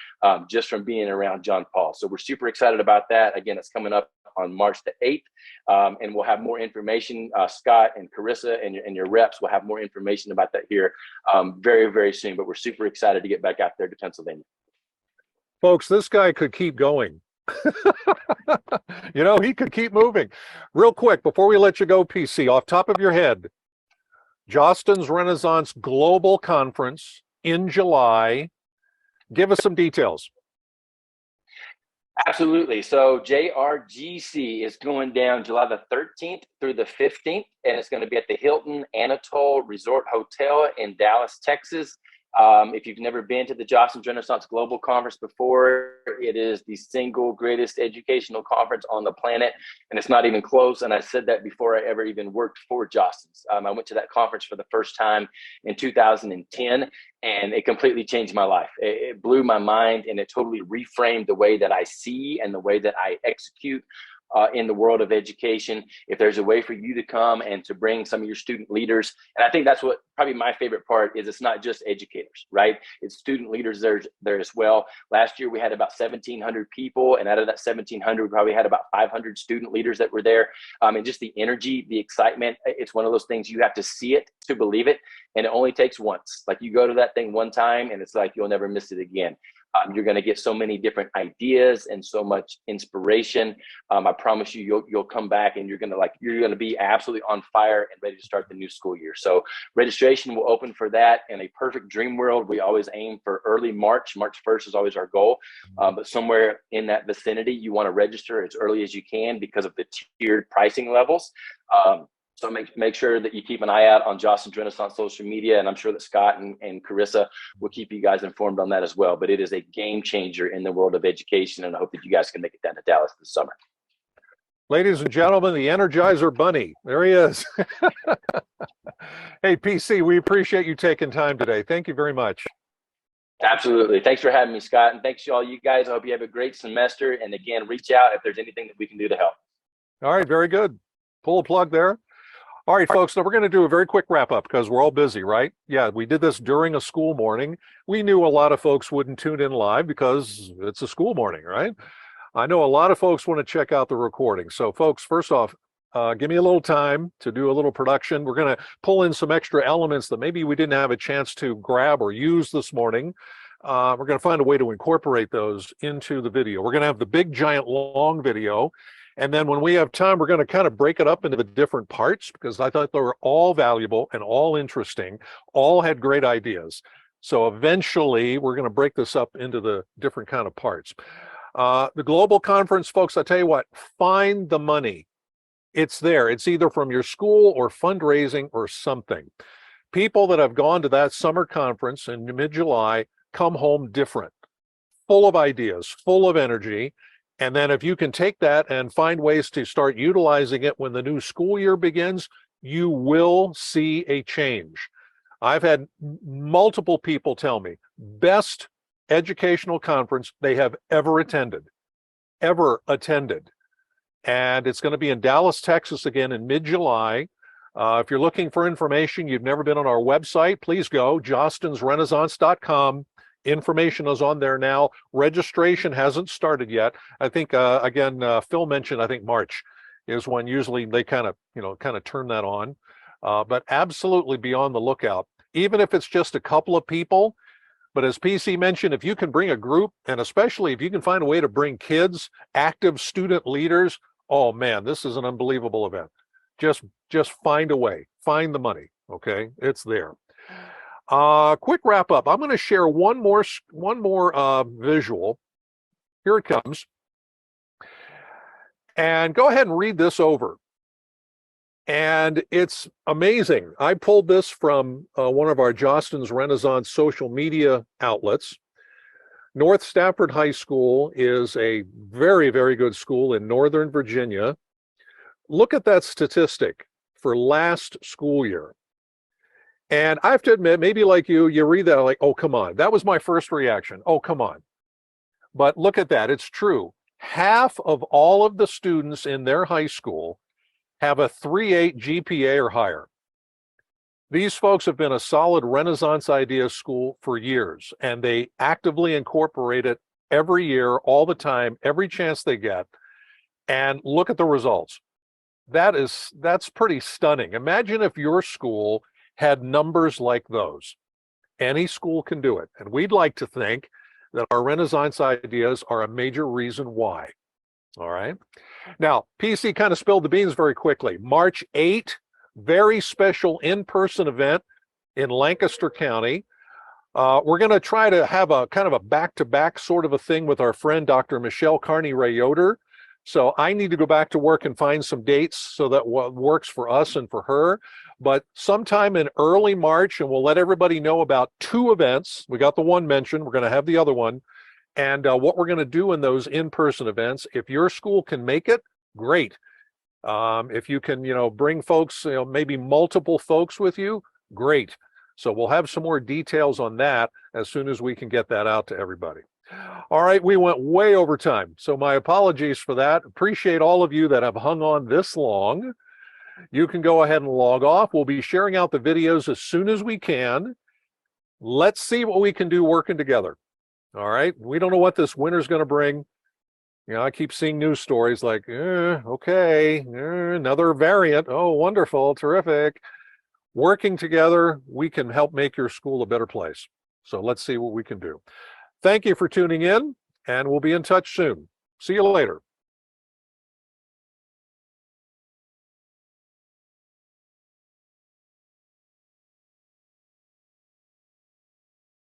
just from being around John Paul. So we're super excited about that. Again, it's coming up on March the 8th, and we'll have more information. Scott and Carissa and your reps will have more information about that here very, very soon, but we're super excited to get back out there to Pennsylvania.
Folks, this guy could keep going. He could keep moving. Real quick, before we let you go, PC, off top of your head, Jostens Renaissance Global Conference in July. Give us some details.
Absolutely. So JRGC is going down July the 13th through the 15th, and it's going to be at the Hilton Anatole Resort Hotel in Dallas, Texas. If you've never been to the Jostens Renaissance Global Conference before, it is the single greatest educational conference on the planet, and it's not even close. And I said that before I ever even worked for Jostens. I went to that conference for the first time in 2010, and it completely changed my life. It blew my mind, and it totally reframed the way that I see and the way that I execute in the world of education. If there's a way for you to come and to bring some of your student leaders, and I think that's what probably my favorite part is, it's not just educators, right? It's student leaders there as well. Last year we had about 1,700 people, and out of that 1,700, we probably had about 500 student leaders that were there. And just the energy, the excitement, it's one of those things you have to see it to believe it, and it only takes once. Like, you go to that thing one time and it's like you'll never miss it again. You're going to get so many different ideas and so much inspiration. I promise you, you'll come back and you're going to be absolutely on fire and ready to start the new school year. So registration will open for that. In a perfect dream world, we always aim for early March. March 1st is always our goal. But somewhere in that vicinity, you want to register as early as you can because of the tiered pricing levels. So make sure that you keep an eye out on Jostens Renaissance social media, and I'm sure that Scott and Carissa will keep you guys informed on that as well. But it is a game changer in the world of education, and I hope that you guys can make it down to Dallas this summer.
Ladies and gentlemen, the Energizer Bunny. There he is. Hey, PC, we appreciate you taking time today. Thank you very much.
Absolutely. Thanks for having me, Scott, and thanks to all you guys. I hope you have a great semester, and again, reach out if there's anything that we can do to help.
All right, very good. Pull a plug there. All right, folks, now we're going to do a very quick wrap up because we're all busy, right? Yeah, we did this during a school morning. We knew a lot of folks wouldn't tune in live because it's a school morning, right? I know a lot of folks want to check out the recording. So folks, first off, give me a little time to do a little production. We're going to pull in some extra elements that maybe we didn't have a chance to grab or use this morning. We're going to find a way to incorporate those into the video. We're going to have the big, giant, long video. And then when we have time, we're going to kind of break it up into the different parts because I thought they were all valuable and all interesting, all had great ideas. So eventually we're going to break this up into the different kind of parts. The global conference, folks, I tell you what, find the money. It's there. It's either from your school or fundraising or something. People that have gone to that summer conference in mid-July come home different, full of ideas, full of energy. And then if you can take that and find ways to start utilizing it when the new school year begins, you will see a change. I've had multiple people tell me, best educational conference they have ever attended. And it's going to be in Dallas, Texas again in mid-July. If you're looking for information, you've never been on our website, please go, jostensrenaissance.com. Information is on there now. Registration hasn't started yet. I think, again, Phil mentioned, I think March is when usually they kind of turn that on. But absolutely be on the lookout, even if it's just a couple of people. But as PC mentioned, if you can bring a group, and especially if you can find a way to bring kids, active student leaders, oh man, this is an unbelievable event. Just find a way, find the money, okay? It's there. Quick wrap up. I'm going to share one more visual. Here it comes. And go ahead and read this over. And it's amazing. I pulled this from one of our Jostens Renaissance social media outlets. North Stafford High School is a very, very good school in Northern Virginia. Look at that statistic for last school year. And I have to admit, maybe like you read that like, oh, come on. That was my first reaction. Oh, come on. But look at that. It's true. Half of all of the students in their high school have a 3.8 GPA or higher. These folks have been a solid Renaissance Ideas school for years, and they actively incorporate it every year, all the time, every chance they get. And look at the results. That's pretty stunning. Imagine if your school had numbers like those. Any school can do it. And we'd like to think that our Renaissance Ideas are a major reason why. All right. Now, PC kind of spilled the beans very quickly. March 8, very special in-person event in Lancaster County. We're going to try to have a kind of a back-to-back sort of a thing with our friend, Dr. Michelle Carney-Rayoder. So I need to go back to work and find some dates so that what works for us and for her. but sometime in early March, and we'll let everybody know about 2 events. We got the one mentioned, we're going to have the other one. And what we're going to do in those in-person events, if your school can make it, great. If you can, bring folks, maybe multiple folks with you, great. So we'll have some more details on that as soon as we can get that out to everybody. All right, we went way over time, so my apologies for that. Appreciate all of you that have hung on this long. You can go ahead and log off. We'll be sharing out the videos as soon as we can. Let's see what we can do working together. All right, we don't know what this winter's going to bring. I keep seeing news stories like, okay, another variant. Oh, wonderful, terrific. Working together, we can help make your school a better place. So let's see what we can do. Thank you for tuning in, and we'll be in touch soon. See you later.